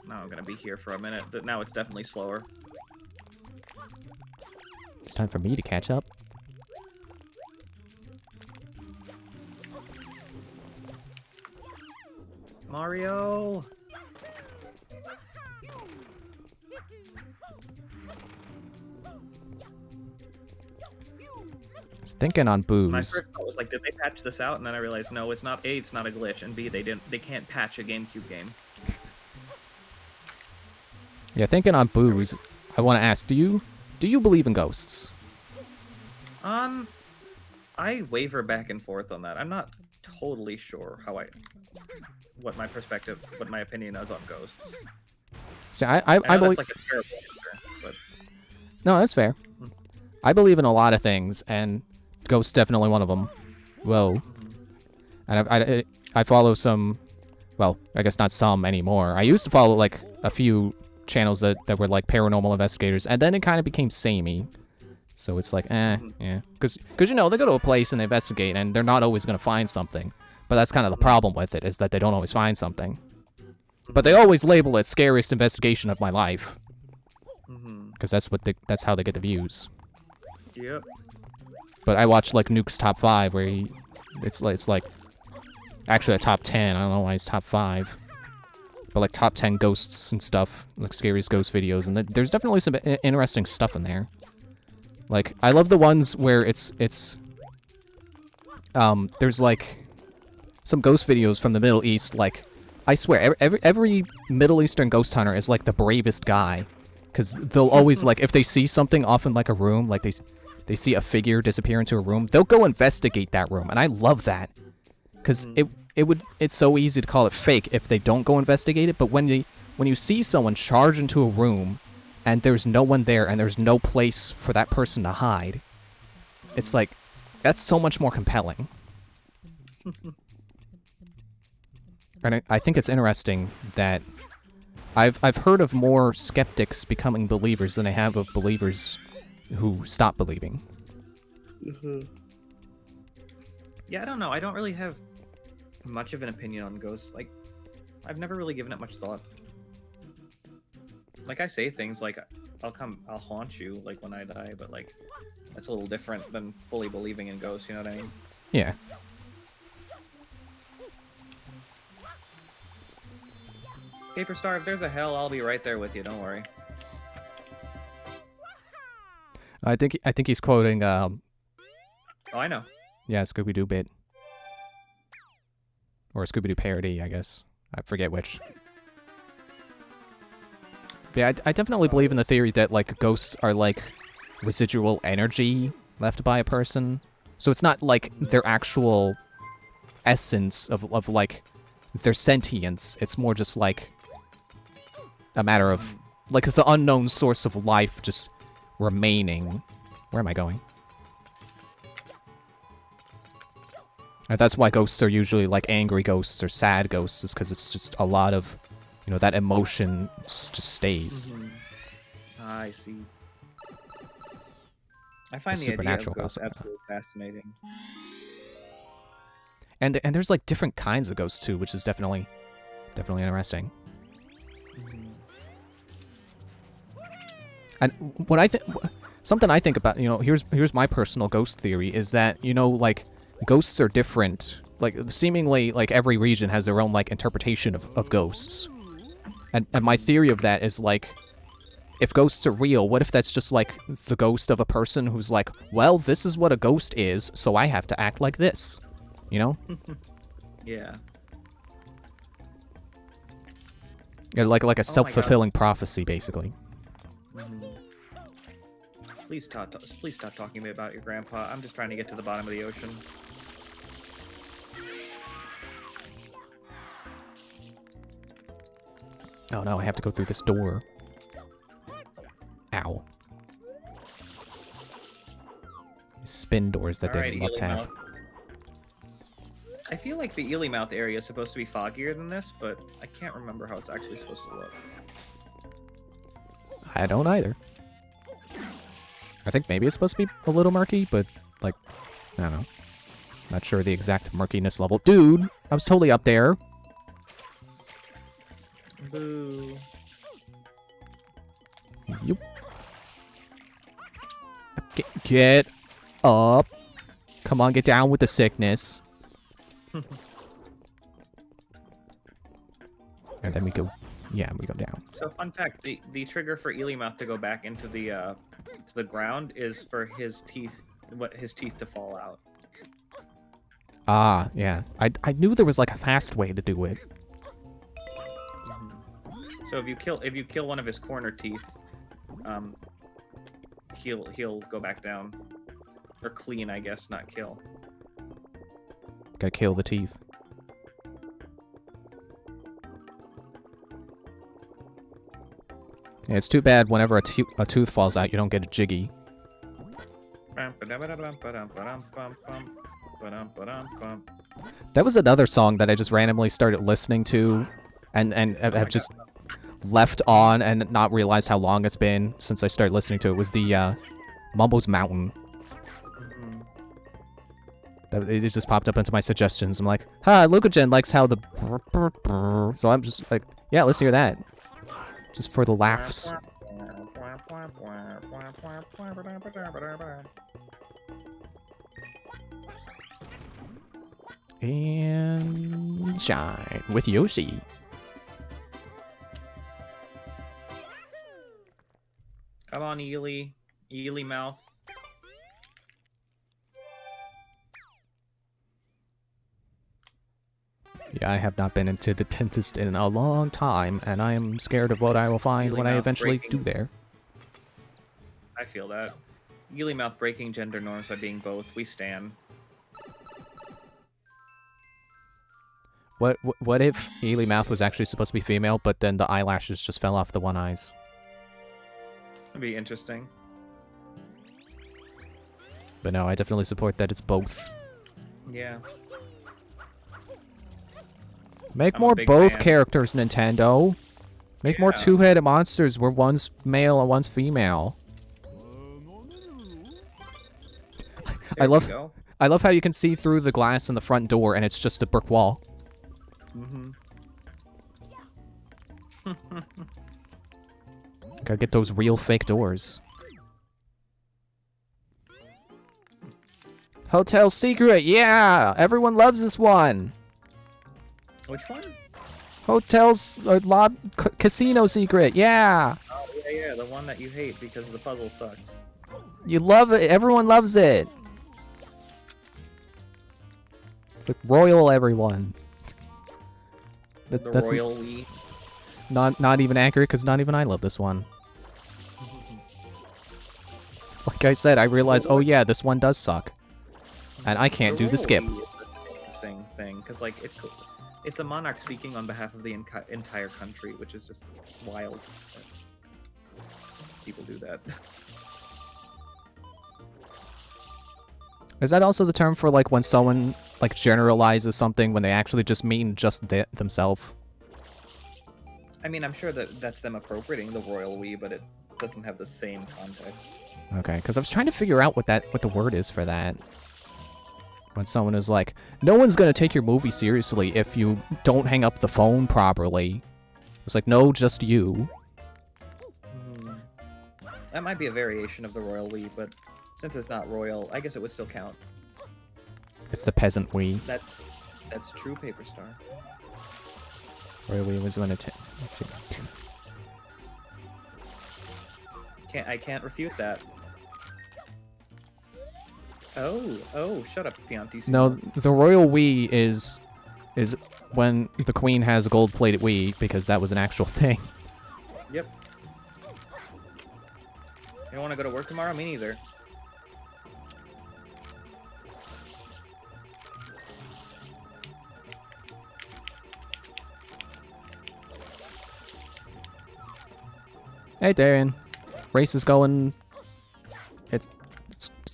Now I'm gonna be here for a minute. Now it's definitely slower. It's time for me to catch up. Mario! I was thinking on booze. My first thought was like, did they patch this out? And then I realized, no, it's not. A, it's not a glitch, and B, they can't patch a GameCube game. Yeah, thinking on booze, I want to ask, do you believe in ghosts? I waver back and forth on that. I'm not totally sure what my opinion is on ghosts. See, I I know believe. that's like a terrible answer, but No, that's fair. I believe in a lot of things, and ghosts definitely one of them. Whoa. And I follow some, well, I guess not some anymore. I used to follow like a few channels that were like paranormal investigators, and then it kind of became samey. So it's like, yeah. Because you know, they go to a place and they investigate, and they're not always going to find something. But that's kind of the problem with it, is that they don't always find something. But they always label it scariest investigation of my life. Because that's how they get the views. Yep. But I watched like Nuke's top 5, where it's like actually a top 10. I don't know why it's top 5, but like top 10 ghosts and stuff, like scariest ghost videos, and there's definitely some interesting stuff in there. Like I love the ones where it's there's like some ghost videos from the Middle East. Like I swear, every Middle Eastern ghost hunter is like the bravest guy, because they'll always like, if they see something off in like a room, like they see a figure disappear into a room, they'll go investigate that room, and I love that, because it's so easy to call it fake if they don't go investigate it. But when you see someone charge into a room and there's no one there and there's no place for that person to hide, it's like, that's so much more compelling. And I think it's interesting that I've heard of more skeptics becoming believers than I have of believers who stop believing. Yeah, I don't know. I don't really have much of an opinion on ghosts. Like, I've never really given it much thought. Like, I say things like, I'll haunt you, like, when I die, but, like, that's a little different than fully believing in ghosts, you know what I mean? Yeah. Paper Star, if there's a hell, I'll be right there with you, don't worry. I think he's quoting Oh, I know. yeah, Scooby-Doo bit. Or a Scooby-Doo parody, I guess. I forget which. Yeah, I definitely believe in the theory that, like, ghosts are, like, residual energy left by a person. So it's not, like, their actual essence of like, their sentience. It's more just, like, a matter of, like, the unknown source of life just remaining. Where am I going? And that's why ghosts are usually, like, angry ghosts or sad ghosts, is because it's just a lot of, you know, that emotion just stays. I see. I find The the idea of supernatural ghosts gossip. absolutely fascinating. And there's, like, different kinds of ghosts, too, which is definitely interesting. And what I think, something I think about, you know, here's my personal ghost theory, is that, you know, like, ghosts are different. Like, seemingly, like, every region has their own, like, interpretation of ghosts. And my theory of that is like, if ghosts are real, what if that's just like the ghost of a person who's like, well, this is what a ghost is, so I have to act like this, you know? Yeah. Yeah, like a Oh my God. self-fulfilling prophecy, basically. Mhm. Please stop talking to me about your grandpa. I'm just trying to get to the bottom of the ocean. Oh no, I have to go through this door. Ow. Spin doors that Alright, they love to have. Ely Mouth. I feel like the Ely Mouth area is supposed to be foggier than this, but I can't remember how it's actually supposed to look. I don't either. I think maybe it's supposed to be a little murky, but, like, I don't know. Not sure the exact murkiness level. Dude, I was totally up there. Boo. Yup. Get up. Come on, get down with the sickness. And then we go, yeah, we go down. So fun fact, the trigger for Ely Mouth to go back into the ground is for his teeth to fall out. Ah, yeah. I knew there was like a fast way to do it. So if you kill one of his corner teeth, he'll go back down, or clean, I guess, not kill. Gotta kill the teeth. Yeah, it's too bad whenever a tooth falls out, you don't get a jiggy. That was another song that I just randomly started listening to, and have just left on and not realized how long it's been since I started listening to it. Was the Mumbo's Mountain. It just popped up into my suggestions. I'm like, Lucagen likes how the... So I'm just like, yeah, let's hear that. Just for the laughs. And shine with Yoshi. Come on, Ely Mouth. Yeah, I have not been into the dentist in a long time, and I am scared of what I will find Ely when I Mouth eventually breaking. do there. I feel that. Ely Mouth breaking gender norms by being both. We stan. What if Ely Mouth was actually supposed to be female, but then the eyelashes just fell off the one eyes? That'd be interesting. But no, I definitely support that it's both. Yeah. Make I'm a more big both fan. characters, Nintendo. Make more Yeah. two-headed monsters where one's male and one's female. There we go. I love how you can see through the glass in the front door and it's just a brick wall. Mm-hmm. Gotta get those real fake doors. Hotel Secret, yeah! Everyone loves this one! Which one? Hotels, Casino Secret, yeah! Oh, yeah, the one that you hate because the puzzle sucks. You love it, everyone loves it! It's like royal everyone. That's Royal Wii. not even accurate, because not even I love this one. Like I said, I realized, oh yeah, this one does suck. And I can't do the skip. Royal Wii is an interesting thing, because like it's a monarch speaking on behalf of the entire country, which is just wild. That people do that. Is that also the term for like when someone like generalizes something when they actually just mean just themselves? I mean, I'm sure that that's them appropriating the royal we, but it doesn't have the same context. Okay, because I was trying to figure out what the word is for that. When someone is like, no one's gonna take your movie seriously if you don't hang up the phone properly. It's like, no, just you. That might be a variation of the royal we, but since it's not royal, I guess it would still count. It's the peasant we. That's true, Paper Star. Royal we was gonna I can't refute that. Oh, shut up, Piantissimo. No, the royal we is when the queen has a gold-plated we, because that was an actual thing. Yep. You don't want to go to work tomorrow? Me neither. Hey, Darian. Race is going. It's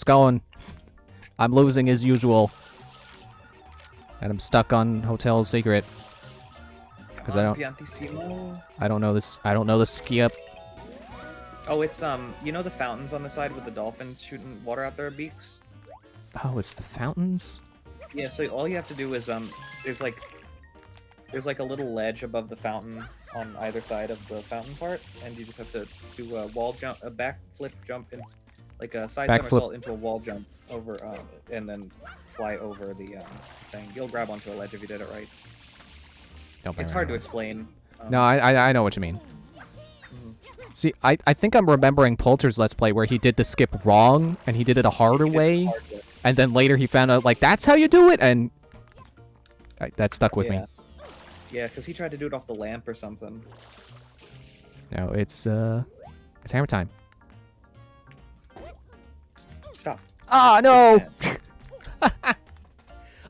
going. I'm losing as usual. And I'm stuck on Hotel Secret. Because I Piantissimo. don't know this. I don't know the skip. Oh, it's you know the fountains on the side with the dolphins shooting water out their beaks? Oh, it's the fountains? Yeah, so all you have to do is there's like a little ledge above the fountain on either side of the fountain part, and you just have to do a wall jump, a backflip jump, in like a side somersault into a wall jump over, and then fly over the thing. You'll grab onto a ledge if you did it right. It's hard to explain. No, I know what you mean. See, I think I'm remembering Poulter's Let's Play where he did the skip wrong, and he did it a harder way, and then later he found out, like, that's how you do it, and that stuck with me. Yeah, because he tried to do it off the lamp or something. No, it's hammer time. Stop. Ah, no!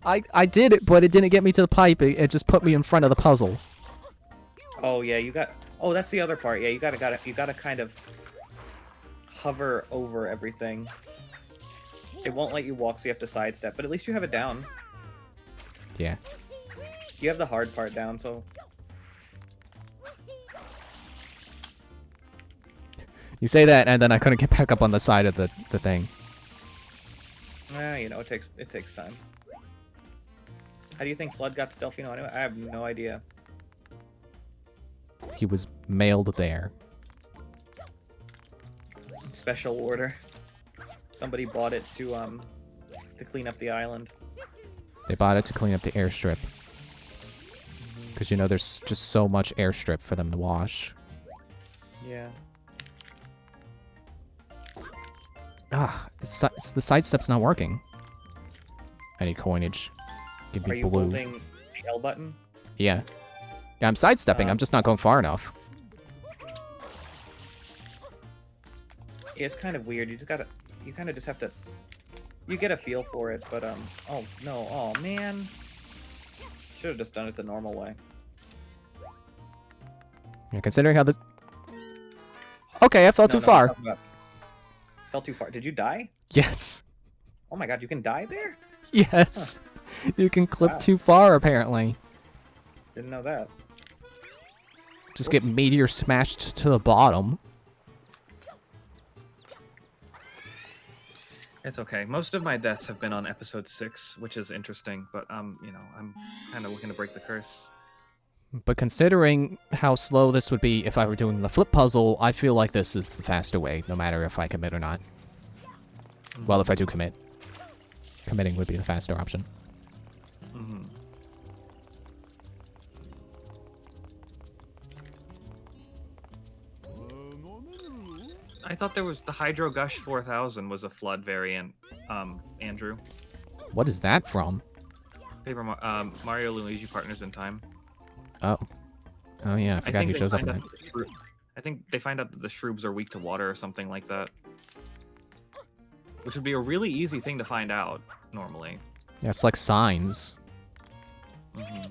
I did it, but it didn't get me to the pipe. It just put me in front of the puzzle. Oh yeah, you got. Oh, that's the other part. Yeah, you gotta kind of hover over everything. It won't let you walk, so you have to sidestep. But at least you have it down. Yeah. You have the hard part down, so. You say that, and then I couldn't get back up on the side of the thing. You know, it takes time. How do you think Flood got to Delfino anyway? I have no idea. He was mailed there. Special order. Somebody bought it to clean up the island. They bought it to clean up the airstrip. Because, you know, there's just so much airstrip for them to wash. Yeah. Ah, the sidestep's not working. I need coinage. Give me Are you blue. holding the L button? Yeah. Yeah, I'm sidestepping. I'm just not going far enough. Yeah, it's kind of weird. You kind of just have to. You get a feel for it, but oh no, oh man. Should have just done it the normal way. Yeah, considering how this. Okay, I fell too far. Fell too far. Did you die? Yes. Oh my god, you can die there? Yes. You can clip too far, apparently. Didn't know that. Just get meteor smashed to the bottom. It's okay. Most of my deaths have been on episode 6, which is interesting, but you know, I'm kind of looking to break the curse. But considering how slow this would be if I were doing the flip puzzle, I feel like this is the faster way, no matter if I commit or not. Well, if I do commit. Committing would be the faster option. Mm-hmm. I thought there was the Hydro Gush 4000 was a flood variant, Andrew. What is that from? Paper Mario Luigi Partners in Time. Oh. Oh yeah, I forgot he shows up in that. I think they find out that the Shroobs are weak to water or something like that. Which would be a really easy thing to find out, normally. Yeah, it's like signs. Mm-hmm.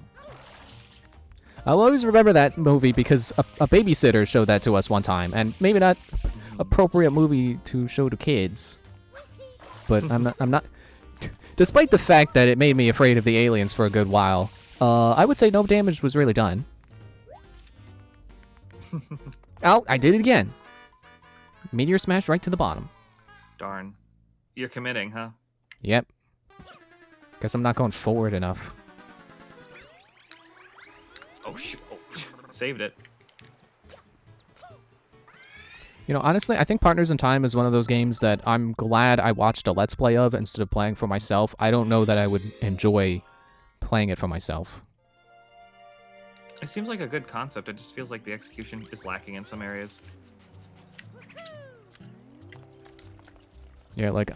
I'll always remember that movie because a babysitter showed that to us one time, and maybe not appropriate movie to show to kids. But I'm not. Despite the fact that it made me afraid of the aliens for a good while, I would say no damage was really done. Oh, I did it again. Meteor smash right to the bottom. Darn. You're committing, huh? Yep. Guess I'm not going forward enough. Oh, shoot. Oh, saved it. You know, honestly, I think Partners in Time is one of those games that I'm glad I watched a Let's Play of instead of playing for myself. I don't know that I would enjoy playing it for myself. It seems like a good concept. It just feels like the execution is lacking in some areas. Yeah, like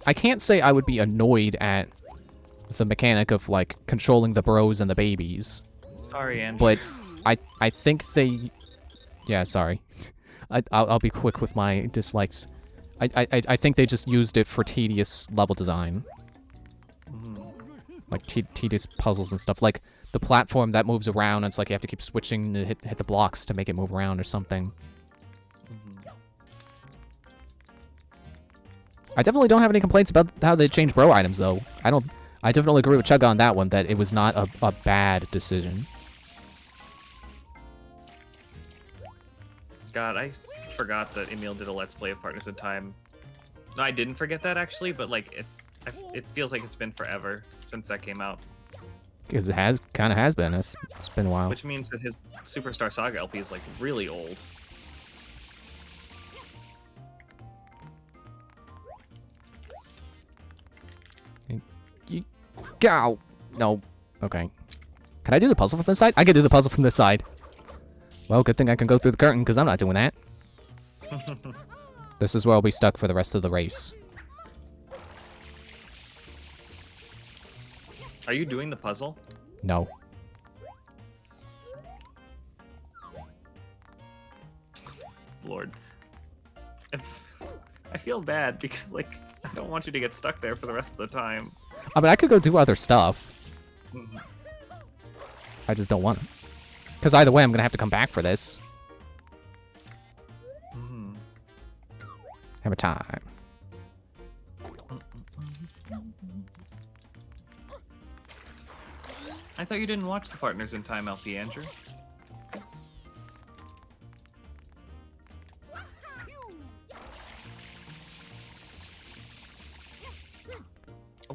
I can't say I would be annoyed at the mechanic of like controlling the bros and the babies, Sorry, Andrew. but I think they, yeah, sorry, I'll be quick with my dislikes. I think they just used it for tedious level design, like tedious puzzles and stuff. Like the platform that moves around, it's like you have to keep switching to hit the blocks to make it move around or something. I definitely don't have any complaints about how they changed bro items, though. I definitely agree with Chugga on that one, that it was not a bad decision. God, I forgot that Emil did a Let's Play of Partners in Time. No, I didn't forget that, actually, but, like, it feels like it's been forever since that came out. Because it kind of has been. It's been a while. Which means that his Superstar Saga LP is, like, really old. Go! No. Okay. Can I do the puzzle from this side? I can do the puzzle from this side. Well, good thing I can go through the curtain, because I'm not doing that. This is where I'll be stuck for the rest of the race. Are you doing the puzzle? No. Lord. I feel bad because, like, I don't want you to get stuck there for the rest of the time. I mean, I could go do other stuff. Mhm. I just don't want to. Because either way, I'm going to have to come back for this. Mhm. Hammer time. I thought you didn't watch the Partners in Time LP, Andrew.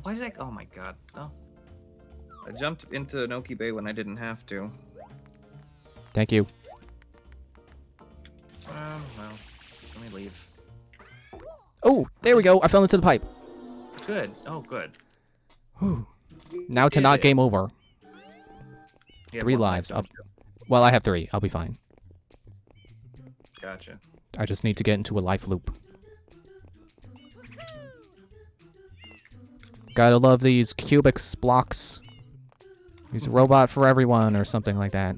Why did I? Oh my god. Oh. I jumped into Noki Bay when I didn't have to. Thank you. Well, let me leave. Oh, there we go. I fell into the pipe. Good. Oh, good. Whew. Now to did not it. game over. You have 3 one life, lives. don't you? Well, I have 3. I'll be fine. Gotcha. I just need to get into a life loop. Gotta love these Cubics blocks. He's a robot for everyone, or something like that.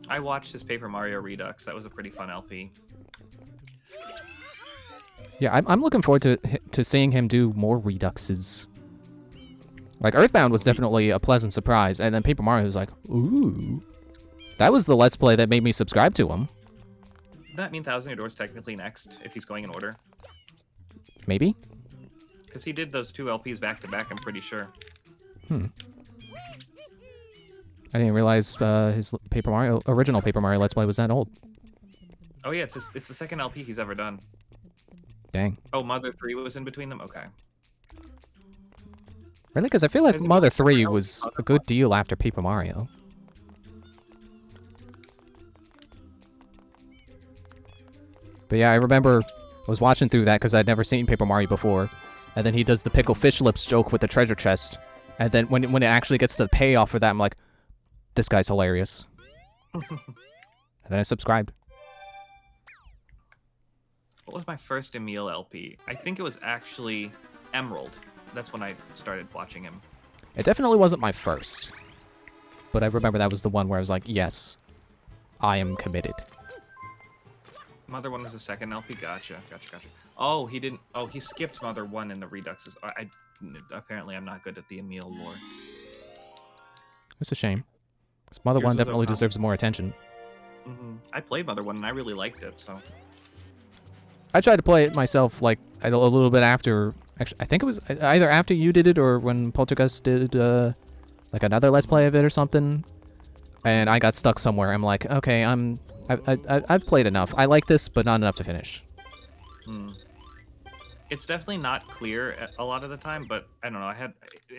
I watched his Paper Mario Redux. That was a pretty fun LP. Yeah, I'm looking forward to seeing him do more Reduxes. Like, Earthbound was definitely a pleasant surprise, and then Paper Mario was like, ooh. That was the Let's Play that made me subscribe to him. Does that mean Thousand Year Door's technically next, if he's going in order? Maybe? Because he did those 2 LPs back to back, I'm pretty sure. I didn't realize his original Paper Mario Let's Play was that old. Oh yeah, it's the second LP he's ever done. Dang. Oh, Mother 3 was in between them? Okay. Really? Because I feel like There's a Mother bunch of 3 Mother was a good deal after Paper Mario. But yeah, I remember I was watching through that because I'd never seen Paper Mario before. And then he does the pickle fish lips joke with the treasure chest. And then when it actually gets to the payoff for that, I'm like, this guy's hilarious. And then I subscribed. What was my first Emil LP? I think it was actually Emerald. That's when I started watching him. It definitely wasn't my first. But I remember that was the one where I was like, yes, I am committed. Mother 1 was the second LP? Gotcha. Oh, he didn't... Oh, he skipped Mother 1 in the Reduxes. Apparently I'm not good at the Emil lore. It's a shame. Because Mother Yours 1 was definitely okay. deserves more attention. I played Mother 1 and I really liked it, so... I tried to play it myself, like, a little bit after... Actually, I think it was either after you did it or when Poltergeist did, like, another Let's Play of it or something. And I got stuck somewhere. I'm like, okay, I've played enough. I like this, but not enough to finish. It's definitely not clear a lot of the time, but I don't know.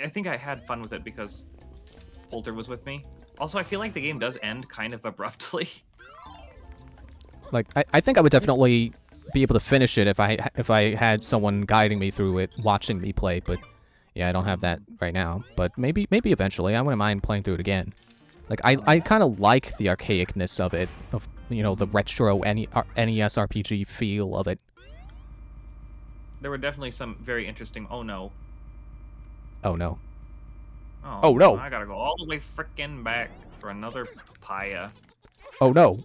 I think I had fun with it because Polter was with me. Also, I feel like the game does end kind of abruptly. Like, I think I would definitely be able to finish it if I had someone guiding me through it, watching me play, but Yeah, I don't have that right now, but maybe eventually. I wouldn't mind playing through it again. Like I kind of like the archaicness of it, of the retro NES RPG feel of it. There were definitely some very interesting. Oh no. Oh no. Oh no. I gotta go all the way frickin' back for another papaya. Oh no.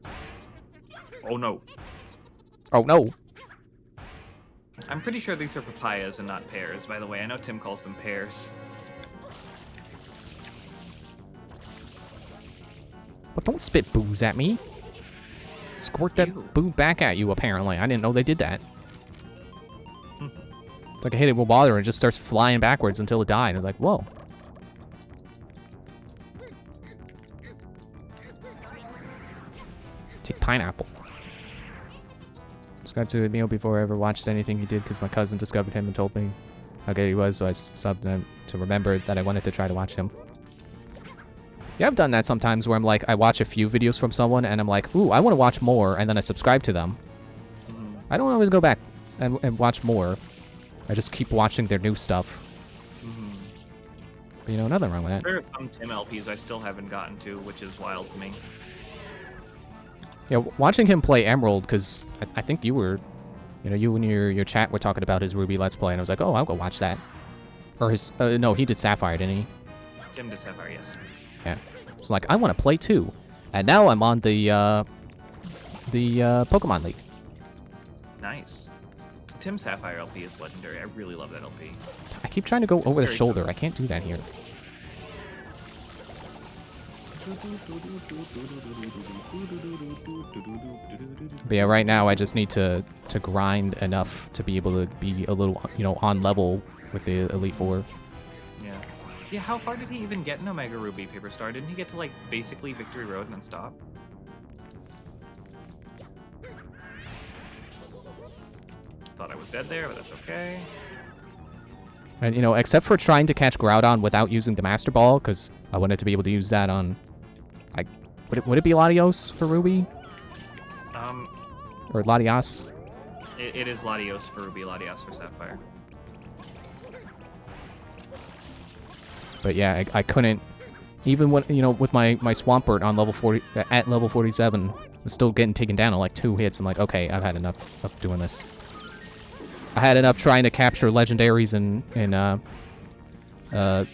Oh no. Oh no. I'm pretty sure these are papayas and not pears, by the way. I know Tim calls them pears. But don't spit booze at me. Squirt that Ew. boo back at you, apparently. I didn't know they did that. It's like I hit it with water and it just starts flying backwards until it died. It's like, whoa. Take pineapple. Subscribed to Emil before I ever watched anything he did because my cousin discovered him and told me how good he was, so I subbed him to remember that I wanted to try to watch him. Yeah, I've done that sometimes where I'm like, I watch a few videos from someone and I'm like, ooh, I want to watch more, and then I subscribe to them. I don't always go back and watch more. I just keep watching their new stuff. But nothing wrong with that. There are some Tim LPs I still haven't gotten to, which is wild to me. Yeah, watching him play Emerald, because I think you were, you and your chat were talking about his Ruby Let's Play, and I was like, oh, I'll go watch that. Or his, no, he did Sapphire, didn't he? Tim did Sapphire, yes. Yeah. So like, I want to play too. And now I'm on the Pokemon League. Nice. Tim Sapphire LP is legendary. I really love that LP. I keep trying to go over the very shoulder. I can't do that here. But yeah, right now I just need to grind enough to be able to be a little, on level with the Elite Four. Yeah. Yeah, how far did he even get in Omega Ruby Paper Star? Didn't he get to, like, basically Victory Road and then stop? Thought I was dead there, but that's okay. And, except for trying to catch Groudon without using the Master Ball, because I wanted to be able to use that on... Would it be Latios for Ruby? Or Latias? It is Latios for Ruby, Latias for Sapphire. But yeah, I couldn't... Even when, with my Swampert on level 40... At level 47, was still getting taken down in like 2 hits. I'm like, okay, I've had enough of doing this. I had enough trying to capture legendaries in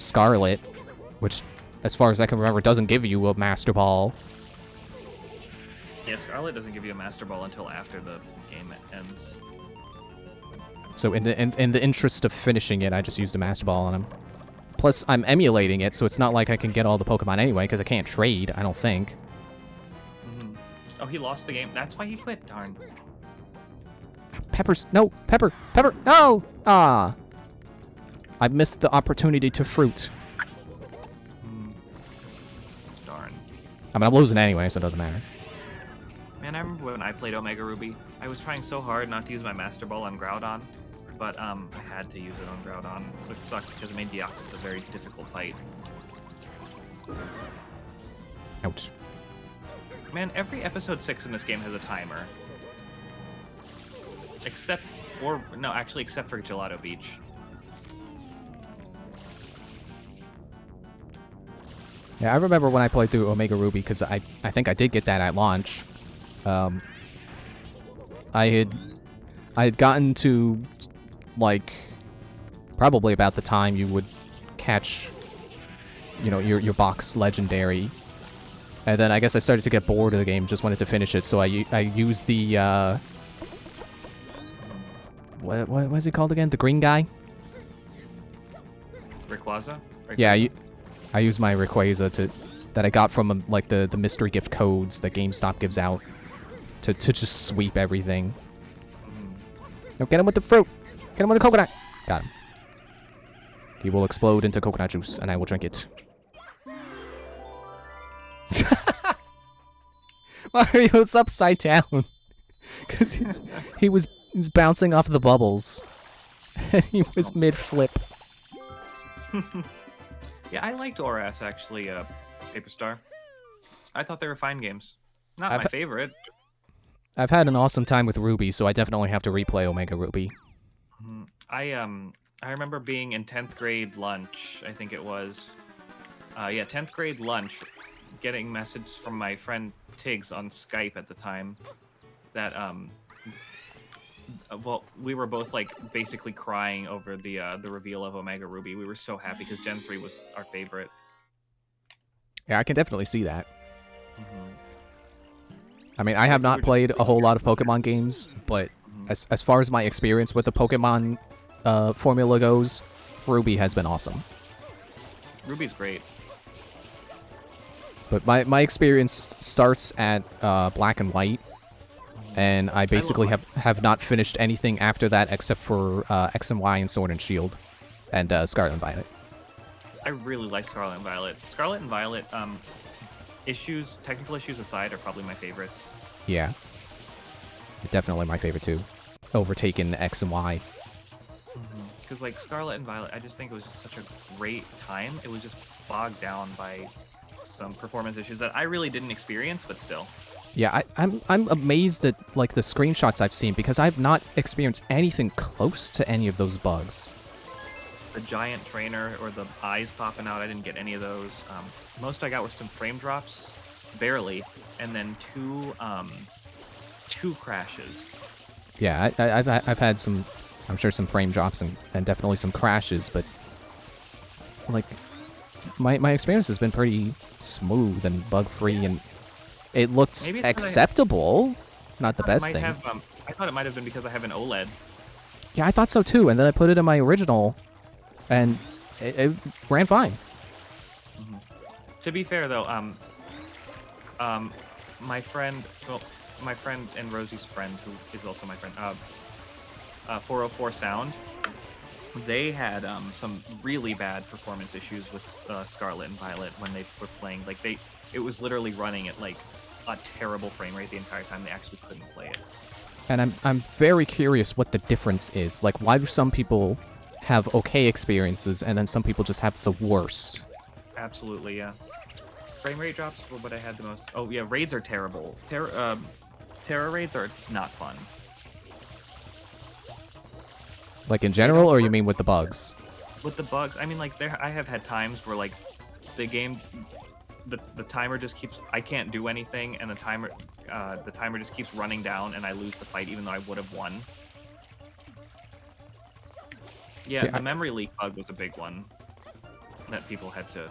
Scarlet, which, as far as I can remember, doesn't give you a Master Ball. Yeah, Scarlet doesn't give you a Master Ball until after the game ends. So in the interest of finishing it, I just used a Master Ball on him. Plus, I'm emulating it, so it's not like I can get all the Pokemon anyway, because I can't trade, I don't think. Oh, he lost the game. That's why he quit. Darn. Peppers, no! Pepper! No! Ah! I missed the opportunity to fruit. Darn. I mean, I'm losing anyway, so it doesn't matter. Man, I remember when I played Omega Ruby. I was trying so hard not to use my Master Ball on Groudon, but I had to use it on Groudon, which sucked because it made Deoxys a very difficult fight. Ouch. Man, every episode 6 in this game has a timer. Except for Gelato Beach. Yeah, I remember when I played through Omega Ruby, because I think I did get that at launch. I had gotten to, like, probably about the time you would catch, your box legendary. And then I guess I started to get bored of the game, just wanted to finish it, so I used the, what is he called again? The green guy? Rayquaza? Yeah, I used my Rayquaza that I got from, like, the mystery gift codes that GameStop gives out to just sweep everything. No, get him with the fruit! Get him with the coconut! Got him. He will explode into coconut juice, and I will drink it. Mario's upside down. Because he was bouncing off the bubbles. And he was mid-flip. Yeah, I liked Oras, actually, Paper Star. I thought they were fine games. Not my favorite. I've had an awesome time with Ruby, so I definitely have to replay Omega Ruby. I I remember being in 10th grade lunch, I think it was. Yeah, 10th grade lunch, getting messages from my friend Tiggs on Skype at the time that well, we were both like basically crying over the reveal of Omega Ruby. We were so happy because Gen 3 was our favorite. Yeah, I can definitely see that. Mm-hmm. I mean, I have not played a whole lot of Pokemon games, but Mm-hmm. as far as my experience with the Pokemon formula goes, Ruby has been awesome. Ruby's great. But my experience starts at Black and White, and I basically have not finished anything after that except for X and Y and Sword and Shield, and Scarlet and Violet. I really like Scarlet and Violet. Scarlet and Violet, technical issues aside, are probably my favorites. Yeah. Definitely my favorite too. Overtaken X and Y. Because like Scarlet and Violet, I just think it was just such a great time. It was just bogged down by some performance issues that I really didn't experience, but still. Yeah, I'm amazed at like the screenshots I've seen because I've not experienced anything close to any of those bugs. The giant trainer or the eyes popping out, I didn't get any of those. Most I got were some frame drops, barely, and then two crashes. Yeah, I've had some, I'm sure some frame drops and definitely some crashes, but like my experience has been pretty smooth and bug free, and it looked Maybe it's 'cause acceptable. Not the best thing. I thought it might have been because I have an OLED. Yeah, I thought so too, and then I put it in my original, and it ran fine. To be fair though, my friend and Rosie's friend, who is also my friend, 404 Sound, they had some really bad performance issues with Scarlet and Violet when they were playing. Like it was literally running at like a terrible frame rate the entire time. They actually couldn't play it. And I'm very curious what the difference is. Like, why do some people have okay experiences and then some people just have the worst? Absolutely, yeah. Frame rate drops were what I had the most. Oh yeah, raids are terrible. Terra raids are not fun. Like in general, or you mean with the bugs? With the bugs, I mean, like I have had times where like the game, the timer just keeps. I can't do anything, and the timer just keeps running down, and I lose the fight even though I would have won. Yeah, See, the memory leak bug was a big one that people had to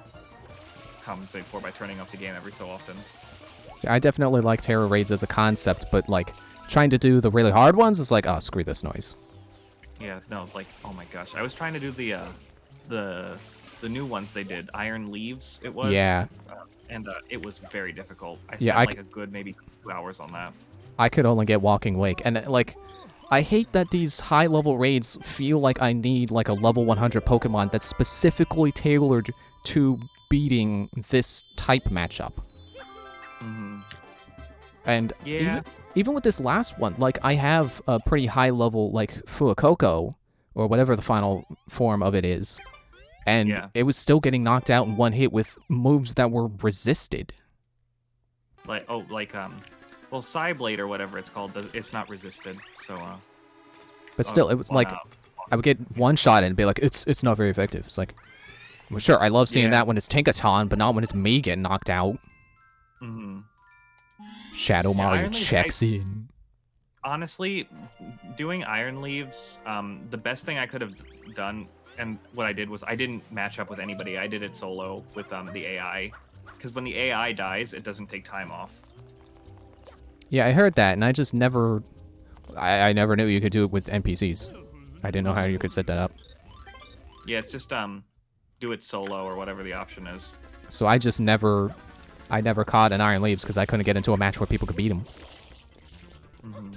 compensate for by turning off the game every so often. See, I definitely like Terror Raids as a concept, but like trying to do the really hard ones is like, oh, screw this noise. Yeah, no, like, oh my gosh, I was trying to do the new ones they did, Iron Leaves. It was. Yeah. And it was very difficult. I spent Yeah, like a good maybe 2 hours on that. I could only get Walking Wake, and like, I hate that these high-level raids feel like I need like a level 100 Pokemon that's specifically tailored to beating this type matchup. Mm-hmm. And Yeah. even with this last one, like, I have a pretty high level, like, Fuecoco, or whatever the final form of it is, and Yeah. it was still getting knocked out in one hit with moves that were resisted. Like well, Psyblade or whatever it's called, it's not resisted. So But still, it was like, I would get one shot and be like, it's not very effective. It's like, well, sure, I love seeing that when it's Tinkaton, but not when it's me getting knocked out. Mm-hmm. Shadow Mario Iron Leaf, checks in. Honestly, doing Iron Leaves, the best thing I could have done, and what I did was I didn't match up with anybody. I did it solo with the AI, because when the AI dies, it doesn't take time off. Yeah, I heard that, and I just never... I never knew you could do it with NPCs. I didn't know how you could set that up. Yeah, it's just do it solo or whatever the option is. So I just never... I never caught an Iron Leaves because I couldn't get into a match where people could beat him. Mm-hmm.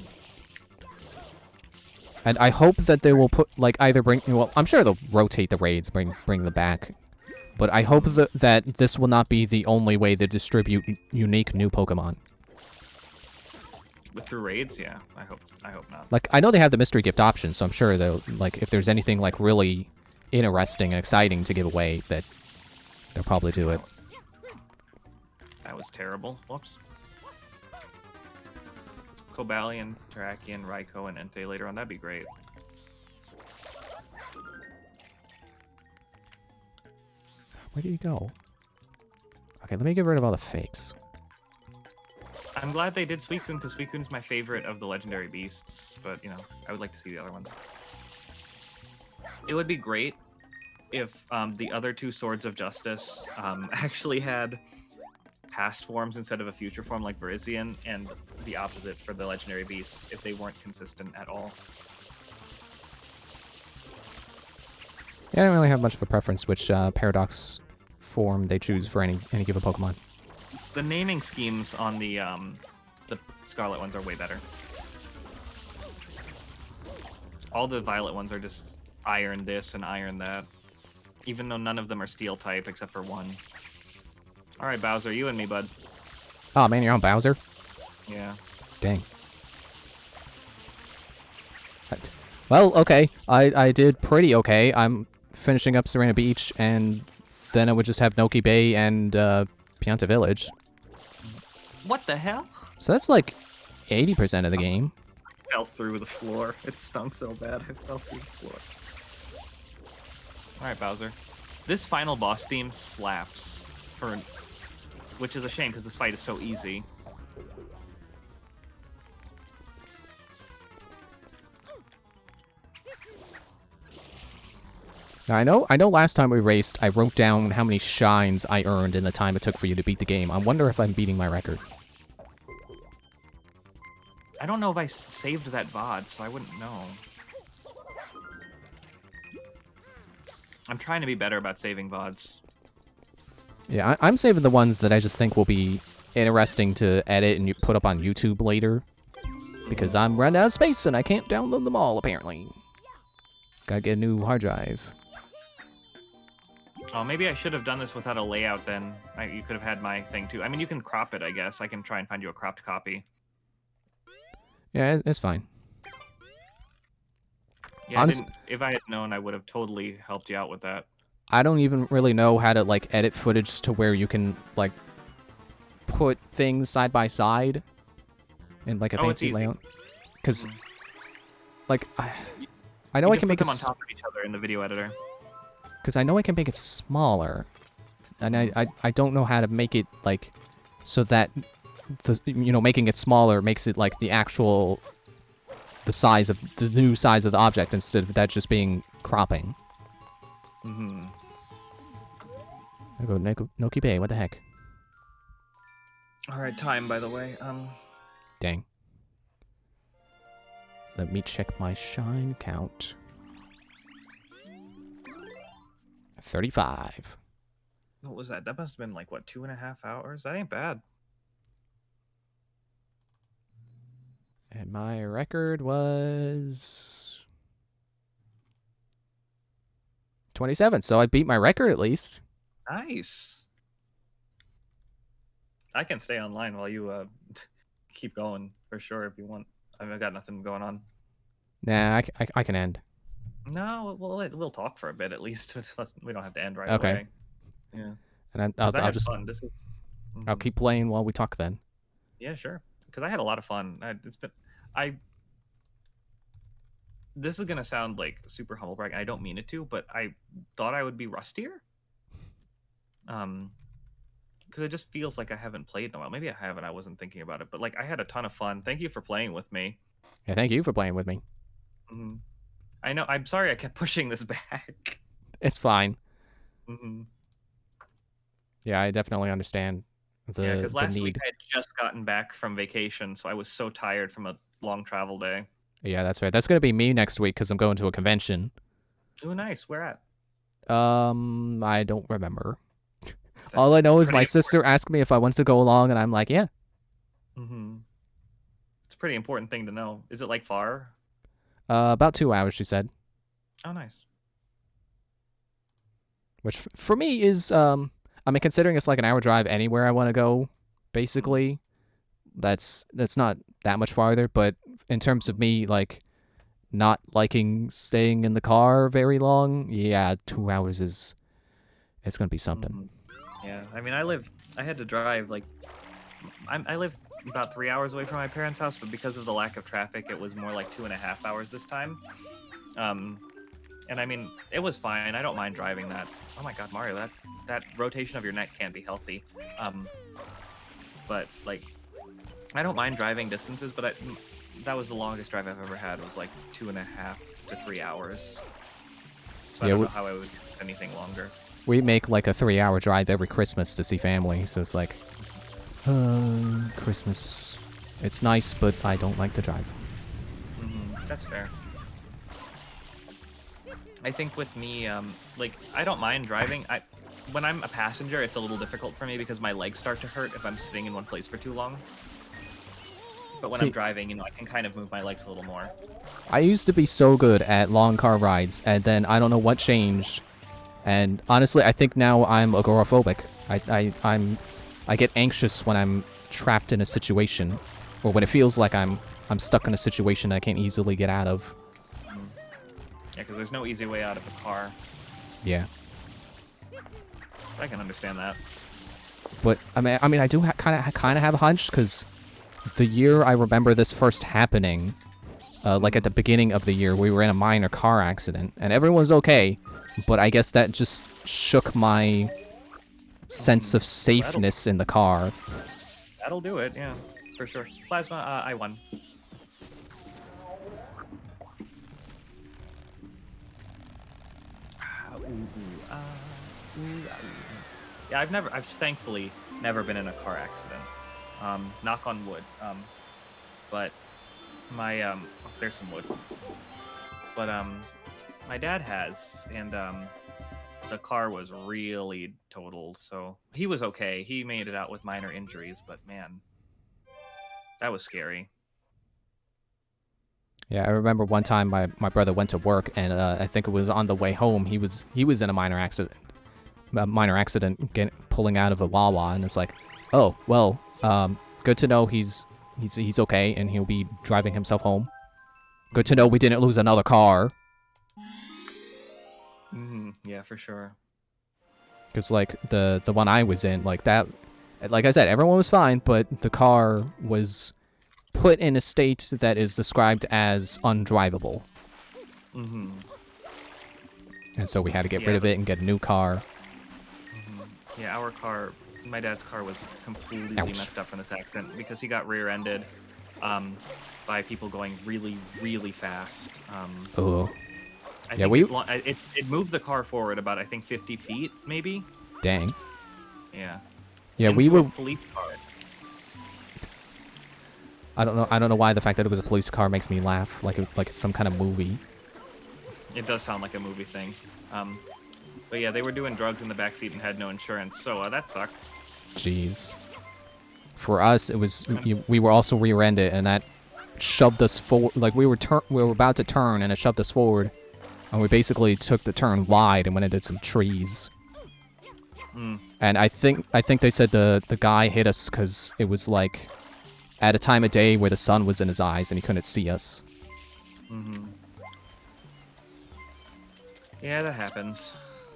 And I hope that they will put, like, either bring... Well, I'm sure they'll rotate the raids, bring them back. But I hope that this will not be the only way to distribute unique new Pokemon. Through raids, yeah. I hope not. Like, I know they have the mystery gift option, so I'm sure they'll, like, if there's anything, like, really interesting and exciting to give away, that they'll probably do it. That was terrible. Whoops. Cobalion, Terrakion, Raikou, and Entei later on. That'd be great. Where did he go? Okay, let me get rid of all the fakes. I'm glad they did Suicune because Suicune's my favorite of the legendary beasts, but you know, I would like to see the other ones. It would be great if the other two Swords of Justice actually had past forms instead of a future form like Virizion, and the opposite for the legendary beasts if they weren't consistent at all. Yeah, I don't really have much of a preference which paradox form they choose for any given Pokemon. The naming schemes on the Scarlet ones are way better. All the Violet ones are just Iron this and Iron that, even though none of them are Steel type except for one. All right, Bowser, you and me, bud. Oh man, you're on Bowser? Yeah. Dang. Well, okay. I did pretty okay. I'm finishing up Serena Beach, and then I would just have Noki Bay and Pianta Village. What the hell? So that's like 80% of the game. Fell through the floor. It stunk so bad I fell through the floor. All right, Bowser. This final boss theme slaps, which is a shame because this fight is so easy. Now, I know last time we raced, I wrote down how many shines I earned in the time it took for you to beat the game. I wonder if I'm beating my record. I don't know if I saved that VOD, so I wouldn't know. I'm trying to be better about saving VODs. Yeah, I'm saving the ones that I just think will be interesting to edit and you put up on YouTube later. Because I'm running out of space and I can't download them all, apparently. Gotta get a new hard drive. Oh, maybe I should have done this without a layout then. You could have had my thing too. I mean, you can crop it, I guess. I can try and find you a cropped copy. Yeah, it's fine. Yeah, Honest- if I had known, I would have totally helped you out with that. I don't even really know how to, like, edit footage to where you can, like, put things side by side in, like, a Oh, it's fancy easy. layout. Because, Mhm. like, I know You I just can put make them it... on top of each other in the video editor. Because I know I can make it smaller. And I don't know how to make it, like, so that, making it smaller makes it, like, the actual... the new size of the object instead of that just being cropping. Mm-hmm. I go Noki Bay, what the heck? All right, time, by the way. Dang. Let me check my shine count. 35. What was that? That must have been like, what, 2.5 hours? That ain't bad. And my record was 27, so I beat my record at least. Nice. I can stay online while you keep going for sure if you want. I've got nothing going on. Nah, I can end. No, we'll talk for a bit at least. We don't have to end right Okay. away. Yeah. And 'Cause I I'll had just fun. This is. I'll Mhm. keep playing while we talk then. Yeah, sure. Because I had a lot of fun. This is gonna sound like super humble brag. I don't mean it to, but I thought I would be rustier. Because it just feels like I haven't played in a while. Maybe I haven't. I wasn't thinking about it, but like I had a ton of fun. Thank you for playing with me. Yeah, thank you for playing with me. Mhm. I know. I'm sorry I kept pushing this back. It's fine. Mm-hmm. Yeah, I definitely understand Yeah, because the last need. week I had just gotten back from vacation, so I was so tired from a long travel day. Yeah, that's right. That's gonna be me next week because I'm going to a convention. Ooh, nice. Where at? I don't remember. That's All I know is my pretty sister asked me if I wanted to go along, and I'm like, yeah. Mm-hmm. It's a pretty important thing to know. Is it like far? About 2 hours, she said. Oh, nice. Which for me is, I mean, considering it's like an hour drive anywhere I want to go, basically, that's not that much farther. But in terms of me, like, not liking staying in the car very long, yeah, 2 hours it's gonna be something. Mhm. Yeah, I mean, I had to drive like, I live about 3 hours away from my parents' house, but because of the lack of traffic, it was more like 2.5 hours this time. And I mean, it was fine. I don't mind driving that. Oh my god, Mario, that rotation of your neck can't be healthy. But like, I don't mind driving distances, but that was the longest drive I've ever had. It was like 2.5 to 3 hours. So I Yeah, don't know how I would do anything longer. We make like a 3-hour drive every Christmas to see family, so it's like, Christmas. It's nice, but I don't like to drive. That's fair. I think with me, like, I don't mind driving. When I'm a passenger, it's a little difficult for me because my legs start to hurt if I'm sitting in one place for too long. But when I'm driving, you know, I can kind of move my legs a little more. I used to be so good at long car rides, and then I don't know what changed. And honestly, I think now I'm agoraphobic. I get anxious when I'm trapped in a situation, or when it feels like I'm stuck in a situation I can't easily get out of. Yeah, because there's no easy way out of a car. Yeah. I can understand that. But I mean, I do kind of have a hunch because the year I remember this first happening, like at the beginning of the year, we were in a minor car accident, and everyone was okay. But I guess that just shook my sense of safeness in the car. That'll do it, yeah, for sure. Plasma, I won. Yeah, I've thankfully never been in a car accident. Knock on wood. But my, oh, there's some wood. But, my dad has, and, the car was really totaled, so he was okay. He made it out with minor injuries, but man, that was scary. Yeah, I remember one time my brother went to work, and I think it was on the way home. He was in a minor accident. Pulling out of a Wawa, and it's like, oh well, good to know he's okay, and he'll be driving himself home. Good to know we didn't lose another car. Yeah, for sure. Because like the one I was in, like that, like I said, everyone was fine, but the car was put in a state that is described as undrivable. And so we had to get rid of it and get a new car. Yeah, our car, my dad's car, was completely messed up from this accident because he got rear-ended by people going really, really fast. Oh. I think it moved the car forward about, I think, 50 feet, maybe? Dang. Yeah. Yeah, Into we were... a police car. I don't know why the fact that it was a police car makes me laugh, like it's some kind of movie. It does sound like a movie thing. But yeah, they were doing drugs in the backseat and had no insurance, so that sucked. Jeez. For us, it was we were also rear-ended, and that shoved us forward. Like we were about to turn, and it shoved us forward, and we basically took the turn wide and went into some trees. And I think they said the guy hit us because it was like at a time of day where the sun was in his eyes and he couldn't see us. Yeah, that happens.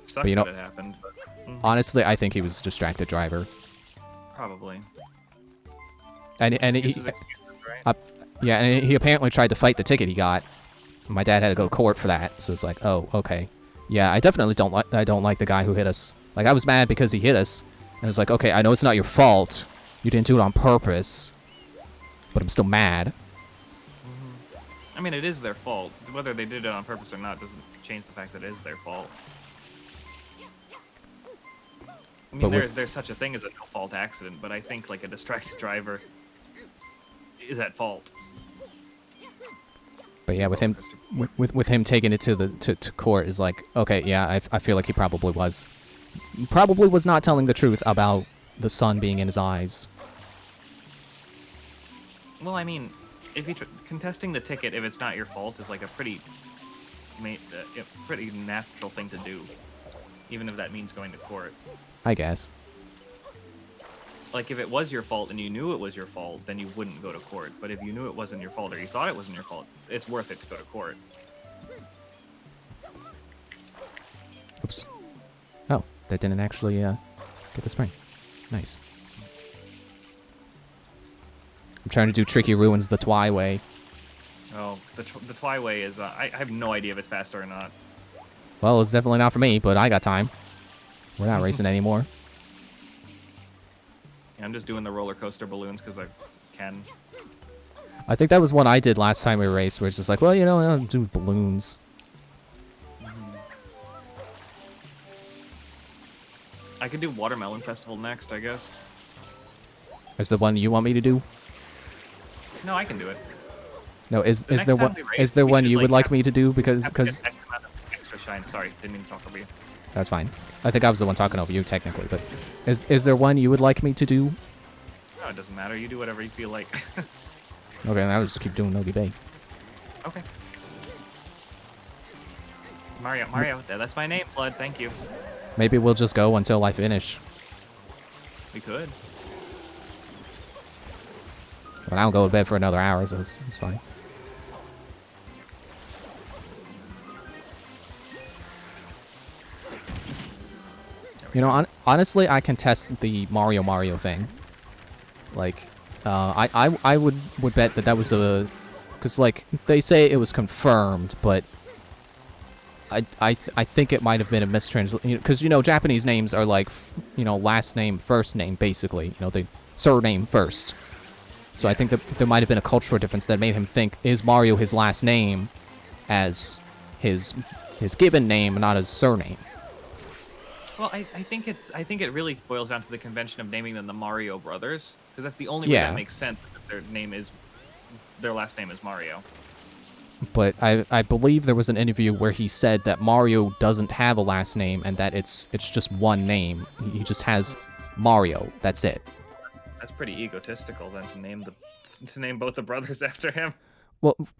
Sucks But, you know, that it happened. But, honestly, I think he was a distracted driver. probably. And Excuses, right? yeah, and he apparently tried to fight the ticket he got. My dad had to go to court for that, so it's like, oh, okay. Yeah, I definitely don't like the guy who hit us. Like, I was mad because he hit us, and it was like, okay, I know it's not your fault. You didn't do it on purpose, but I'm still mad. I mean, it is their fault. Whether they did it on purpose or not doesn't change the fact that it is their fault. I mean, there's such a thing as a no-fault accident, but I think like a distracted driver is at fault. But yeah, with him taking it to court is like, okay, yeah, I feel like he probably was not telling the truth about the sun being in his eyes. Well, I mean, if you contesting the ticket if it's not your fault is like a pretty natural thing to do, even if that means going to court. I guess. Like, if it was your fault and you knew it was your fault, then you wouldn't go to court. But if you knew it wasn't your fault or you thought it wasn't your fault, it's worth it to go to court. Oops. Oh, that didn't actually get the spring. Nice. I'm trying to do Tricky Ruins the Twy way. Oh, the Twy way is... I have no idea if it's faster or not. Well, it's definitely not for me, but I got time. We're not racing anymore. Yeah, I'm just doing the roller coaster balloons because I can. I think that was one I did last time we raced, where it's just like, well, you know, I'll do balloons. I could do Watermelon Festival next, I guess. Is the one you want me to do? No, I can do it. No, is next there time one? we race, Is there we one should, you would like, like me to do? Because Have to get extra amount of extra shine. Sorry, didn't mean to talk over you. that's fine. I think I was the one talking over you technically, but is there one you would like me to do? No, it doesn't matter. You do whatever you feel like. Okay, then I'll just keep doing Nogi Bay. Okay. Mario, that's my name, Flood. Thank you. Maybe we'll just go until I finish. We could. But I don't go to bed for another hour, so it's fine. You know, honestly, I can test the Mario thing. Like, I would bet that was a, because like they say it was confirmed, but I think it might have been a mistranslation, because you know Japanese names are like, you know, last name first name basically. You know, the surname first. So I think that there might have been a cultural difference that made him think, is Mario his last name as his given name, not his surname. Well, I think it really boils down to the convention of naming them the Mario Brothers, because that's the only way that makes sense. That their last name is Mario. But I believe there was an interview where he said that Mario doesn't have a last name and that it's just one name. He just has Mario. That's it. That's pretty egotistical then to name both the brothers after him.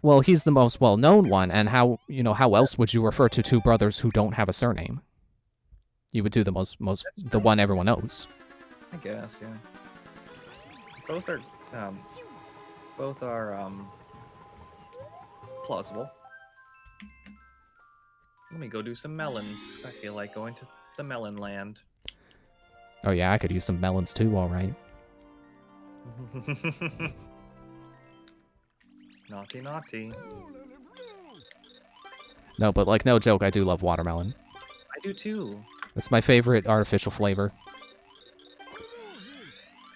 Well, he's the most well-known one, and how else would you refer to two brothers who don't have a surname? You would do the the one everyone knows. I guess, yeah. Both are plausible. Let me go do some melons, 'cause I feel like going to the melon land. Oh yeah, I could use some melons too, alright. Naughty, naughty. No, but like, no joke, I do love watermelon. I do too. It's my favorite artificial flavor.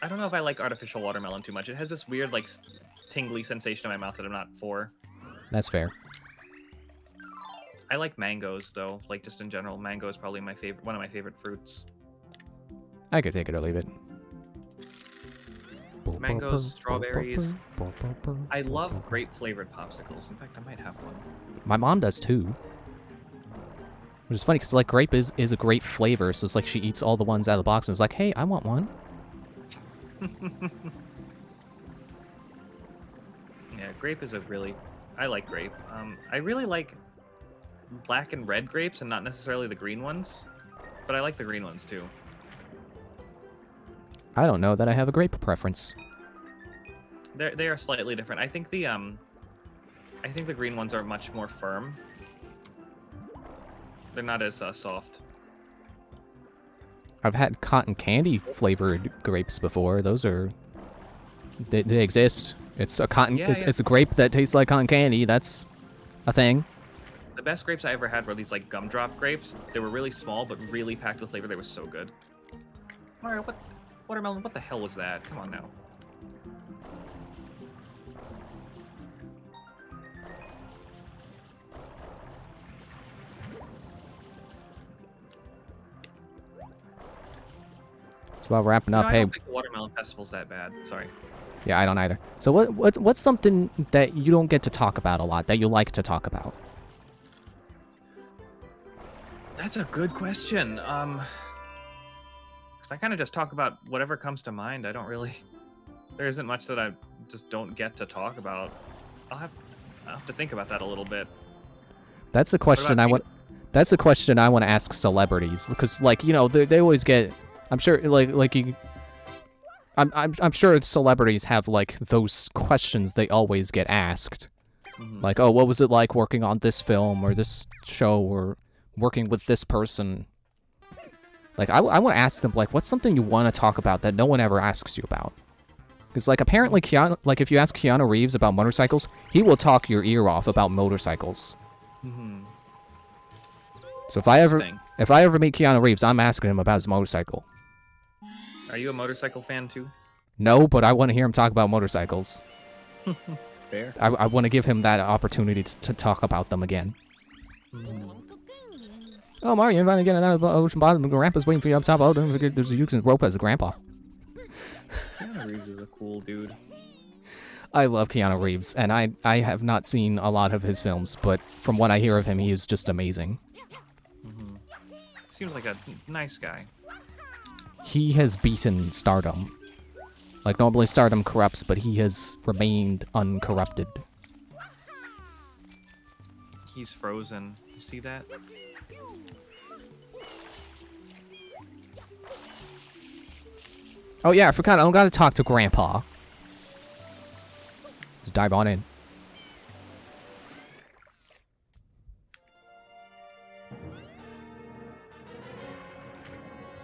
I don't know if I like artificial watermelon too much. It has this weird, like, tingly sensation in my mouth that I'm not for. That's fair. I like mangoes, though. Like, just in general, mango is probably one of my favorite fruits. I could take it or leave it. Mangoes, strawberries. I love grape-flavored popsicles. In fact, I might have one. My mom does too. Which is funny, because like grape is a great flavor, so it's like she eats all the ones out of the box and is like, hey, I want one. Yeah, grape is I like grape. I really like black and red grapes and not necessarily the green ones, but I like the green ones too. I don't know that I have a grape preference. They are slightly different. I think the green ones are much more firm. They're not as soft. I've had cotton candy flavored grapes before. Those are they exist. It's a cotton. Yeah, it's a grape that tastes like cotton candy. That's a thing. The best grapes I ever had were these like gumdrop grapes. They were really small but really packed with flavor. They were so good. Mario, watermelon? What the hell was that? Come on now. So while wrapping up, I hey. don't think the watermelon festival's that bad. Sorry. Yeah, I don't either. So what's something that you don't get to talk about a lot that you like to talk about? That's a good question. 'Cause I kind of just talk about whatever comes to mind. I don't really. There isn't much that I just don't get to talk about. I'll have to think about that a little bit. That's a question I want. That's a question I want to ask celebrities, because like, you know, they always get. I'm sure I'm sure celebrities have like those questions they always get asked. Mm-hmm. Like, oh, what was it like working on this film or this show or working with this person? Like, I want to ask them, like, what's something you want to talk about that no one ever asks you about? Because, like, apparently if you ask Keanu Reeves about motorcycles, he will talk your ear off about motorcycles. Mm-hmm. So if I ever Interesting. meet Keanu Reeves, I'm asking him about his motorcycle. Are you a motorcycle fan too? No, but I want to hear him talk about motorcycles. Fair. I want to give him that opportunity to talk about them again. Oh, Mario, you're finally getting out of the ocean bottom. Grandpa's waiting for you up top. Oh, don't forget there's a using rope as a grandpa. Keanu Reeves is a cool dude. I love Keanu Reeves, and I have not seen a lot of his films, but from what I hear of him, he is just amazing. Seems like a nice guy. He has beaten stardom. Like, normally stardom corrupts, but he has remained uncorrupted. He's frozen. You see that? Oh yeah, I forgot. I don't gotta talk to Grandpa. Just dive on in.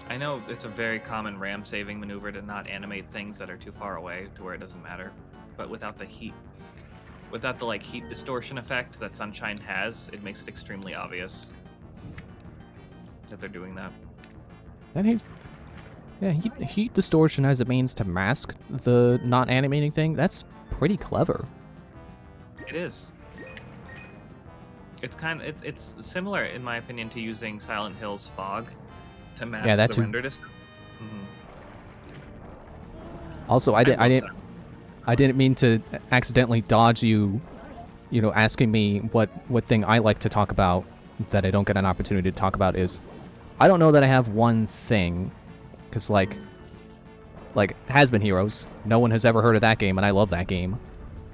I know it's a very common RAM saving maneuver to not animate things that are too far away to where it doesn't matter, but without the heat, without the like heat distortion effect that Sunshine has, it makes it extremely obvious that they're doing that. That is, yeah, heat distortion as a means to mask the not animating thing. That's pretty clever. It is. It's it's similar in my opinion to using Silent Hill's fog to mask Yeah, that the too. render distance. Also, I didn't mean to accidentally dodge you, asking me what thing I like to talk about that I don't get an opportunity to talk about is, I don't know that I have one thing, because like Has-Been Heroes, no one has ever heard of that game, and I love that game,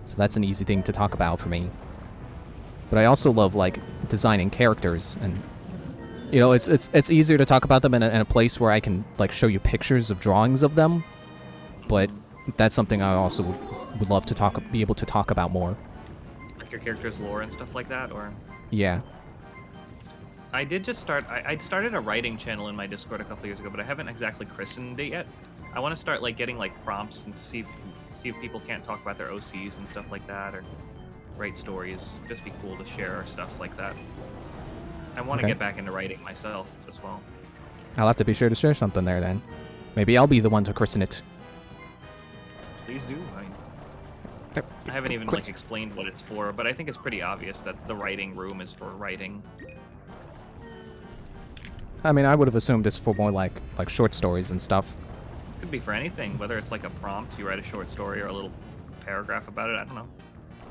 so that's an easy thing to talk about for me. But I also love like designing characters, and it's easier to talk about them in a place where I can like show you pictures of drawings of them, but that's something I also would love to be able to talk about more. Like your character's lore and stuff like that, or? Yeah. I did just start. I started a writing channel in my Discord a couple years ago, but I haven't exactly christened it yet. I want to start like getting like prompts and see if people can't talk about their OCs and stuff like that, or write stories. Just be cool to share stuff like that. I want to get back into writing myself as well. I'll have to be sure to share something there then. Maybe I'll be the one to christen it. Please do. I haven't even like explained what it's for, but I think it's pretty obvious that the writing room is for writing. I mean, I would have assumed it's for more like short stories and stuff. Could be for anything, whether it's like a prompt, you write a short story or a little paragraph about it. I don't know.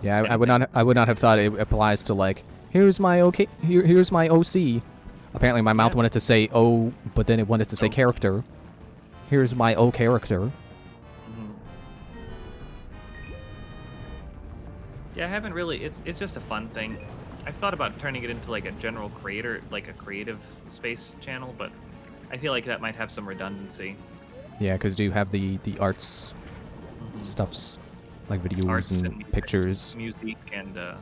Yeah, I would not have thought it applies to like, here's my here's my OC. Apparently my mouth wanted to say O, but then it wanted to say character. Here's my O character. Yeah, I haven't really. It's just a fun thing. I've thought about turning it into like a general creator, like a creative space channel, but I feel like that might have some redundancy. Yeah, because do you have the arts stuffs, like videos Arts and pictures, music, and yeah,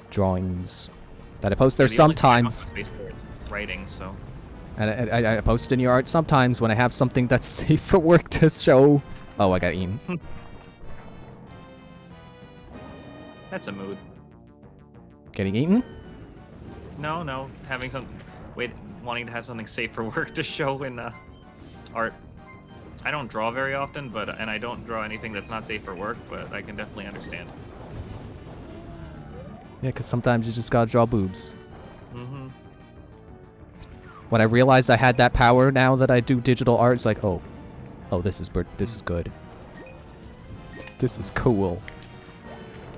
drawings that I post there the only thing I don't sometimes. have space for is writing, so. And I post in your art sometimes when I have something that's safe for work to show. Oh, I got eaten. That's a mood. Getting eaten? No, having some, wanting to have something safe for work to show in art. I don't draw very often, and I don't draw anything that's not safe for work, but I can definitely understand. Yeah, because sometimes you just gotta draw boobs. When I realized I had that power now that I do digital art, it's like, oh, this is good. This is cool.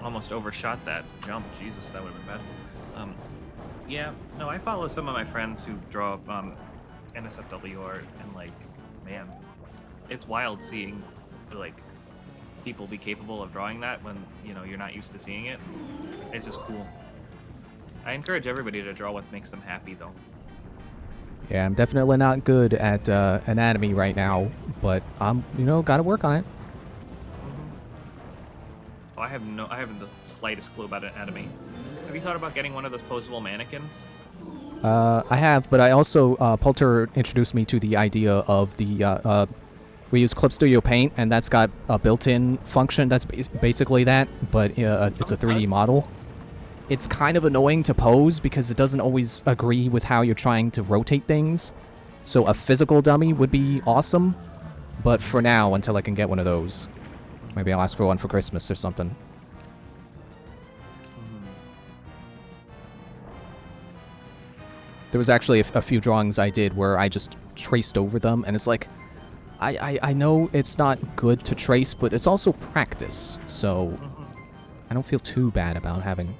Almost overshot that jump. Jesus, that would have been bad. Yeah, no, I follow some of my friends who draw NSFW art, and like, man, it's wild seeing like people be capable of drawing that when you're not used to seeing it. It's just cool. I encourage everybody to draw what makes them happy, though. Yeah, I'm definitely not good at anatomy right now, but I'm gotta work on it. Oh, I haven't the slightest clue about anatomy. Have you thought about getting one of those posable mannequins? I have, but I also Poulter introduced me to the idea of the we use Clip Studio Paint, and that's got a built-in function that's basically that, but it's a 3D model. it's kind of annoying to pose because it doesn't always agree with how you're trying to rotate things. So a physical dummy would be awesome, but for now, until I can get one of those, maybe I'll ask for one for Christmas or something. There was actually a few drawings I did where I just traced over them, and it's like, I know it's not good to trace, but it's also practice, so I don't feel too bad about having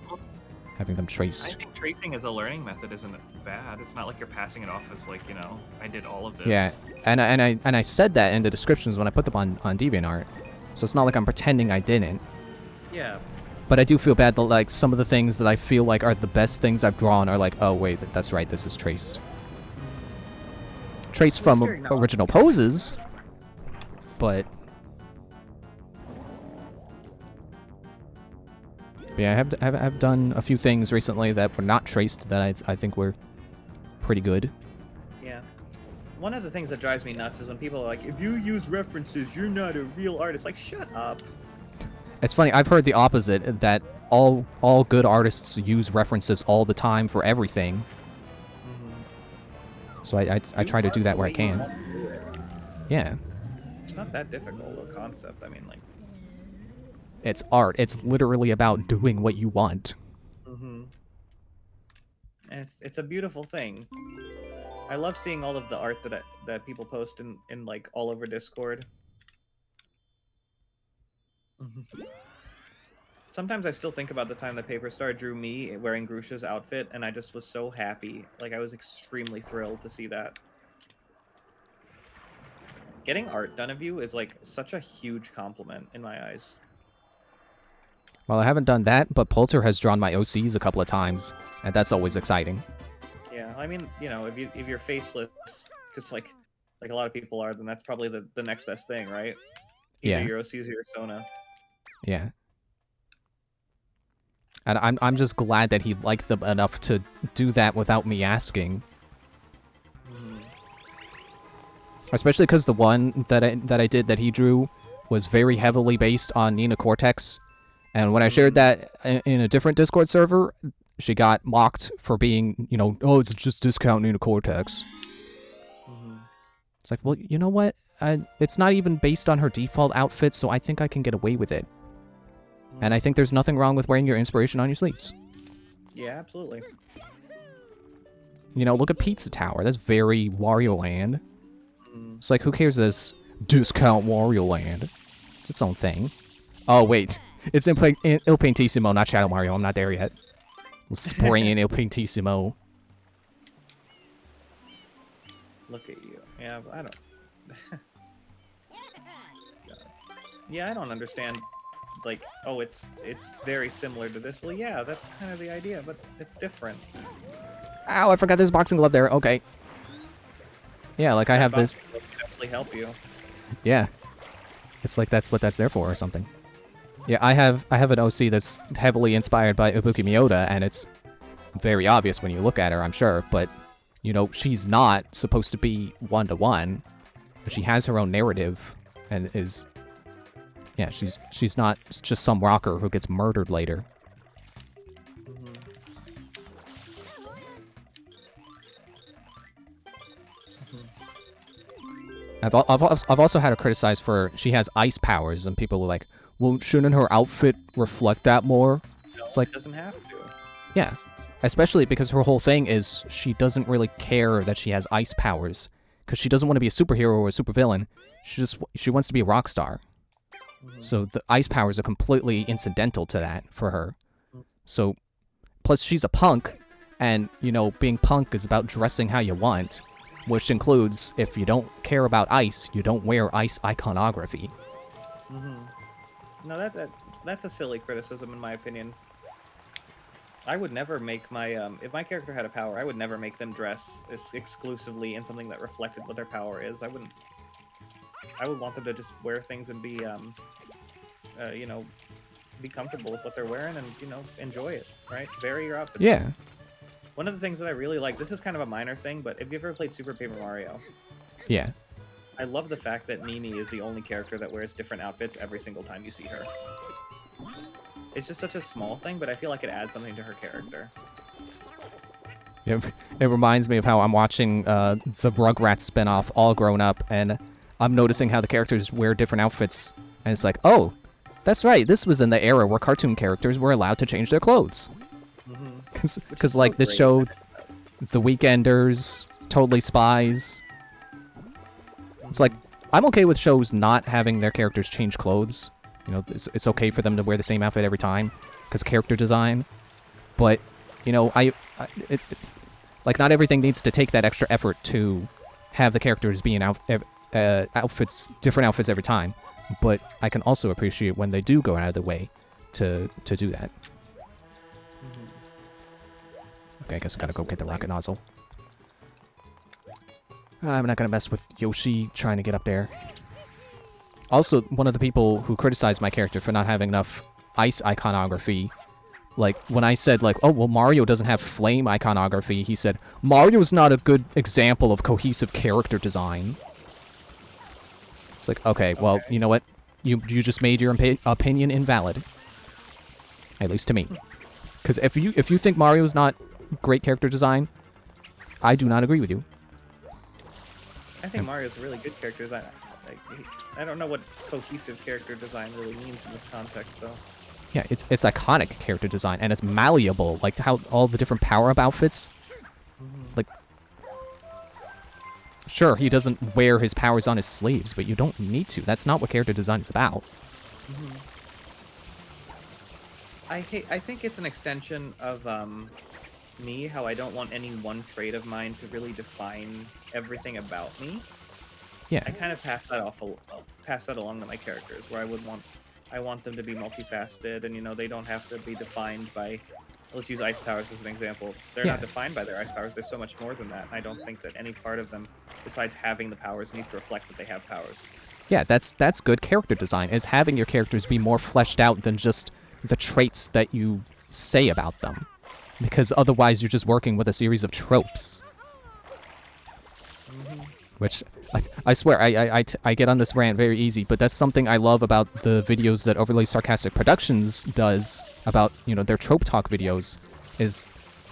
them I traced. think tracing as a learning method isn't bad. It's not like you're passing it off as like, you know, I did all of this. Yeah, and I said that in the descriptions when I put them on DeviantArt, so it's not like I'm pretending I didn't. Yeah. But I do feel bad that, like, some of the things that I feel like are the best things I've drawn are like, oh, wait, that's right, this is traced. Traced from original poses, but... yeah, I've done a few things recently that were not traced that I think were pretty good. Yeah. One of the things that drives me nuts is when people are like, if you use references, you're not a real artist. Like, shut up. It's funny, I've heard the opposite, that all good artists use references all the time for everything. So I try to do that where I can. Yeah. It's not that difficult a concept. I mean, like... It's art. It's literally about doing what you want. And it's a beautiful thing. I love seeing all of the art that people post in like all over Discord. Sometimes I still think about the time that Paper Star drew me wearing Grusha's outfit, and I just was so happy. Like, I was extremely thrilled to see that. Getting art done of you is like such a huge compliment in my eyes. Well, I haven't done that, but Poulter has drawn my OCs a couple of times, and that's always exciting. Yeah, I mean, you know, if you're faceless, because like a lot of people are, then that's probably the next best thing, right? Either Yeah. your OCs or your Sona. Yeah. And I'm just glad that he liked them enough to do that without me asking. Especially because the one that I did that he drew was very heavily based on Nina Cortex. And when I shared that in a different Discord server, she got mocked for being, you know, oh, it's just discount Nina Cortex. It's like, well, you know what? It's not even based on her default outfit, so I think I can get away with it. And I think there's nothing wrong with wearing your inspiration on your sleeves. Yeah, absolutely. You know, look at Pizza Tower. That's very Wario Land. It's like, who cares this discount Wario Land? It's its own thing. Oh, wait. It's Il Paintissimo, not Shadow Mario. I'm not there yet. I'm spraying Il Paintissimo. Look at you. Yeah, but I don't... yeah, I don't understand. Like, oh, it's very similar to this. Well, yeah, that's kind of the idea, but it's different. Ow, I forgot there's boxing glove there. Okay. Yeah, like I have this... Can actually help you. Yeah. It's like that's what that's there for or something. Yeah, I have an OC that's heavily inspired by Ibuki Miyoda, and it's very obvious when you look at her, I'm sure, but, you know, she's not supposed to be one-to-one. She has her own narrative, and is... yeah, she's not just some rocker who gets murdered later. I've also had her criticized for she has ice powers, and people are like, well, shouldn't her outfit reflect that more? No, it's like, it doesn't have to. Yeah, especially because her whole thing is she doesn't really care that she has ice powers, because she doesn't want to be a superhero or a supervillain. She wants to be a rock star. So the ice powers are completely incidental to that for her. So, plus she's a punk, and, you know, being punk is about dressing how you want, which includes, if you don't care about ice, you don't wear ice iconography. No, that's a silly criticism in my opinion. I would never make my, if my character had a power, I would never make them dress exclusively in something that reflected what their power is. I would want them to just wear things and be, you know, be comfortable with what they're wearing and, you know, enjoy it, right? Vary your outfit. Yeah. One of the things that I really like, this is kind of a minor thing, but have you ever played Super Paper Mario? Yeah. I love the fact that Mimi is the only character that wears different outfits every single time you see her. It's just such a small thing, but I feel like it adds something to her character. It reminds me of how I'm watching the Rugrats spinoff, All Grown Up, and I'm noticing how the characters wear different outfits, and it's like, oh, that's right, this was in the era where cartoon characters were allowed to change their clothes. Because like, this show, The Weekenders, Totally Spies, it's like, I'm okay with shows not having their characters change clothes. You know, it's okay for them to wear the same outfit every time, because character design, but, you know, like, not everything needs to take that extra effort to have the characters be in different outfits every time. But I can also appreciate when they do go out of their way to do that. Okay, I guess I gotta go get the rocket nozzle. I'm not gonna mess with Yoshi trying to get up there. Also, one of the people who criticized my character for not having enough ice iconography, like, when I said, like, oh, well, Mario doesn't have flame iconography, he said, Mario's not a good example of cohesive character design. It's like, okay, well, you know what? You just made your opinion invalid. At least to me. Because if you think Mario's not great character design, I do not agree with you. I think Mario's a really good character design. I don't know what cohesive character design really means in this context, though. Yeah, it's iconic character design, and it's malleable, like how all the different power-up outfits. Like, sure, he doesn't wear his powers on his sleeves, but you don't need to. That's not what character design is about. I think it's an extension of me, how I don't want any one trait of mine to really define everything about me. Yeah. I kind of pass that along to my characters, where I want them to be multifaceted, and, you know, they don't have to be defined by, let's use ice powers as an example. They're not defined by their ice powers. There's so much more than that. I don't think that any part of them, besides having the powers, needs to reflect that they have powers. Yeah, that's good character design, is having your characters be more fleshed out than just the traits that you say about them. Because otherwise you're just working with a series of tropes. Which, I swear, I get on this rant very easy, but that's something I love about the videos that Overly Sarcastic Productions does about, you know, their trope talk videos, is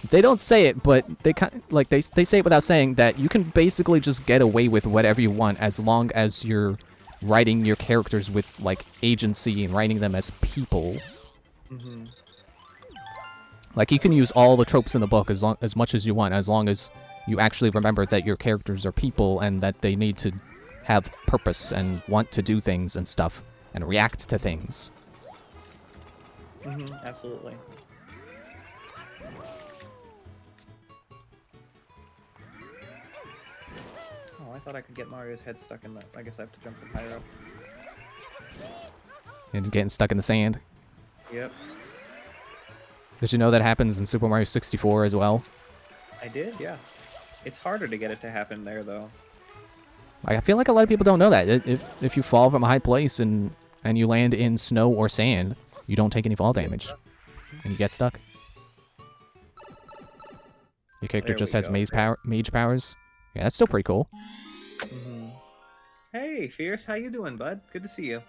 they don't say it, but they like they say it without saying that you can basically just get away with whatever you want as long as you're writing your characters with, like, agency and writing them as people. Like, you can use all the tropes in the book as much as you want, as long as you actually remember that your characters are people and that they need to have purpose and want to do things and stuff and react to things. Absolutely. Oh, I thought I could get Mario's head stuck in that. I guess I have to jump from higher up. And getting stuck in the sand. Yep. Did you know that happens in Super Mario 64 as well? I did, yeah. It's harder to get it to happen there, though. I feel like a lot of people don't know that. If you fall from a high place and you land in snow or sand, you don't take any fall damage. And you get stuck. Your character just has mage powers. Yeah, that's still pretty cool. Hey, Fierce, how you doing, bud? Good to see you.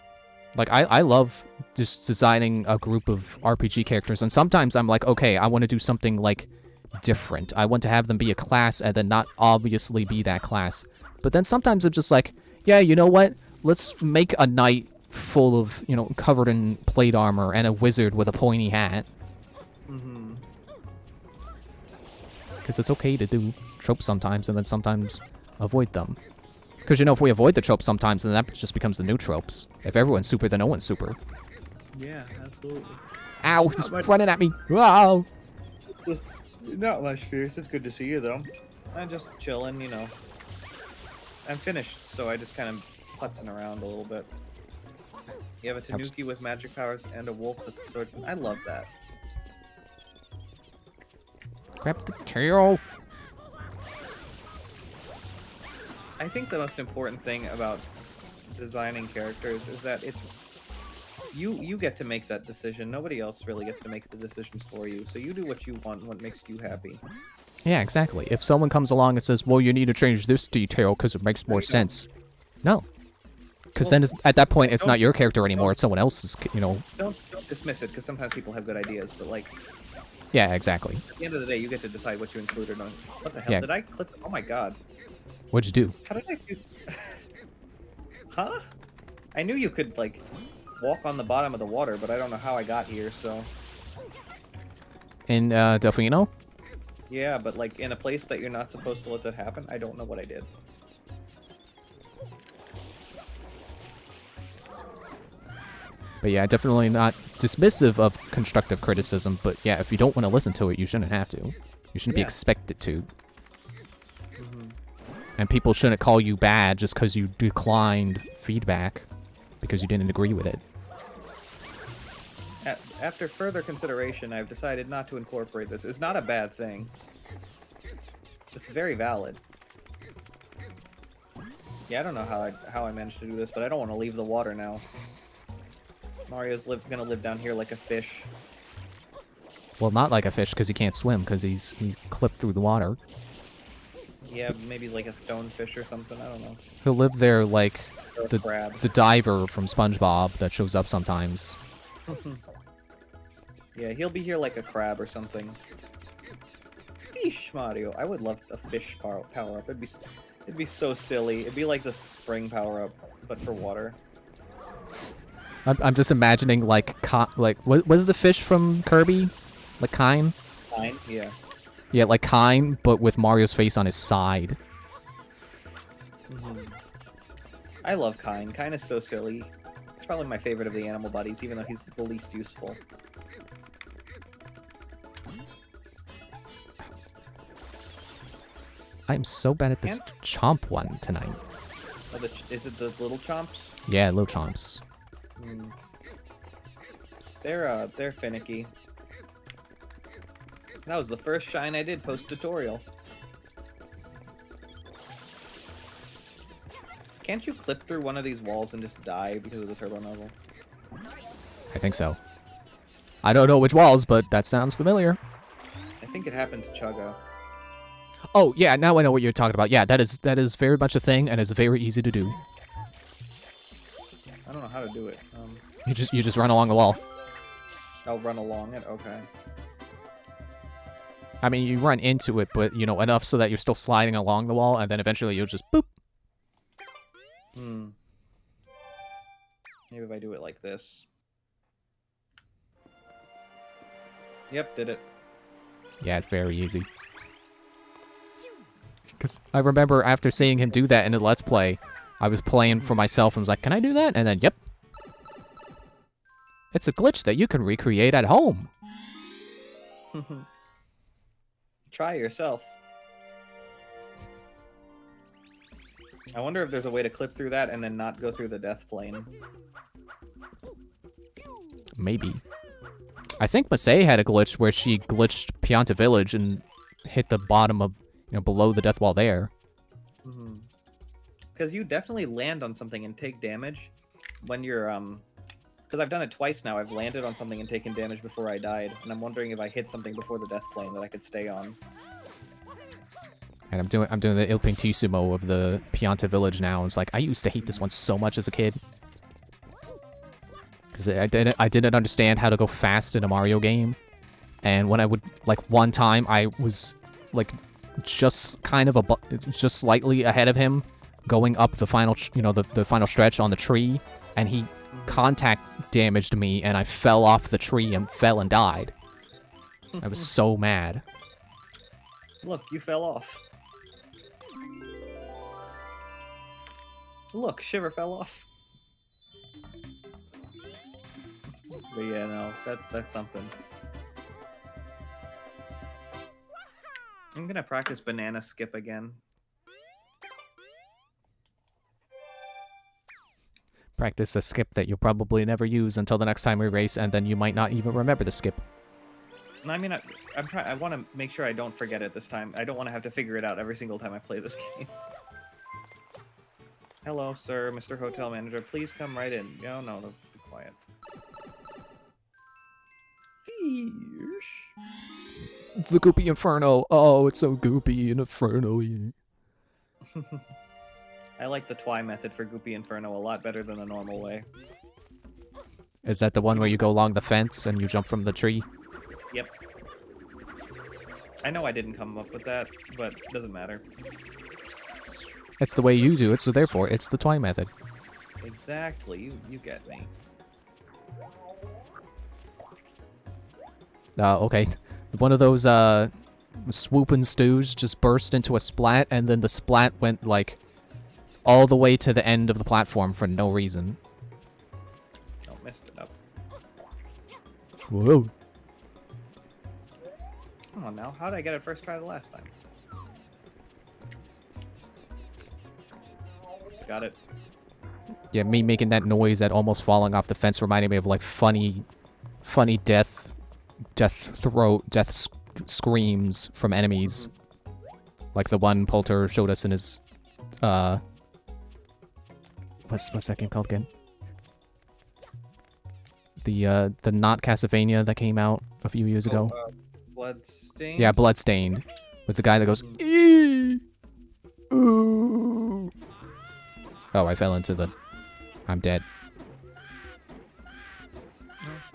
Like, I love just designing a group of RPG characters, and sometimes I'm like, okay, I want to do something, like, different. I want to have them be a class and then not obviously be that class. But then sometimes I'm just like, yeah, you know what? Let's make a knight full of, you know, covered in plate armor and a wizard with a pointy hat. Because it's okay to do tropes sometimes and then sometimes avoid them. Because, you know, if we avoid the tropes sometimes, then that just becomes the new tropes. If everyone's super, then no one's super. Yeah, absolutely. Ow, he's running at me. Wow. Not much, Fierce. It's good to see you, though. I'm just chilling, you know. I'm finished, so I just kind of putzing around a little bit. You have a Tanuki with magic powers and a wolf with a sword. I love that. Grab the tail. I think the most important thing about designing characters is that it's you get to make that decision. Nobody else really gets to make the decisions for you. So you do what you want, what makes you happy. Yeah, exactly. If someone comes along and says, well, you need to change this detail because it makes more sense. No. Because then at that point, it's not your character anymore. It's someone else's, you know. Don't dismiss it because sometimes people have good ideas, but like Yeah, exactly. at the end of the day, you get to decide what you include or not. What the hell Yeah. did I click? Oh my god! What'd you do? How did I do? Huh? I knew you could like walk on the bottom of the water, but I don't know how I got here. So In Delfino? yeah, but like in a place that you're not supposed to let that happen, I don't know what I did. But yeah, definitely not dismissive of constructive criticism, but yeah, if you don't want to listen to it, you shouldn't have to. You shouldn't be Yeah. expected to. Mm-hmm. And people shouldn't call you bad just because you declined feedback because you didn't agree with it. After further consideration, I've decided not to incorporate this. It's not a bad thing. It's very valid. Yeah, I don't know how I managed to do this, but I don't want to leave the water now. Mario's gonna live down here like a fish. Well, not like a fish because he can't swim because he's clipped through the water. Yeah, maybe like a stonefish or something. I don't know. He'll live there like Or a crab. the diver from SpongeBob that shows up sometimes. Yeah, he'll be here like a crab or something. Fish, Mario. I would love a fish power up. It'd be so silly. It'd be like the spring power up, but for water. I'm just imagining like what was the fish from Kirby? Like Kine? Fine. Yeah. Yeah, like Kine, but with Mario's face on his side. Mm-hmm. I love Kine. Kine is so silly. He's probably my favorite of the animal buddies, even though he's the least useful. I'm so bad at this chomp one tonight. Oh, is it the little chomps? Yeah, little chomps. Hmm. They're finicky. That was the first shine I did post-tutorial. Can't you clip through one of these walls and just die because of the turbo nozzle? I think so. I don't know which walls, but that sounds familiar. I think it happened to Chugga. Oh, yeah, now I know what you're talking about. Yeah, that is very much a thing, and it's very easy to do. I don't know how to do it. You just run along the wall. I'll run along it? Okay. I mean, you run into it, but, you know, enough so that you're still sliding along the wall, and then eventually you'll just boop. Hmm. Maybe if I do it like this. Yep, did it. Yeah, it's very easy. Because I remember after seeing him do that in the Let's Play, I was playing for myself and was like, can I do that? And then, yep. It's a glitch that you can recreate at home. Try yourself. I wonder if there's a way to clip through that and then not go through the death plane. Maybe. I think Masay had a glitch where she glitched Pianta Village and hit the bottom of, you know, below the death wall there. Because you definitely land on something and take damage when you're, because I've done it twice now. I've landed on something and taken damage before I died, and I'm wondering if I hit something before the death plane that I could stay on. And I'm doing the Il Pentissimo of the Pianta Village now. It's like, I used to hate this one so much as a kid. Because I didn't understand how to go fast in a Mario game. And when I would, like, one time I was, like, just kind of just slightly ahead of him, going up the final, the final stretch on the tree, and he contact damaged me, and I fell off the tree and fell and died. I was so mad. Look, you fell off. Look, Shiver fell off. But yeah, no, that's something. I'm gonna practice banana skip again. Practice a skip that you'll probably never use until the next time we race, and then you might not even remember the skip. I mean, I want to make sure I don't forget it this time. I don't want to have to figure it out every single time I play this game. Hello, sir, Mr. Hotel Manager. Please come right in. No, be quiet. Fish. The Goopy Inferno. Oh, it's so goopy and inferno-y. I like the Twy method for Goopy Inferno a lot better than the normal way. Is that the one where you go along the fence and you jump from the tree? Yep. I know I didn't come up with that, but it doesn't matter. It's the way you do it, so therefore it's the Twine method. Exactly. You get me. Okay. One of those, swooping stews just burst into a splat, and then the splat went, like, all the way to the end of the platform for no reason. Oh, messed it up. Whoa. Come on now. How did I get it first try the last time? Got it. Yeah, me making that noise at almost falling off the fence reminded me of, like, funny death screams from enemies. Like the one Poulter showed us in his, what's that game called again? The not Castlevania that came out a few years ago. Bloodstained? Yeah, Bloodstained. With the guy that goes, "Ee! Ooh." Oh, I fell into the... I'm dead.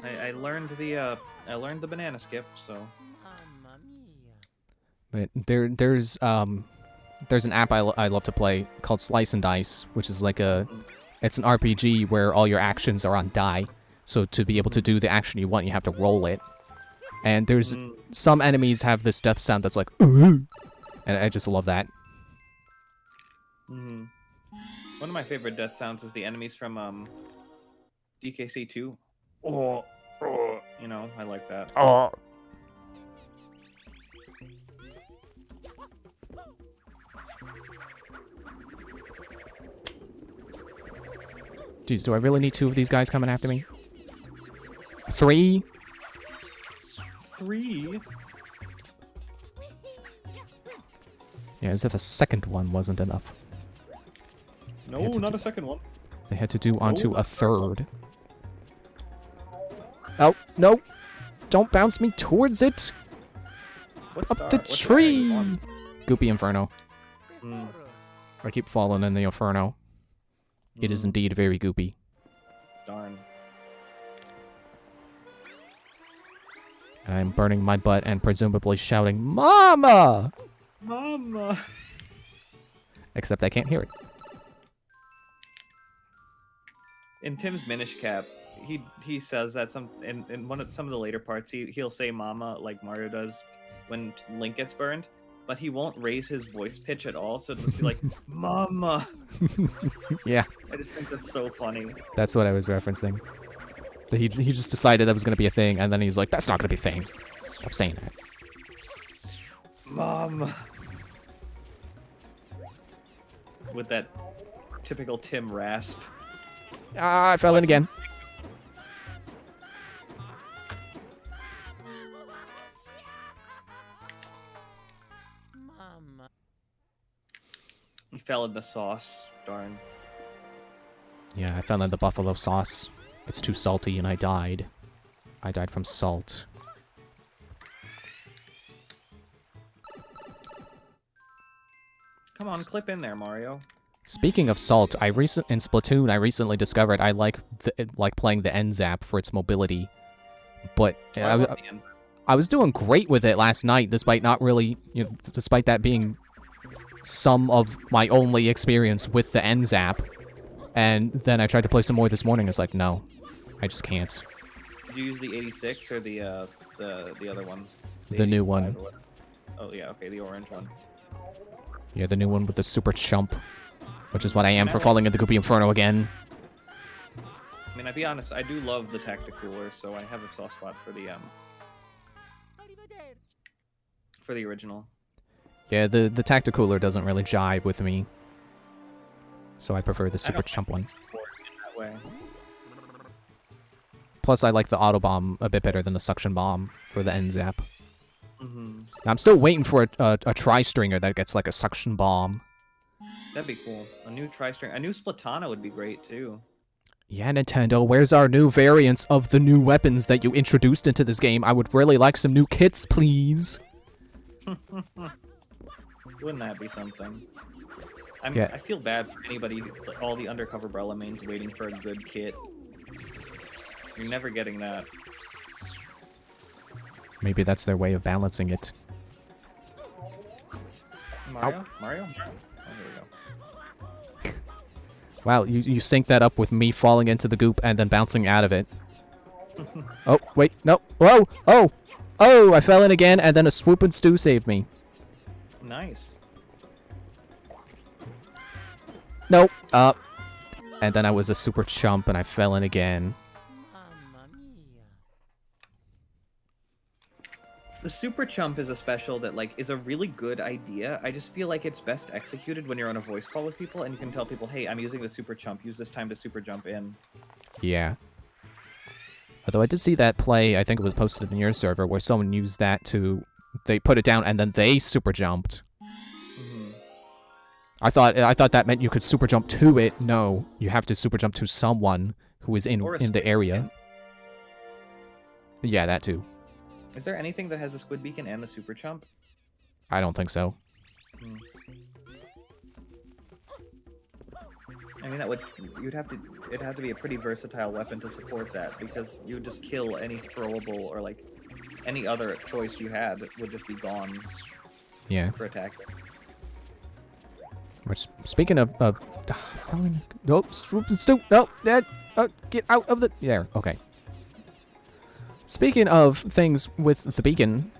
I learned the banana skip, so... But there's an app I love to play called Slice and Dice, which is like it's an RPG where all your actions are on die. So to be able to do the action you want, you have to roll it. And there's some enemies have this death sound that's like, "Ooh," and I just love that. One of my favorite death sounds is the enemies from DKC 2. Oh, you know, I like that. Oh. Jeez, do I really need 2 of these guys coming after me? 3? 3? Yeah, as if a second one wasn't enough. No, had to not do- a second one. They had to do onto a third. Oh, no! Don't bounce me towards it! What Up star? the What star are tree! you on? Goopy Inferno. Mm. I keep falling in the Inferno. It is indeed very goopy. Darn. And I'm burning my butt and presumably shouting, "Mama!" Mama! Except I can't hear it. In Tim's Minish Cap, he says that some of the later parts he'll say "Mama" like Mario does when Link gets burned, but he won't raise his voice pitch at all, so it'll just be like "Mama." Yeah, I just think that's so funny. that's what I was referencing. But he just decided that was going to be a thing, and then he's like, "That's not going to be a thing. Stop saying that." Mama. With that typical Tim rasp. Ah, I fell in again. He fell in the sauce. Darn. Yeah, I fell in the buffalo sauce. It's too salty, and I died. I died from salt. Come on, clip in there, Mario. Speaking of salt, in Splatoon, I recently discovered I like playing the N-Zap for its mobility. But I love the end. I was doing great with it last night, despite not really, despite that being some of my only experience with the N-Zap. And then I tried to play some more this morning. It's like, no, I just can't. Did you use the 86 or the other one? The new one. 85 or what? Oh yeah, okay, the orange one. Yeah, the new one with the super chump, which is what I am for falling into Goopy Inferno again. I mean, I'll be honest, I do love the Tacticooler, so I have a soft spot for the original. Yeah, the Tacticooler doesn't really jive with me, so I prefer the super chump one. That way. Plus, I like the auto bomb a bit better than the suction bomb for the N-Zap. Mm-hmm. I'm still waiting for a tri-stringer that gets like a suction bomb. That'd be cool. A new tri-string, a new Splatana would be great too. Yeah, Nintendo, where's our new variants of the new weapons that you introduced into this game? I would really like some new kits, please. Wouldn't that be something? Yeah. I feel bad for anybody, all the undercover Brella mains waiting for a good kit. You're never getting that. Maybe that's their way of balancing it. Mario? Mario? Oh, here we go. Wow, you sync that up with me falling into the goop and then bouncing out of it. Oh, wait, no. Whoa! Oh! Oh, I fell in again, and then a swoop and stew saved me. Nice. Nope. And then I was a super chump and I fell in again. The Super Chump is a special that, like, is a really good idea. I just feel like it's best executed when you're on a voice call with people and you can tell people, hey, I'm using the Super Chump. Use this time to super jump in. Yeah. Although I did see that play, I think it was posted in your server, where someone used that to... They put it down and then they super jumped. Mm-hmm. I thought that meant you could super jump to it. No, you have to super jump to someone who is in the area. Yeah, that too. Is there anything that has a Squid Beacon and the Super Chump? I don't think so. Hmm. I mean, it'd have to be a pretty versatile weapon to support that, because you would just kill any throwable or, like, any other choice you had would just be gone Yeah. for attack. Which, speaking of nope, no, get out of the there. Okay. Speaking of things with the beacon,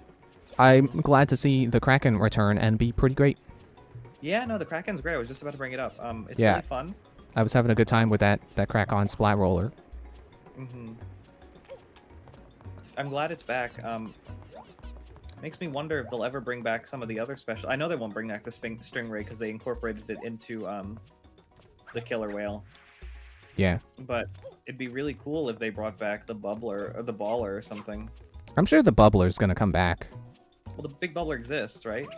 I'm glad to see the Kraken return and be pretty great. Yeah, no, the Kraken's great. I was just about to bring it up. It's Yeah. really fun. I was having a good time with that Krakon splat roller. Mm-hmm. I'm glad it's back. Makes me wonder if they'll ever bring back some of the other special. I know they won't bring back the Stingray because they incorporated it into the Killer Whale. Yeah. But it'd be really cool if they brought back the Bubbler or the Baller or something. I'm sure the Bubbler's gonna come back. Well, the Big Bubbler exists, right?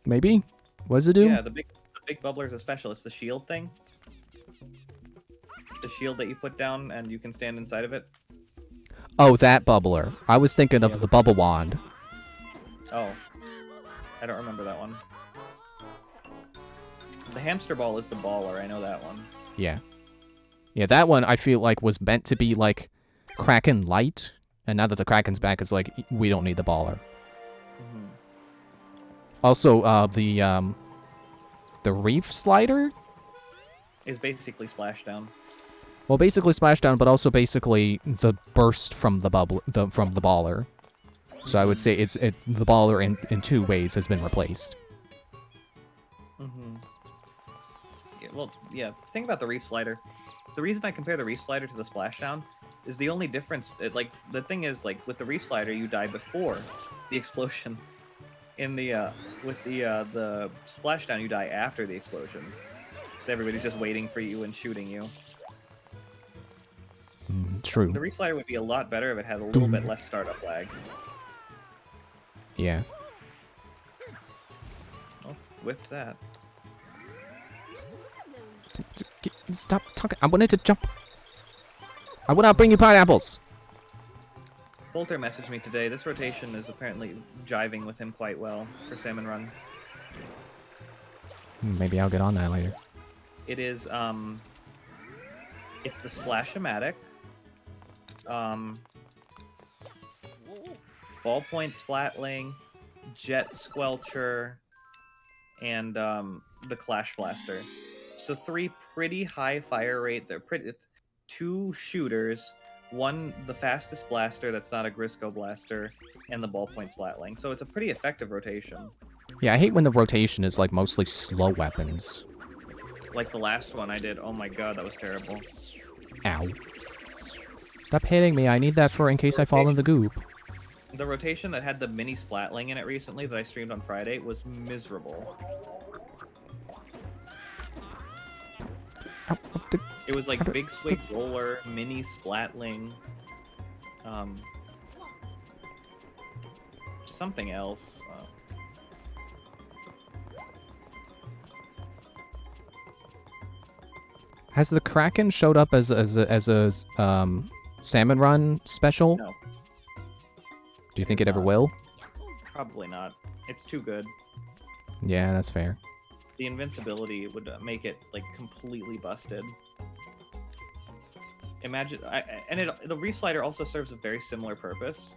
Maybe? What does it do? Yeah, the big Bubbler is a special. It's the shield thing. The shield that you put down and you can stand inside of it. Oh, that Bubbler. I was thinking of the Bubble Wand. Oh. I don't remember that one. The Hamster Ball is the Baller. I know that one. Yeah. Yeah, that one I feel like was meant to be like Kraken Light, and now that the Kraken's back, it's like we don't need the Baller. Mm-hmm. Also, the Reef Slider Is basically Splashdown. well, basically Splashdown, but also basically the burst from the Baller. So I would say the Baller in two ways has been replaced. Mm-hmm. Yeah, well, yeah. Think about the Reef Slider. The reason I compare the Reef Slider to the Splashdown is the only difference. The thing is, like, with the Reef Slider, you die before the explosion. With the Splashdown, you die after the explosion. So everybody's just waiting for you and shooting you. True. The Reef Slider would be a lot better if it had a little bit less startup lag. Yeah. Oh, whiffed that. Stop talking. I wanted to jump. I will not bring you pineapples. Bolter messaged me today. This rotation is apparently jiving with him quite well for Salmon Run. Maybe I'll get on that later. It is, it's the Splash-O-Matic, Ballpoint Splatling, Jet Squelcher, and the Clash Blaster. So 3 pretty high fire rate. They're pretty. It's 2 shooters, 1 the fastest blaster that's not a Grisco blaster, and the Ballpoint Splatling. So it's a pretty effective rotation. Yeah, I hate when the rotation is like mostly slow weapons. Like the last one I did. Oh my god, that was terrible. Ow. Stop hitting me. I need that for in case I fall in the goop. The rotation that had the mini Splatling in it recently that I streamed on Friday was miserable. It was like Big Swig Roller, mini Splatling, something else. Has the Kraken showed up as a Salmon Run special? No. Do you think it ever will? Probably not. It's too good. Yeah, that's fair. The invincibility would make it like completely busted. Imagine, the Reef Slider also serves a very similar purpose.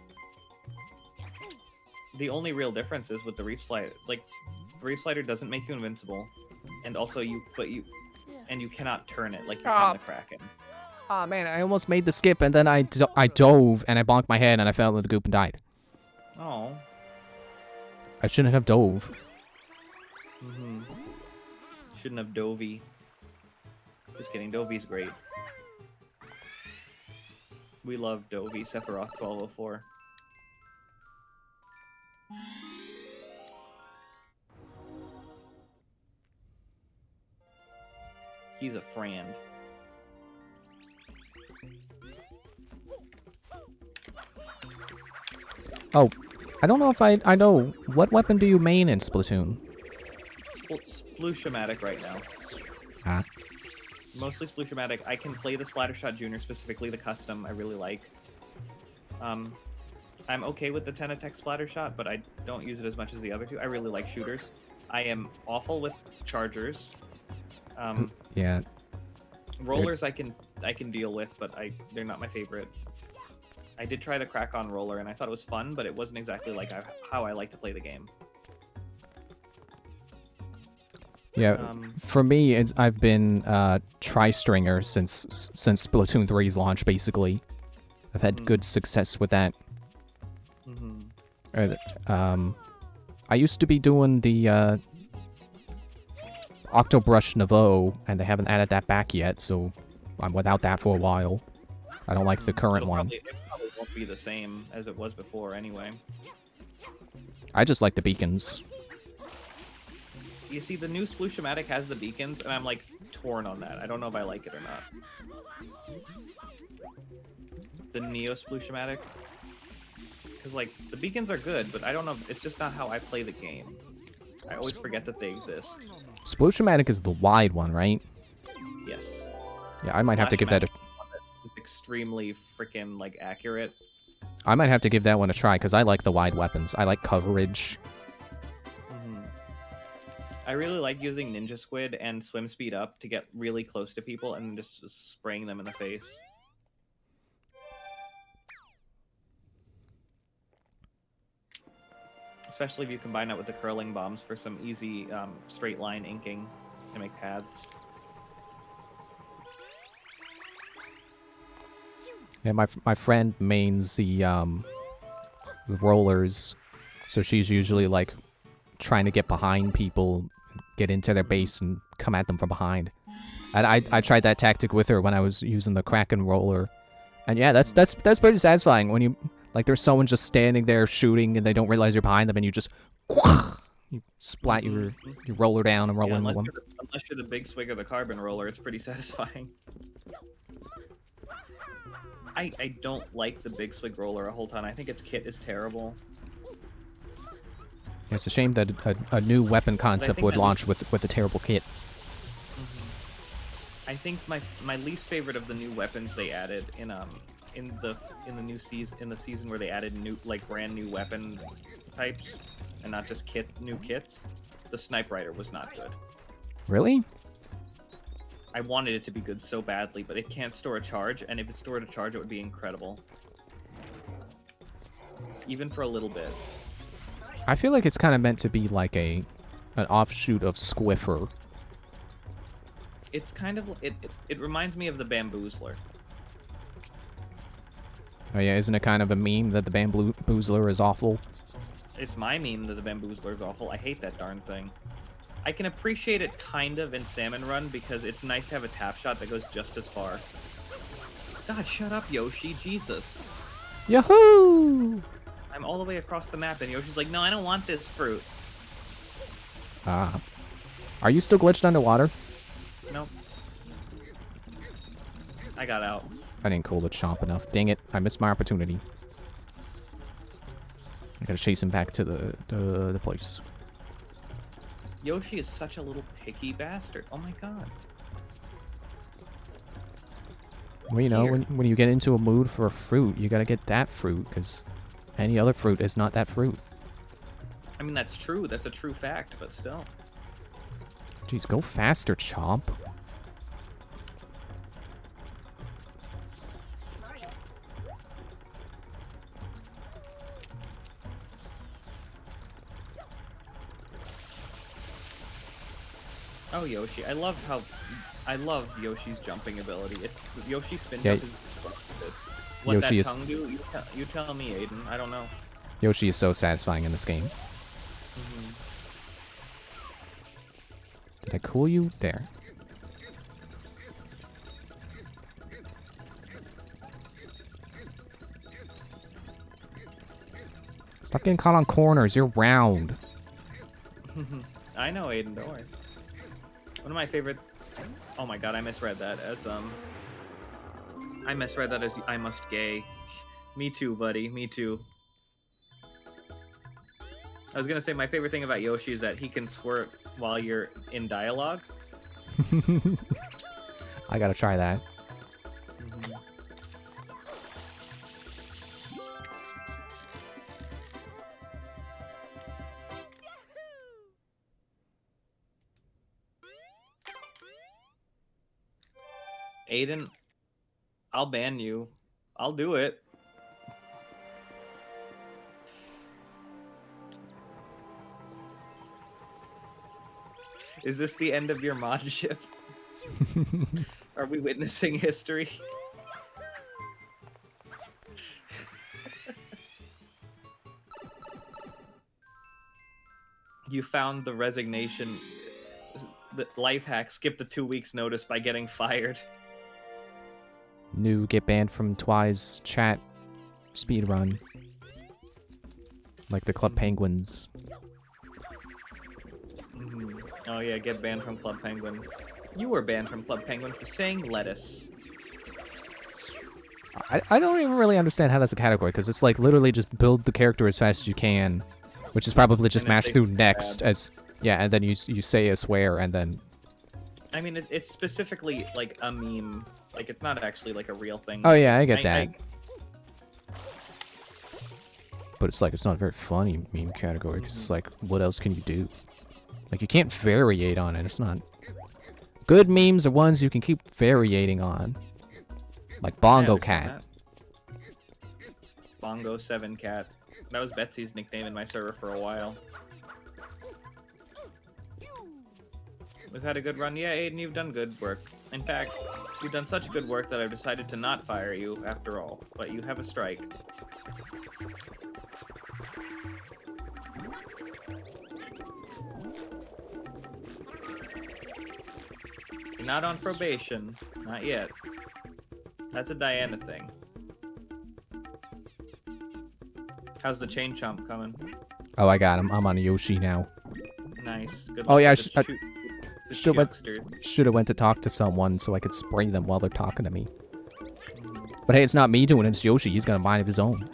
The only real difference is with the Reef Slider, like, the Reef Slider doesn't make you invincible, and also you cannot turn it like you can the Kraken. Aw, man, I almost made the skip, and then I dove, and I bonked my head, and I fell into the goop and died. Oh. I shouldn't have dove. Mm-hmm. Shouldn't have Dovey. Just kidding, Dovey's great. We love Dovey, Sephiroth 1204. He's a friend. Oh, I don't know if I know. What weapon do you main in Splatoon? Splooshomatic right now. Ah. Mostly Splooshomatic. I can play the Splattershot Junior, specifically the custom, I really like. I'm okay with the 10 attack Splattershot, but I don't use it as much as the other two. I really like shooters. I am awful with chargers. Yeah. Rollers I can deal with, but they're not my favorite. I did try the crack-on roller, and I thought it was fun, but it wasn't exactly like how I like to play the game. Yeah, for me, I've been tri-stringer since Splatoon 3's launch, basically. I've had good success with that. I used to be doing the Octobrush Nouveau, and they haven't added that back yet, so I'm without that for a while. I don't like the current one. It probably won't be the same as it was before anyway. I just like the beacons. You see, the new Splooshomatic has the beacons, and I'm, like, torn on that. I don't know if I like it or not. The Neo Splooshomatic. Because, like, the beacons are good, but I don't know, it's just not how I play the game. I always forget that they exist. Splooshomatic is the wide one, right? Yes. Yeah, I might have to give that a... It's extremely freaking, like, accurate. I might have to give that one a try, because I like the wide weapons. I like coverage. I really like using Ninja Squid and Swim Speed Up to get really close to people and just spraying them in the face. Especially if you combine that with the curling bombs for some easy straight line inking to make paths. Yeah, my friend mains the rollers, so she's usually like trying to get behind people, get into their base, and come at them from behind. And I tried that tactic with her when I was using the Kraken roller, and yeah, that's pretty satisfying when you like there's someone just standing there shooting and they don't realize you're behind them, and you just you splat your roller down and roll into them. Unless you're the Big Swig or the Carbon Roller, it's pretty satisfying. I don't like the Big Swig Roller a whole ton. I think its kit is terrible. Yeah, it's a shame that a new weapon concept would launch with a terrible kit. I think my least favorite of the new weapons they added in the new season, in the season where they added brand new weapon types and not just new kits, the Snipe Rider was not good. Really? I wanted it to be good so badly, but it can't store a charge, and if it stored a charge, it would be incredible. Even for a little bit. I feel like it's kind of meant to be like an offshoot of Squiffer. It's kind of it reminds me of the Bamboozler. Oh yeah, isn't it kind of a meme that the Bamboozler is awful? It's my meme that the Bamboozler is awful. I hate that darn thing. I can appreciate it kind of in Salmon Run because it's nice to have a tap shot that goes just as far. God, shut up, Yoshi. Jesus. Yahoo! I'm all the way across the map and Yoshi's like, no, I don't want this fruit. Are you still glitched underwater? Nope. I got out. I didn't cool the chomp enough. Dang it, I missed my opportunity. I gotta chase him back to the place. Yoshi is such a little picky bastard. Oh my god. Well, you know, when you get into a mood for a fruit, you gotta get that fruit, because any other fruit is not that fruit. I mean, that's true. That's a true fact, but still. Jeez, go faster, Chomp. Oh, Yoshi. I love Yoshi's jumping ability. Yoshi's spin Yeah. jump is busted. What Yoshi that is- tongue do? You tell me, Aiden. I don't know. Yoshi is so satisfying in this game. Mhm. Did I cool you? There. Stop getting caught on corners. You're round. I know, Aiden. Don't worry. One of my favorite. Oh my god, I misread that as I misread that as I must gay. Me too, buddy. Me too. I was gonna say my favorite thing about Yoshi is that he can squirt while you're in dialogue. I gotta try that. Aiden, I'll ban you. I'll do it. Is this the end of your mod ship? Are we witnessing history? You found the resignation, the life hack. Skip the 2 weeks notice by getting fired. New get banned from Twi's chat speedrun. Like the Club Penguins. Oh yeah, get banned from Club Penguin. You were banned from Club Penguin for saying lettuce. I don't even really understand how that's a category, because it's like literally just build the character as fast as you can, which is probably just And then mash say through bad. next as and then you say a swear and then I mean, it's specifically like a meme. Like it's not actually like a real thing. oh yeah, I get that. But it's like it's not a very funny meme category because it's like what else can you do? Like you can't variate on it. It's not good memes are ones you can keep variating on. Like Bongo Cat. Bongo 7 Cat. That was Betsy's nickname in my server for a while. We've had a good run. Yeah, Aiden, you've done good work. In fact, you've done such good work that I've decided to not fire you after all. But you have a strike. You're not on probation. Not yet. That's a Diana thing. How's the chain chomp coming? Oh, I got him. I'm on Yoshi now. Nice. Good Oh, luck yeah, with the the should went- youngsters. Should have went to talk to someone so I could spray them while they're talking to me. But hey, it's not me doing it. It's Yoshi. He's got a mind of his own.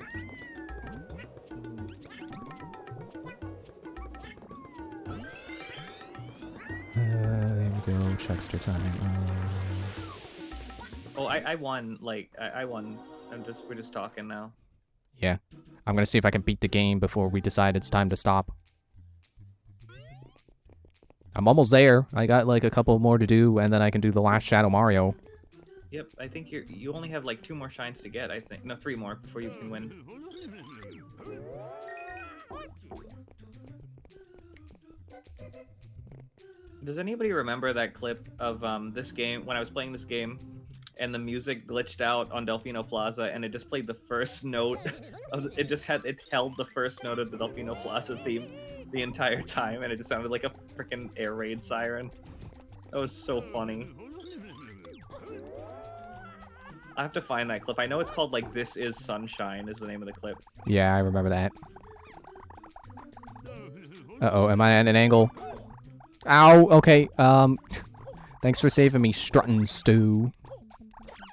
There we go. Chuckster time. Oh, I won. Like I won. We're just talking now. Yeah. I'm gonna see if I can beat the game before we decide it's time to stop. I'm almost there. I got like a couple more to do, and then I can do the last Shadow Mario. Yep, I think you only have like 2 more shines to get. I think no, 3 more before you can win. Does anybody remember that clip of this game when I was playing this game, and the music glitched out on Delfino Plaza, and it just played the first note of it held the first note of the Delfino Plaza theme the entire time, and it just sounded like a freaking air raid siren. That was so funny. I have to find that clip. I know it's called like "This Is Sunshine" is the name of the clip. Yeah, I remember that. Uh-oh, am I at an angle? Ow, okay, thanks for saving me, Struttin' Stew.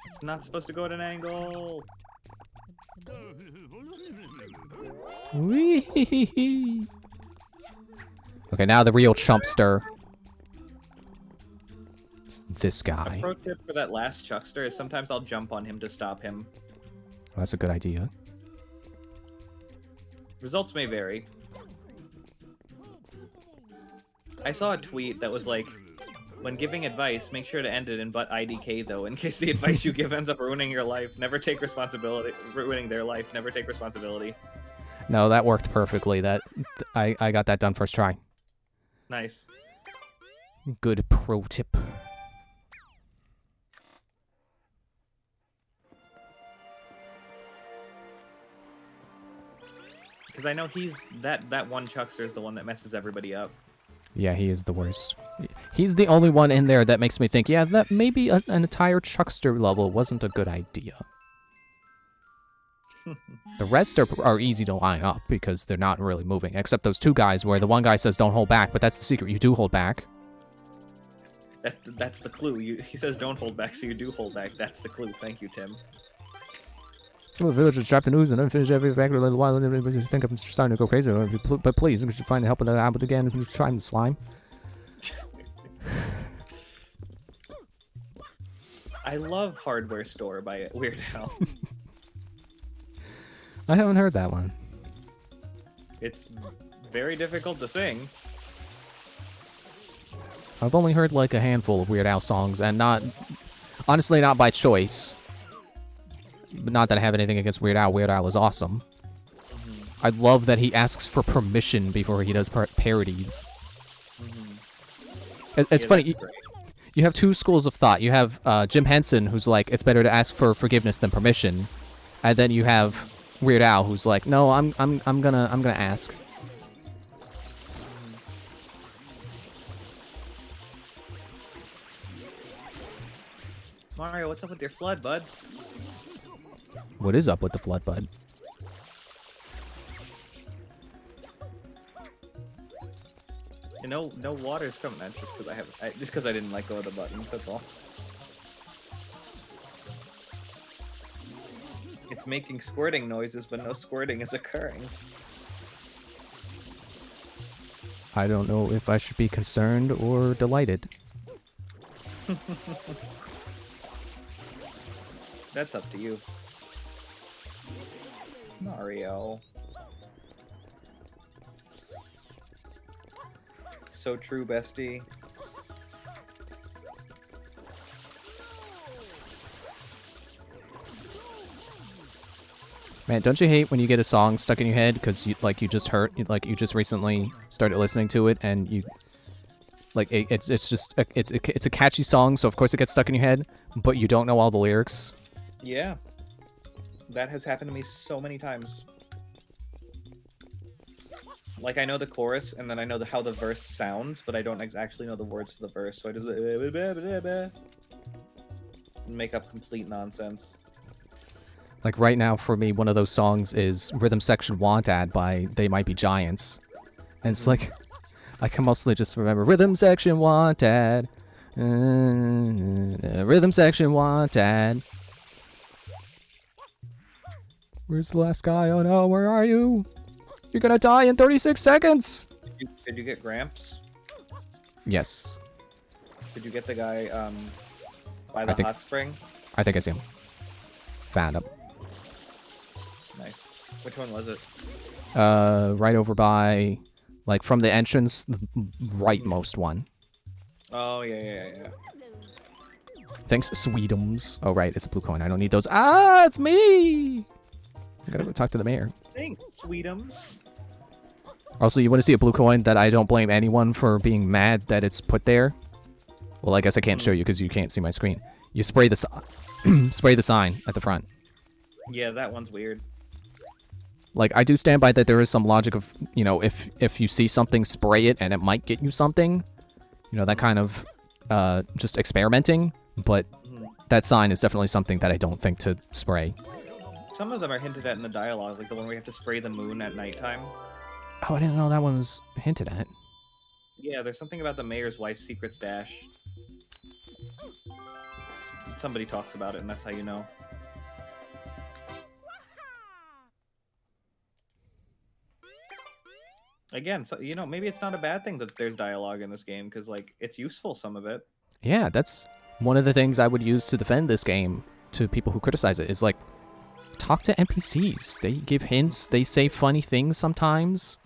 It's not supposed to go at an angle. Whee! Okay, now the real chumpster. It's this A guy. pro tip for that last Chuckster is sometimes I'll jump on him to stop him. That's a good idea. Results may vary. I saw a tweet that was like, when giving advice, make sure to end it in "but IDK" though, in case the advice you give ends up ruining your life. Never take responsibility, ruining their life. Never take responsibility. No, that worked perfectly. I got that done first try. Nice. Good pro tip. Because I know he's that one Chuckster is the one that messes everybody up. Yeah, he is the worst. He's the only one in there that makes me think, yeah, that maybe an entire Chuckster level wasn't a good idea. The rest are easy to line up because they're not really moving, except those two guys where the one guy says don't hold back, but that's the secret. You do hold back. That's the clue. He says don't hold back, so you do hold back. That's the clue. Thank you, Tim. Some of the villagers trapped in ooze and unfinished every back a little while. I think I'm starting to go crazy. But please, we should find help with that habit again. If you try the slime. I love Hardware Store by Weird Al. I haven't heard that one. It's very difficult to sing. I've only heard like a handful of Weird Al songs, and honestly, not by choice. But not that I have anything against Weird Al. Weird Al is awesome. I love that he asks for permission before he does parodies. It's funny. You have two schools of thought. You have Jim Henson, who's like, it's better to ask for forgiveness than permission, and then you have Weird Al, who's like, no, I'm gonna ask. Mario, what's up with your flood, bud? What is up with the flood, bud? You know, no water's coming. That's just because I didn't let go of the button. That's all. It's making squirting noises, but no squirting is occurring. I don't know if I should be concerned or delighted. That's up to you. Mario. So true, bestie. Man, don't you hate when you get a song stuck in your head because you just recently started listening to it and you like it's a catchy song, so of course it gets stuck in your head, but you don't know all the lyrics. Yeah. That has happened to me so many times. Like, I know the chorus, and then I know how the verse sounds, but I don't actually know the words to the verse, so I just make up complete nonsense. Like right now for me, one of those songs is Rhythm Section Want Ad by They Might Be Giants. And it's like, I can mostly just remember Rhythm Section Want Ad. Rhythm Section Want Ad. Where's the last guy? Oh no, where are you? You're gonna die in 36 seconds! Did you get Gramps? Yes. Did you get the guy by the hot spring? I think I see him. Found him. Nice. Which one was it? Right over by, like, from the entrance, the rightmost one. Oh, yeah. Thanks, Sweetums. Oh, right, it's a blue coin. I don't need those. Ah, it's me! I gotta go talk to the mayor. Thanks, Sweetums. Also, you want to see a blue coin that I don't blame anyone for being mad that it's put there? Well, I guess I can't show you because you can't see my screen. You spray the spray the sign at the front. Yeah, that one's weird. Like, I do stand by that there is some logic of, you know, if you see something, spray it and it might get you something. You know, that kind of just experimenting. But that sign is definitely something that I don't think to spray. Some of them are hinted at in the dialogue, like the one where you have to spray the moon at nighttime. Oh, I didn't know that one was hinted at. Yeah, there's something about the mayor's wife's secret stash. Somebody talks about it, and that's how you know. Again, so, you know, maybe it's not a bad thing that there's dialogue in this game, because, like, it's useful, some of it. Yeah, that's one of the things I would use to defend this game to people who criticize it, is, like, talk to NPCs. They give hints, they say funny things sometimes.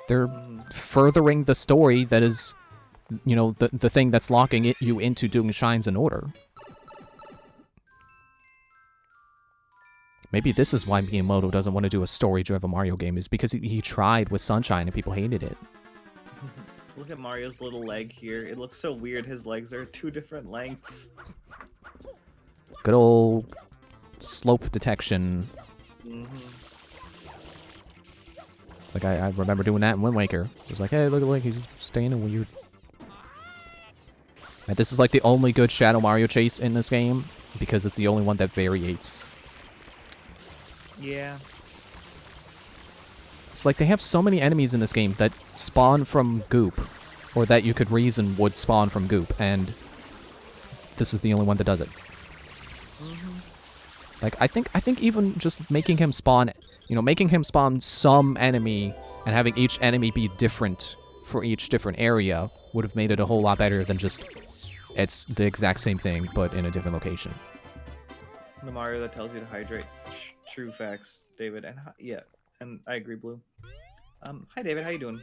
They're furthering the story that is, you know, the thing that's locking you into doing Shines in Order. Maybe this is why Miyamoto doesn't want to do a story-driven Mario game, is because he tried with Sunshine and people hated it. Look at Mario's little leg here. It looks so weird. His legs are 2 different lengths. Good old slope detection. Mm-hmm. It's like I remember doing that in Wind Waker. Just like, hey, look at Link, he's staying in weird. And this is like the only good Shadow Mario chase in this game because it's the only one that variates. Yeah. It's like they have so many enemies in this game that spawn from goop, or that you could reason would spawn from goop, and this is the only one that does it. Like I think even just making him spawn, making him spawn some enemy and having each enemy be different for each different area would have made it a whole lot better than just it's the exact same thing but in a different location. The Mario that tells you to hydrate. True facts, David. And yeah, and I agree, Blue. Hi David, how you doing?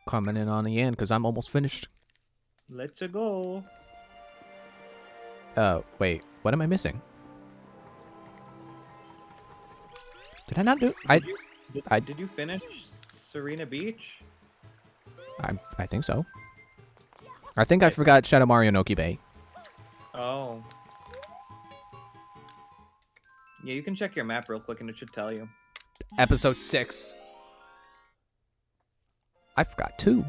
Coming in on the end because I'm almost finished. Let's go. Wait, what am I missing? Did I not do? Did you finish Serena Beach? I think so. I think I forgot Shadow Mario Noki Bay. Oh. Yeah, you can check your map real quick and it should tell you. Episode 6. I forgot 2.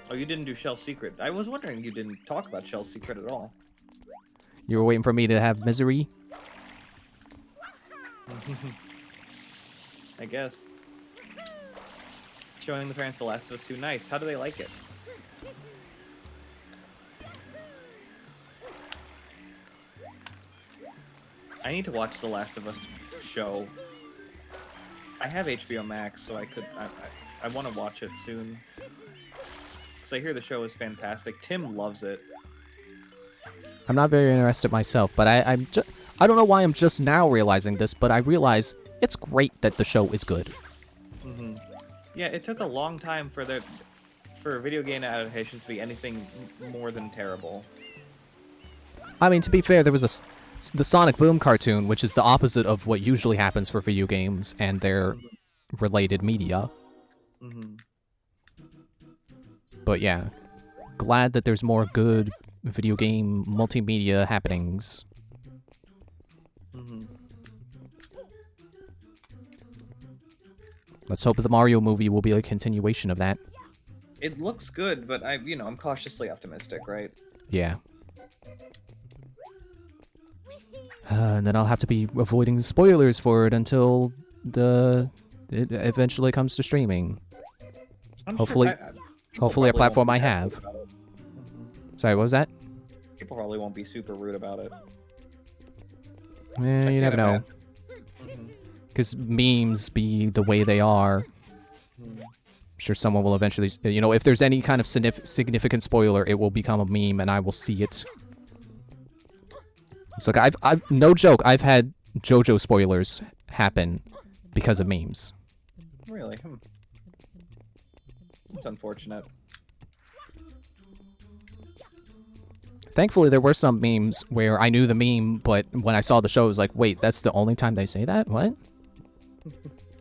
Oh, you didn't do Shell's Secret. I was wondering you didn't talk about Shell's Secret at all. You were waiting for me to have misery? I guess. Showing the parents The Last of Us 2. Nice. How do they like it? I need to watch The Last of Us show. I have HBO Max, so I want to watch it soon. Because I hear the show is fantastic. Tim loves it. I'm not very interested myself, but I don't know why I'm just now realizing this, but I realize it's great that the show is good. Mm-hmm. Yeah, it took a long time for video game adaptations to be anything more than terrible. I mean, to be fair, there was the Sonic Boom cartoon, which is the opposite of what usually happens for video games and their related media. Mm-hmm. But yeah, glad that there's more good video game multimedia happenings. Mm-hmm. Let's hope the Mario movie will be a continuation of that. It looks good, but I'm cautiously optimistic, right? Yeah. And then I'll have to be avoiding spoilers for it until it eventually comes to streaming. Hopefully, hopefully a platform I have. Sorry, what was that? People probably won't be super rude about it. You never know. Because memes be the way they are. I'm sure someone will eventually, if there's any kind of significant spoiler, it will become a meme and I will see it. So I've no joke, I've had JoJo spoilers happen because of memes. Really? It's unfortunate. Thankfully, there were some memes where I knew the meme, but when I saw the show, I was like, wait, that's the only time they say that? What?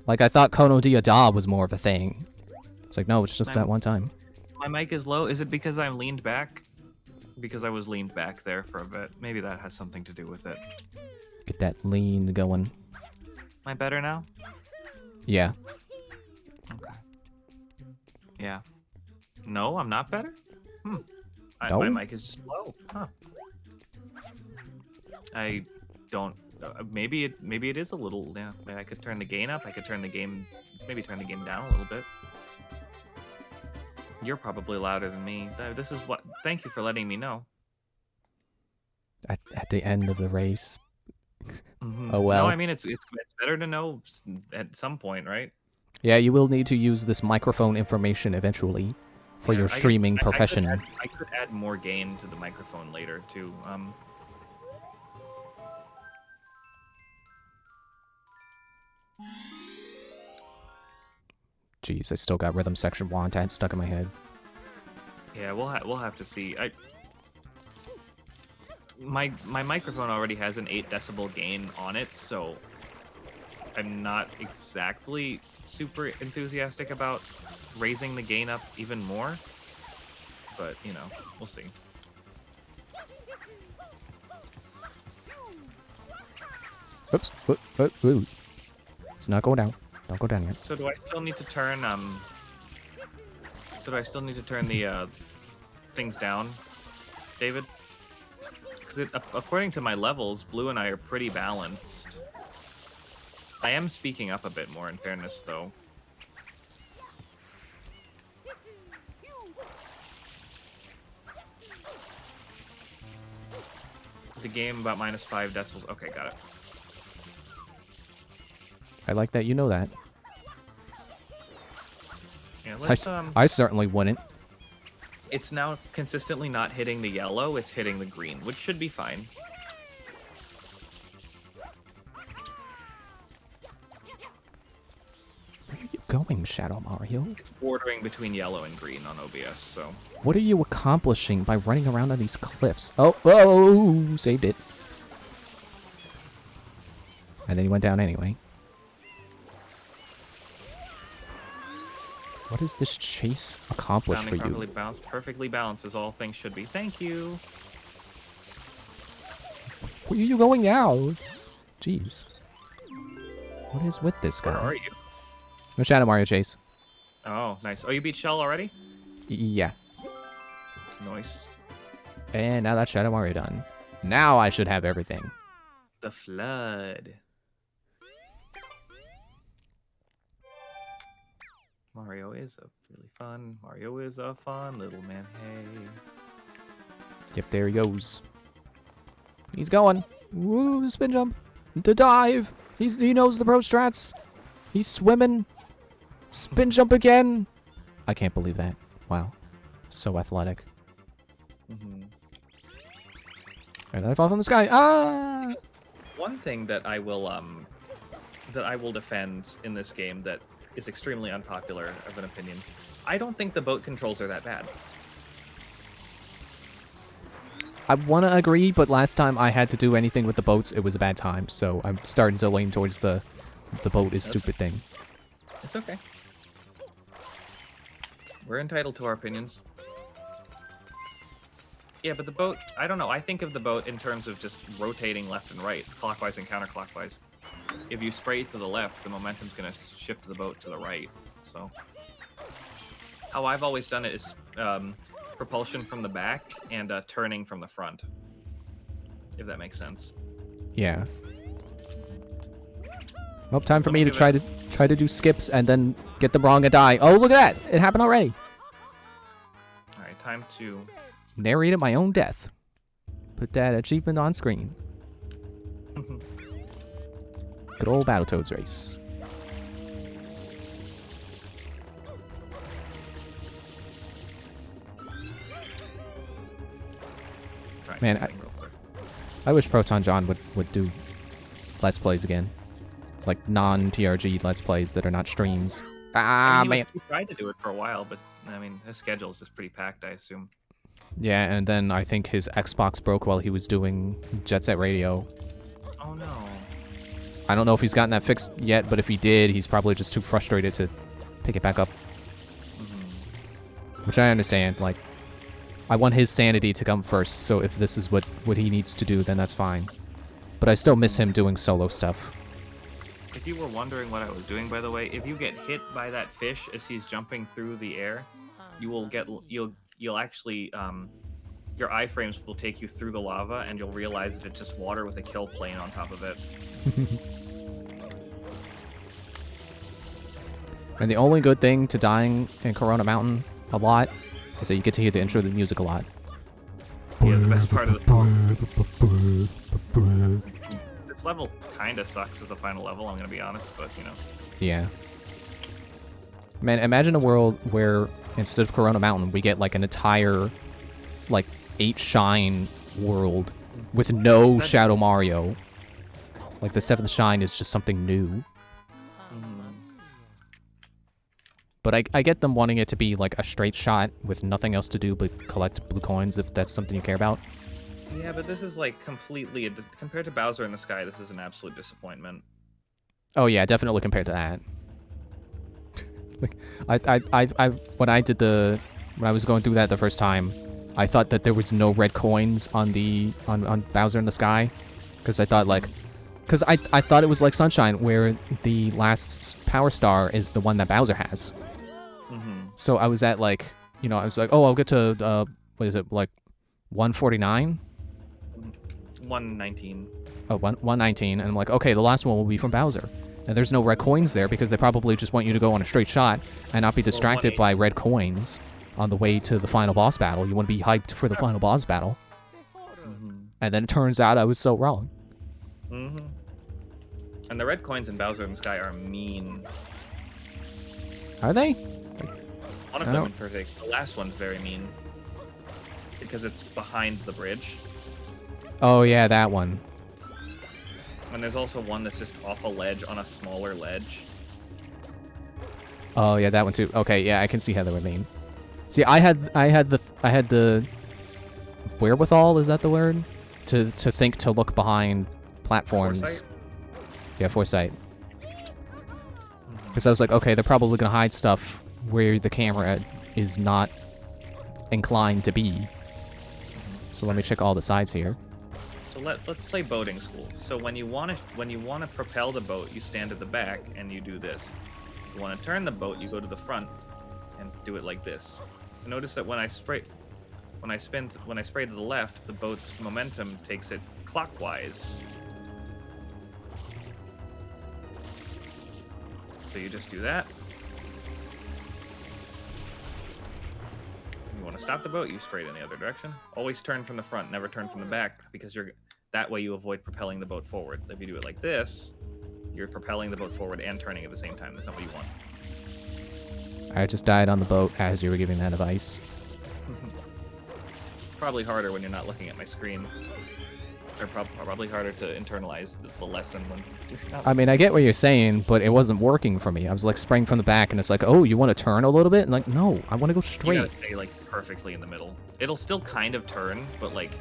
Like, I thought Kono Dia Da was more of a thing. It's like, no, it's just that one time. My mic is low. Is it because I'm leaned back? Because I was leaned back there for a bit. Maybe that has something to do with it. Get that lean going. Am I better now? Yeah. Okay. Yeah. No, I'm not better? No? My mic is just low. Huh. I don't... maybe it is a little... Yeah, I could turn the gain up. I could turn the game... Maybe turn the game down a little bit. You're probably louder than me. This is what... Thank you for letting me know. At the end of the race. Mm-hmm. Oh well. No, I mean, it's better to know at some point, right? Yeah, you will need to use this microphone information eventually for Yeah, your I guess streaming profession. I could add more gain to the microphone later, too. Jeez, I still got rhythm section wonton stuck in my head. Yeah, we'll have to see. My microphone already has an 8 decibel gain on it, so I'm not exactly super enthusiastic about raising the gain up even more. But, you know, we'll see. Oops. Ooh. Let's not go down. Don't go down yet. So do I still need to turn the things down, David? Because according to my levels, Blue and I are pretty balanced. I am speaking up a bit more, in fairness, though. The game about -5 decibels. Okay, got it. I like that you know that. Yeah, let's I certainly wouldn't. It's now consistently not hitting the yellow, it's hitting the green, which should be fine. Where are you going, Shadow Mario? It's bordering between yellow and green on OBS, so... What are you accomplishing by running around on these cliffs? Oh, saved it. And then he went down anyway. What does this chase accomplish for you? Perfectly balanced as all things should be. Thank you. Where are you going now? Jeez. What is with this guy? Where are you? No Shadow Mario chase. Oh, nice. Oh, you beat Shell already? Yeah. Nice. And now that's Shadow Mario done. Now I should have everything. The Flood. Mario is really fun. Mario is a fun little man. Hey. Yep, there he goes. He's going. Woo, the spin jump. The dive. He knows the pro strats. He's swimming. Spin jump again. I can't believe that. Wow. So athletic. And then I fall from the sky. Ah! One thing that I will defend in this game that is extremely unpopular of an opinion. I don't think the boat controls are that bad. I want to agree, but last time I had to do anything with the boats, it was a bad time. So I'm starting to lean towards the boat is stupid thing. It's okay. We're entitled to our opinions. Yeah, but the boat, I don't know. I think of the boat in terms of just rotating left and right, clockwise and counterclockwise. If you spray to the left, the momentum's going to shift the boat to the right. So, how I've always done it is propulsion from the back and turning from the front. If that makes sense. Yeah. Well, time for me to try to do skips and then get them wrong and die. Oh, look at that! It happened already. All right, time to narrate my own death. Put that achievement on screen. Good old Battletoads race. Man, I wish Proton John would do Let's Plays again. Like non-TRG Let's Plays that are not streams. Ah, man. He tried to do it for a while, but I mean, his schedule is just pretty packed, I assume. Yeah, and then I think his Xbox broke while he was doing Jet Set Radio. Oh no. I don't know if he's gotten that fixed yet, but if he did, he's probably just too frustrated to pick it back up. Which I understand. Like, I want his sanity to come first, so if this is what he needs to do, then that's fine. But I still miss him doing solo stuff. If you were wondering what I was doing, by the way, if you get hit by that fish as he's jumping through the air, you'll actually your iframes will take you through the lava, and you'll realize that it's just water with a kill plane on top of it. And the only good thing to dying in Corona Mountain a lot is that you get to hear the intro to the music a lot. Yeah, the best part of the song. This level kind of sucks as a final level, I'm going to be honest, but, you know. Yeah. Man, imagine a world where instead of Corona Mountain, we get, like, an entire, like, 8 Shine world with no Shadow Mario. Like, the 7th Shine is just something new. But I get them wanting it to be, like, a straight shot with nothing else to do but collect blue coins if that's something you care about. Yeah, but this is, like, completely... compared to Bowser in the Sky, this is an absolute disappointment. Oh yeah, definitely compared to that. Like, I when I did when I was going through that the first time, I thought that there was no red coins on on Bowser in the Sky, because I thought like, because I thought it was like Sunshine, where the last power star is the one that Bowser has. So I was at like, you know, I was like, oh, I'll get to what is it, like 149? 119. Oh, 119, and I'm like, okay, the last one will be from Bowser. And there's no red coins there because they probably just want you to go on a straight shot and not be distracted by red coins on the way to the final boss battle. You want to be hyped for the final boss battle. And then it turns out I was so wrong. And the red coins in Bowser in the Sky are mean. Are they? One of them in particular. The last one's very mean. Because it's behind the bridge. Oh yeah, that one. And there's also one that's just off a ledge on a smaller ledge. Oh yeah, that one too. Okay, yeah, I can see how that would mean. See, I had the wherewithal, is that the word? To think to look behind platforms. Foresight? Yeah, foresight. Because I was like, okay, they're probably gonna hide stuff where the camera is not inclined to be. So let me check all the sides here. So let's play boating school. So when you want to propel the boat, you stand at the back and you do this. If you want to turn the boat, you go to the front and do it like this. Notice that when I spray to the left, the boat's momentum takes it clockwise. So you just do that. You want to stop the boat, you spray it in the other direction. Always turn from the front, never turn from the back, because that way you avoid propelling the boat forward. If you do it like this, you're propelling the boat forward and turning at the same time. That's not what you want. I just died on the boat as you were giving that advice. Probably harder when you're not looking at my screen. Or probably harder to internalize the lesson when you're not. I mean, I get what you're saying, but it wasn't working for me. I was like spraying from the back, and it's like, oh, you want to turn a little bit? And like, no, I want to go straight. You gotta stay like perfectly in the middle. It'll still kind of turn, but like.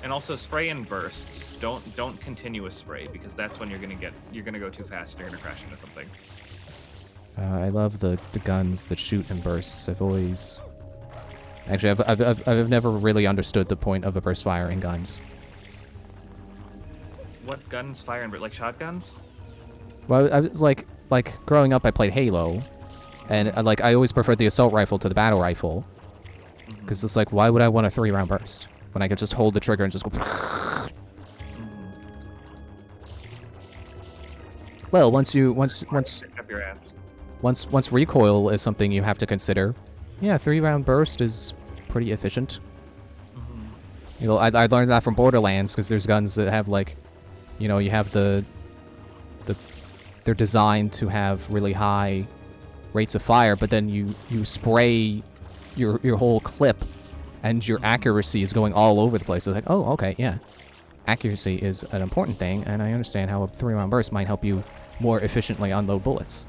And also spray in bursts. Don't continuous spray, because that's when you're gonna go too fast and you're gonna crash into something. I love the guns that shoot in bursts. Actually, I've never really understood the point of a burst fire in guns. What guns fire in like shotguns? Well, I was like growing up, I played Halo, and I always preferred the assault rifle to the battle rifle, because it's like, why would I want a 3-round burst when I could just hold the trigger and just go? Well, once Up your ass. Once recoil is something you have to consider, yeah, 3-round burst is pretty efficient. You know, I learned that from Borderlands, because there's guns that have like, you know, you have they're designed to have really high rates of fire, but then you spray your whole clip, and your accuracy is going all over the place. It's like, oh, okay, yeah, accuracy is an important thing, and I understand how a 3-round burst might help you more efficiently unload bullets.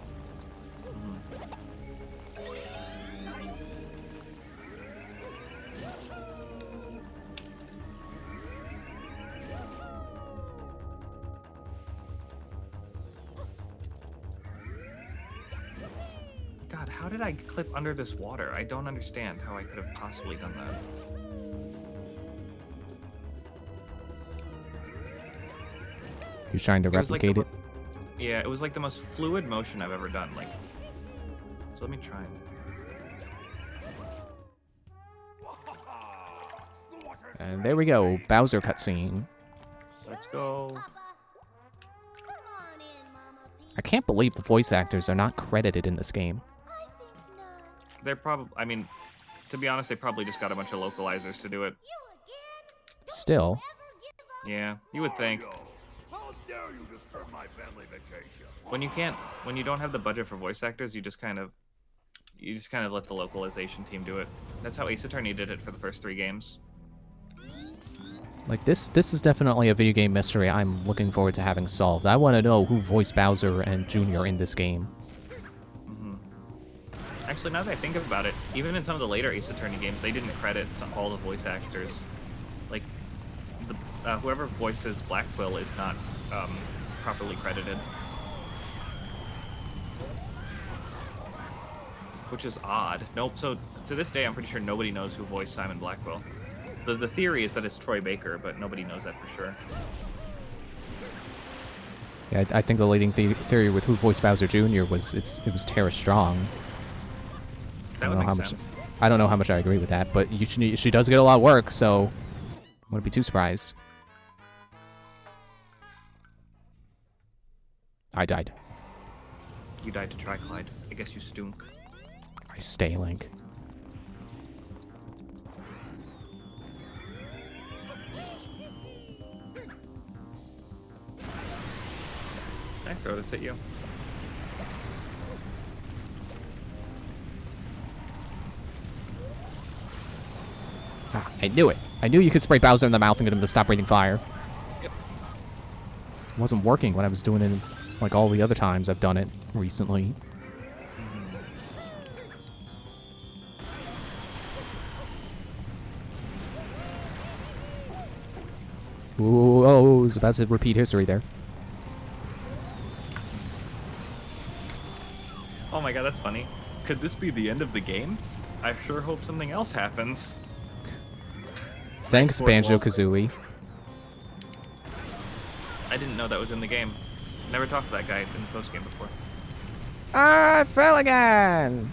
God, how did I clip under this water? I don't understand how I could have possibly done that. You're trying to replicate it? Yeah, it was like the most fluid motion I've ever done. Like, so let me try. And there we go, Bowser cutscene. Let's go. Papa. Come on in, Mama P. I can't believe the voice actors are not credited in this game. I think not. They're probably, I mean, to be honest, they probably just got a bunch of localizers to do it. You again? Still, Ever give up? Yeah, you would think. How dare you disturb my family vacation? When you don't have the budget for voice actors, you just kind of let the localization team do it. That's how Ace Attorney did it for the first 3 games. like this is definitely a video game mystery I'm looking forward to having solved. I want to know who voiced Bowser and Jr. in this game. Actually, now that I think about it, even in some of the later Ace Attorney games, they didn't credit all the voice actors. Like, whoever voices Black Quill is not properly credited. which is odd. Nope. So to this day, I'm pretty sure nobody knows who voiced Simon Blackwell. The theory is that it's Troy Baker, but nobody knows that for sure. Yeah, I think the leading theory with who voiced Bowser Jr. was it was Tara Strong. That would make sense. I don't know how much I agree with that, but she does get a lot of work, so I wouldn't be too surprised. I died. You died to try, Clyde. I guess you stunk. I stay, Link. Can I throw this at you? Ah, I knew it. I knew you could spray Bowser in the mouth and get him to stop breathing fire. Yep. It wasn't working when I was doing it like all the other times I've done it recently. Ooh, oh, I was about to repeat history there. Oh my god, that's funny. Could this be the end of the game? I sure hope something else happens. Thanks, Banjo-Kazooie. I didn't know that was in the game. Never talked to that guy in the post game before. Ah, I fell again!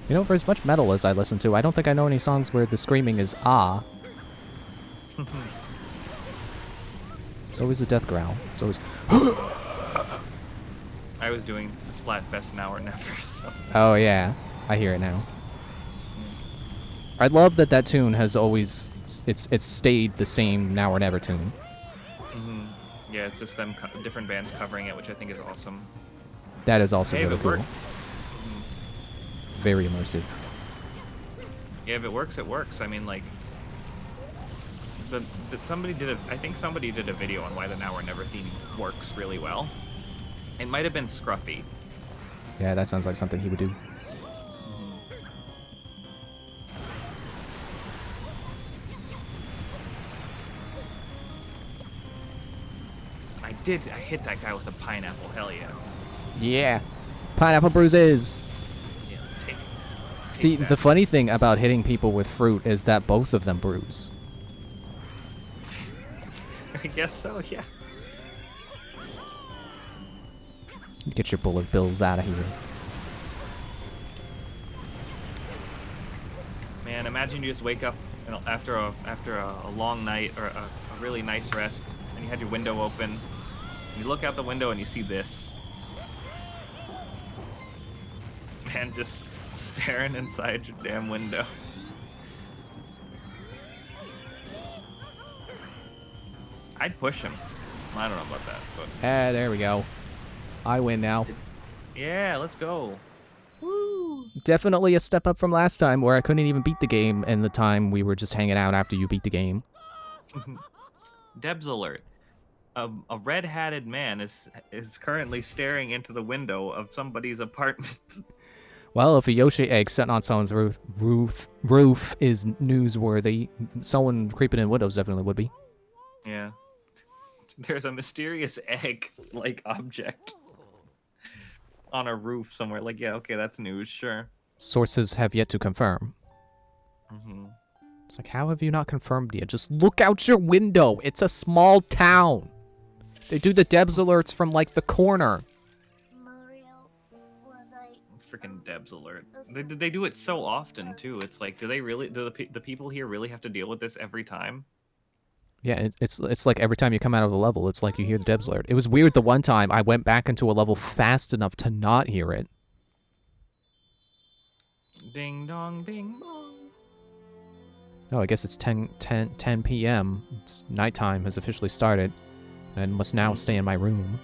You know, for as much metal as I listen to, I don't think I know any songs where the screaming is ah. It's always a death growl. It's always. I was doing the Splatfest Now or Never, so. Oh yeah, I hear it now. I love that tune has always it's stayed the same Now or Never tune. Yeah, it's just them different bands covering it, which I think is awesome. That is also Hey, if really it cool. works. Very immersive. Yeah, if it works, it works. I mean, like, somebody did I think somebody did a video on why the Now or Never theme works really well. It might have been Scruffy. Yeah, that sounds like something he would do. I hit that guy with a pineapple. Hell yeah. Yeah. Pineapple bruises. Yeah, take See, that. the funny thing about hitting people with fruit is that both of them bruise. I guess so, yeah. Get your bullet bills out of here. Man, imagine you just wake up after a long night or a really nice rest, and you had your window open, and you look out the window and you see this. Man, just staring inside your damn window. I'd push him. I don't know about that, but Ah, there we go. I win now. yeah, let's go. Definitely a step up from last time where I couldn't even beat the game and the time we were just hanging out after you beat the game. Debs alert. A red-hatted man is currently staring into the window of somebody's apartment. Well, if a Yoshi egg sitting on someone's roof is newsworthy, someone creeping in windows definitely would be. Yeah. There's a mysterious egg-like object on a roof somewhere. Like, yeah, okay, that's news, sure. Sources have yet to confirm. Mm-hmm. It's like, how have you not confirmed yet? Just look out your window. It's a small town. They do the Debs alerts from, like, the corner. Mario, was I It's freaking Debs alert. They do it so often, too. It's like, do the people here really have to deal with this every time? Yeah, it's like every time you come out of a level, it's like you hear the Debs alert. It was weird the one time I went back into a level fast enough to not hear it. Ding dong, ding dong. Oh, I guess it's 10 p.m. It's nighttime has officially started, and must now stay in my room.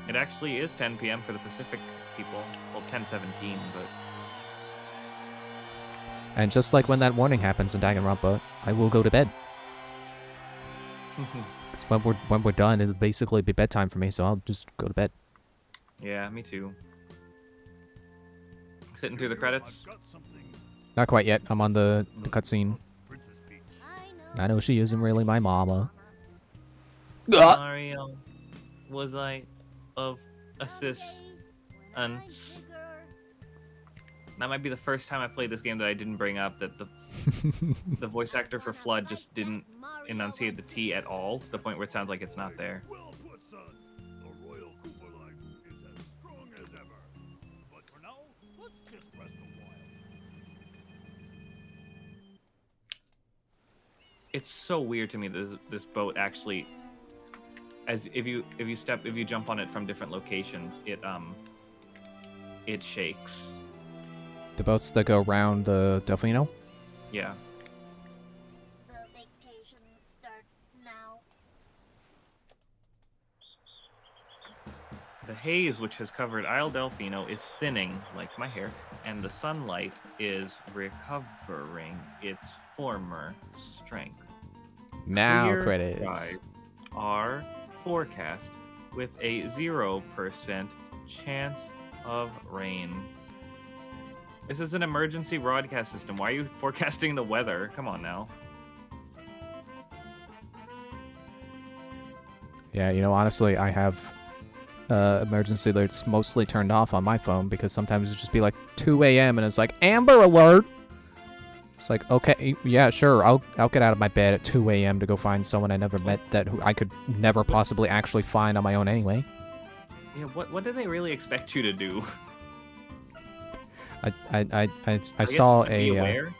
It actually is 10 p.m. for the Pacific people. Well, 10:17, but And just like when that warning happens in Danganronpa, I will go to bed. 'Cause when we're done, it'll basically be bedtime for me, so I'll just go to bed. yeah, me too. Sitting through the credits. Not quite yet. I'm on the cutscene. Princess Peach. I know she isn't really my mama. Mario was I of assistance. That might be the first time I played this game that I didn't bring up that the voice actor for Flood just didn't enunciate the T at all, to the point where it sounds like it's not there. Well put, son. The royal Koopa line is as strong as ever. But for now, let's just rest a while. It's so weird to me that this boat actually, as if you jump on it from different locations, it shakes. The boats that go around the Delfino? Yeah. The vacation starts now. The haze which has covered Isle Delfino is thinning, like my hair, and the sunlight is recovering its former strength. Now Clear credits. skies are forecast with a 0% chance of rain. This is an emergency broadcast system. Why are you forecasting the weather? Come on now. Yeah, you know, honestly, I have emergency alerts mostly turned off on my phone because sometimes it'll just be like 2 a.m. and it's like, Amber Alert! It's like, okay, yeah, sure, I'll get out of my bed at 2 a.m. to go find someone I never met who I could never possibly actually find on my own anyway. Yeah, what do they really expect you to do? I guess saw to be a aware?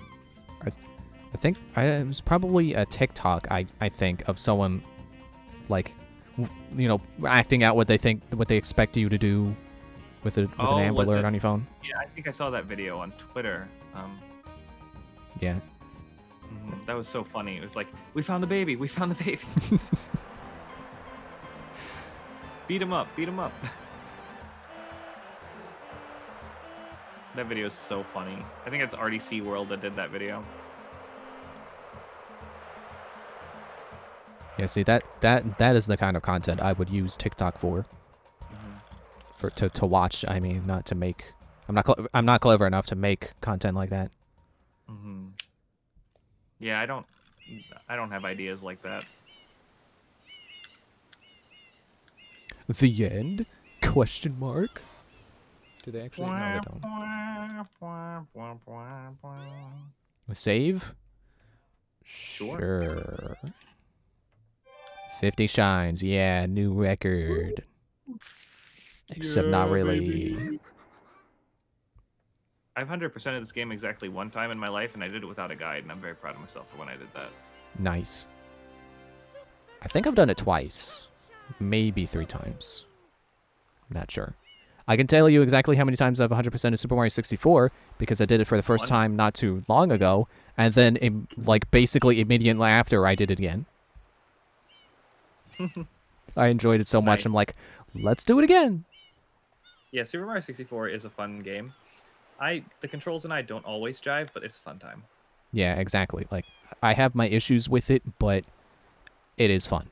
I think it was probably a TikTok I think of someone like you know acting out what they expect you to do with an Amber was Alert it? on your phone. Yeah, I think I saw that video on Twitter. Yeah. That was so funny. It was like, we found the baby, we found the baby. Beat him up, beat him up. That video is so funny. I think it's RDC World that did that video. Yeah, see that is the kind of content I would use TikTok for. To watch, I mean, not to make. I'm not clever enough to make content like that. Yeah, I don't have ideas like that. The end? Question mark? Do they actually? No, they don't. Save? Sure. 50 shines. Yeah, new record. Except not really. Baby. I've 100% of this game exactly one time in my life, and I did it without a guide, and I'm very proud of myself for when I did that. Nice. I think I've done it twice. Maybe 3 times. I'm not sure. I can tell you exactly how many times I've 100% of Super Mario 64 because I did it for the first time not too long ago, and then like basically immediately after I did it again. I enjoyed it so much. Nice. I'm like, let's do it again. Yeah, Super Mario 64 is a fun game. The controls and I don't always jive, but it's a fun time. Yeah, exactly. Like I have my issues with it, but it is fun.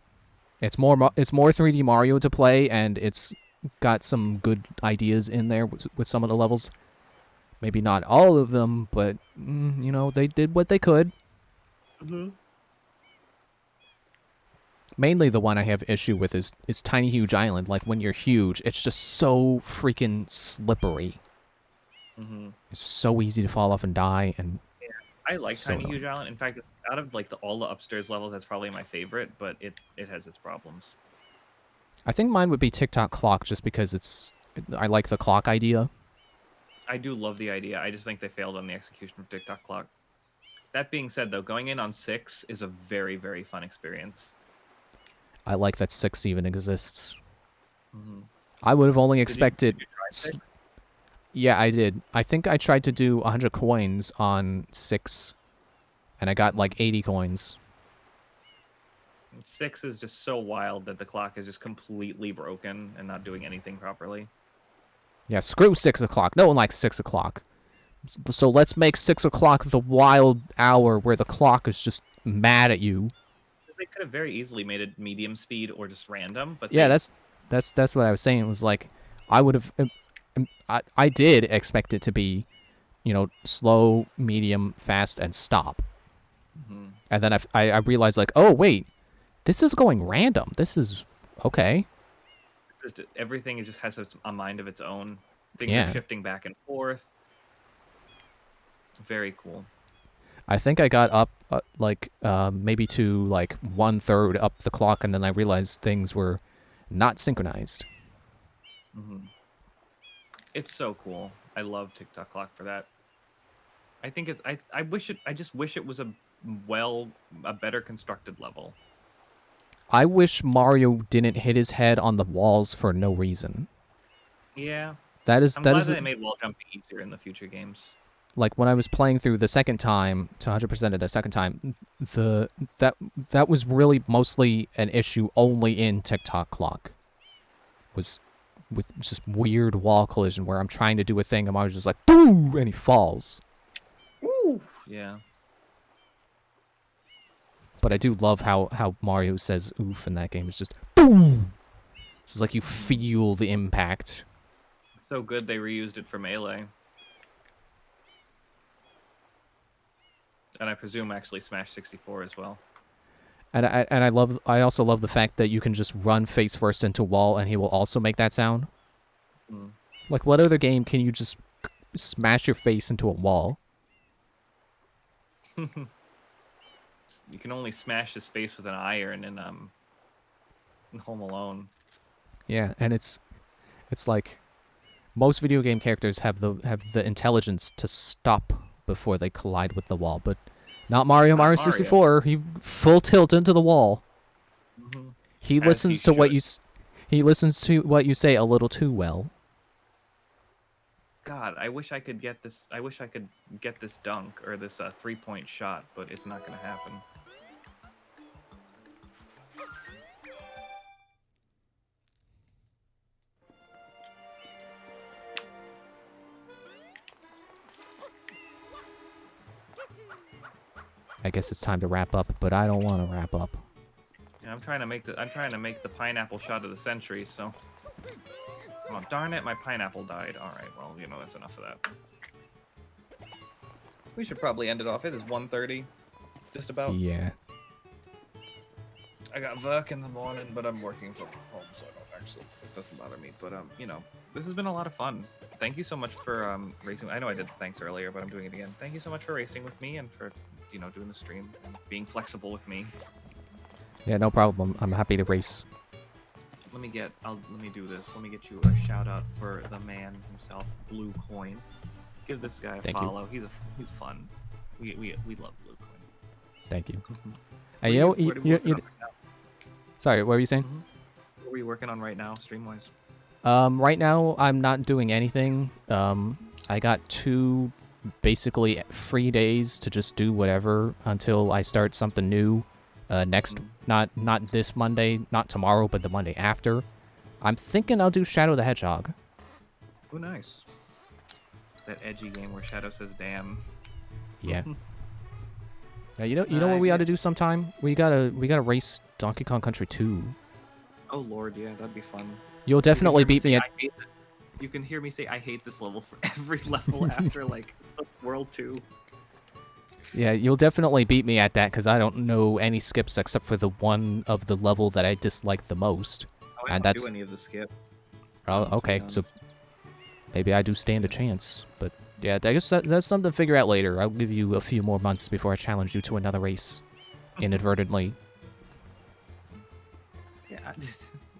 It's more 3D Mario to play, and it's got some good ideas in there with some of the levels. Maybe not all of them, but you know, they did what they could. Mainly the one I have issue with is Tiny Huge Island. Like when you're huge, it's just so freaking slippery. It's so easy to fall off and die, and I like so Tiny annoying. Huge Island. In fact, out of like all the upstairs levels, that's probably my favorite, but it has its problems. I think mine would be TikTok Clock just because I like the clock idea. I do love the idea. I just think they failed on the execution of TikTok Clock. That being said, though, going in on 6 is a very, very fun experience. I like that 6 even exists. I would have only expected... Did you try 6? Yeah, I did. I think I tried to do 100 coins on 6, and I got like 80 coins. 6 is just so wild that the clock is just completely broken and not doing anything properly. Yeah, screw 6 o'clock. No one likes 6 o'clock. So let's make 6 o'clock the wild hour where the clock is just mad at you. They could have very easily made it medium speed or just random, but Yeah, that's what I was saying. It was like I would have I did expect it to be slow, medium, fast, and stop. Hmm. And then I realized, like, oh, wait, this is going random. This is okay. Everything just has a mind of its own. Things are Yeah. shifting back and forth. Very cool. I think I got up, maybe to, like, 1/3 up the clock, and then I realized things were not synchronized. Hmm. It's so cool. I love TikTok clock for that. I think it's I just wish it was a better constructed level. I wish Mario didn't hit his head on the walls for no reason. Yeah. That is I'm that glad is that they made wall jumping easier in the future games. like when I was playing through the second time to 100% it a second time, that was really mostly an issue only in TikTok clock. Was with just weird wall collision where I'm trying to do a thing and I was just like, boom, and he falls. Ooh. Yeah. But I do love how Mario says oof in that game. It's just boom. It's just like you feel the impact. So good they reused it for Melee. And I presume actually Smash 64 as well. And I also love the fact that you can just run face first into a wall and he will also make that sound. Mm. Like, what other game can you just smash your face into a wall? You can only smash his face with an iron in Home Alone. Yeah, and it's like most video game characters have the intelligence to stop before they collide with the wall, but not Mario. Not Mario Mario. 64, he full tilt into the wall. Mm-hmm. He As listens he to what should. you he listens to what you say a little too well. God, I wish I could get this. I wish I could get this dunk or this 3-point shot, but it's not going to happen. I guess it's time to wrap up, but I don't want to wrap up. Yeah, I'm trying to make the pineapple shot of the century. So, oh darn it, my pineapple died. All right, well that's enough of that. We should probably end it off. It is 1:30, just about. Yeah. I got work in the morning, but I'm working from home, so it doesn't bother me. But this has been a lot of fun. Thank you so much for racing. I know I did the thanks earlier, but I'm doing it again. Thank you so much for racing with me and for doing the stream and being flexible with me. Yeah, no problem. I'm happy to race. Let me do this. Let me get you a shout out for the man himself, Blue Coin. Give this guy a Thank you. follow. He's fun. We love Blue Coin. Thank you. What And are you working on right now? sorry, what were you saying? What are you working on right now, stream wise? Right now I'm not doing anything. I got 2 basically free days to just do whatever until I start something new. Next, not this Monday, not tomorrow, but the Monday after. I'm thinking I'll do Shadow the Hedgehog. Oh, nice. That edgy game where Shadow says "damn." Yeah. You know what we ought to do sometime? We gotta race Donkey Kong Country 2. Oh Lord, yeah, that'd be fun. You'll definitely beat me at. You can hear me say I hate this level for every level after like World 2. Yeah, you'll definitely beat me at that because I don't know any skips except for the one of the level that I dislike the most. Oh, I And don't that's do any of the skip. oh, okay. be So honest. maybe I do stand a chance, but yeah, I guess that's something to figure out later. I'll give you a few more months before I challenge you to another race, inadvertently. Yeah,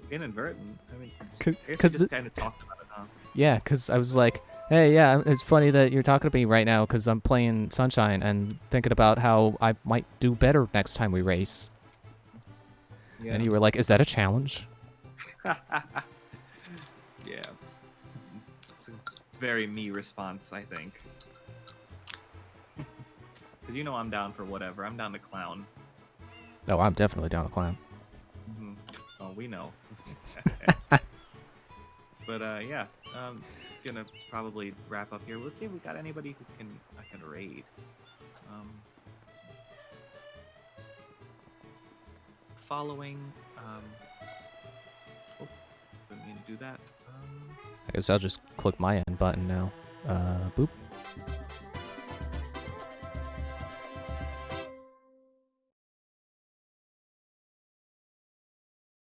inadvertent. I mean, I guess we Because just kind of talked about it, huh? yeah, because I was like, hey, yeah, it's funny that you're talking to me right now because I'm playing Sunshine and thinking about how I might do better next time we race. Yeah. And you were like, is that a challenge? Yeah. It's a very me response, I think. Because I'm down for whatever. I'm down to clown. Oh, I'm definitely down to climb. Mm-hmm. Oh, we know. But yeah, gonna probably wrap up here. Let's see if we got anybody who I can raid. Following. Oh, didn't mean to do that. I guess I'll just click my end button now. Boop.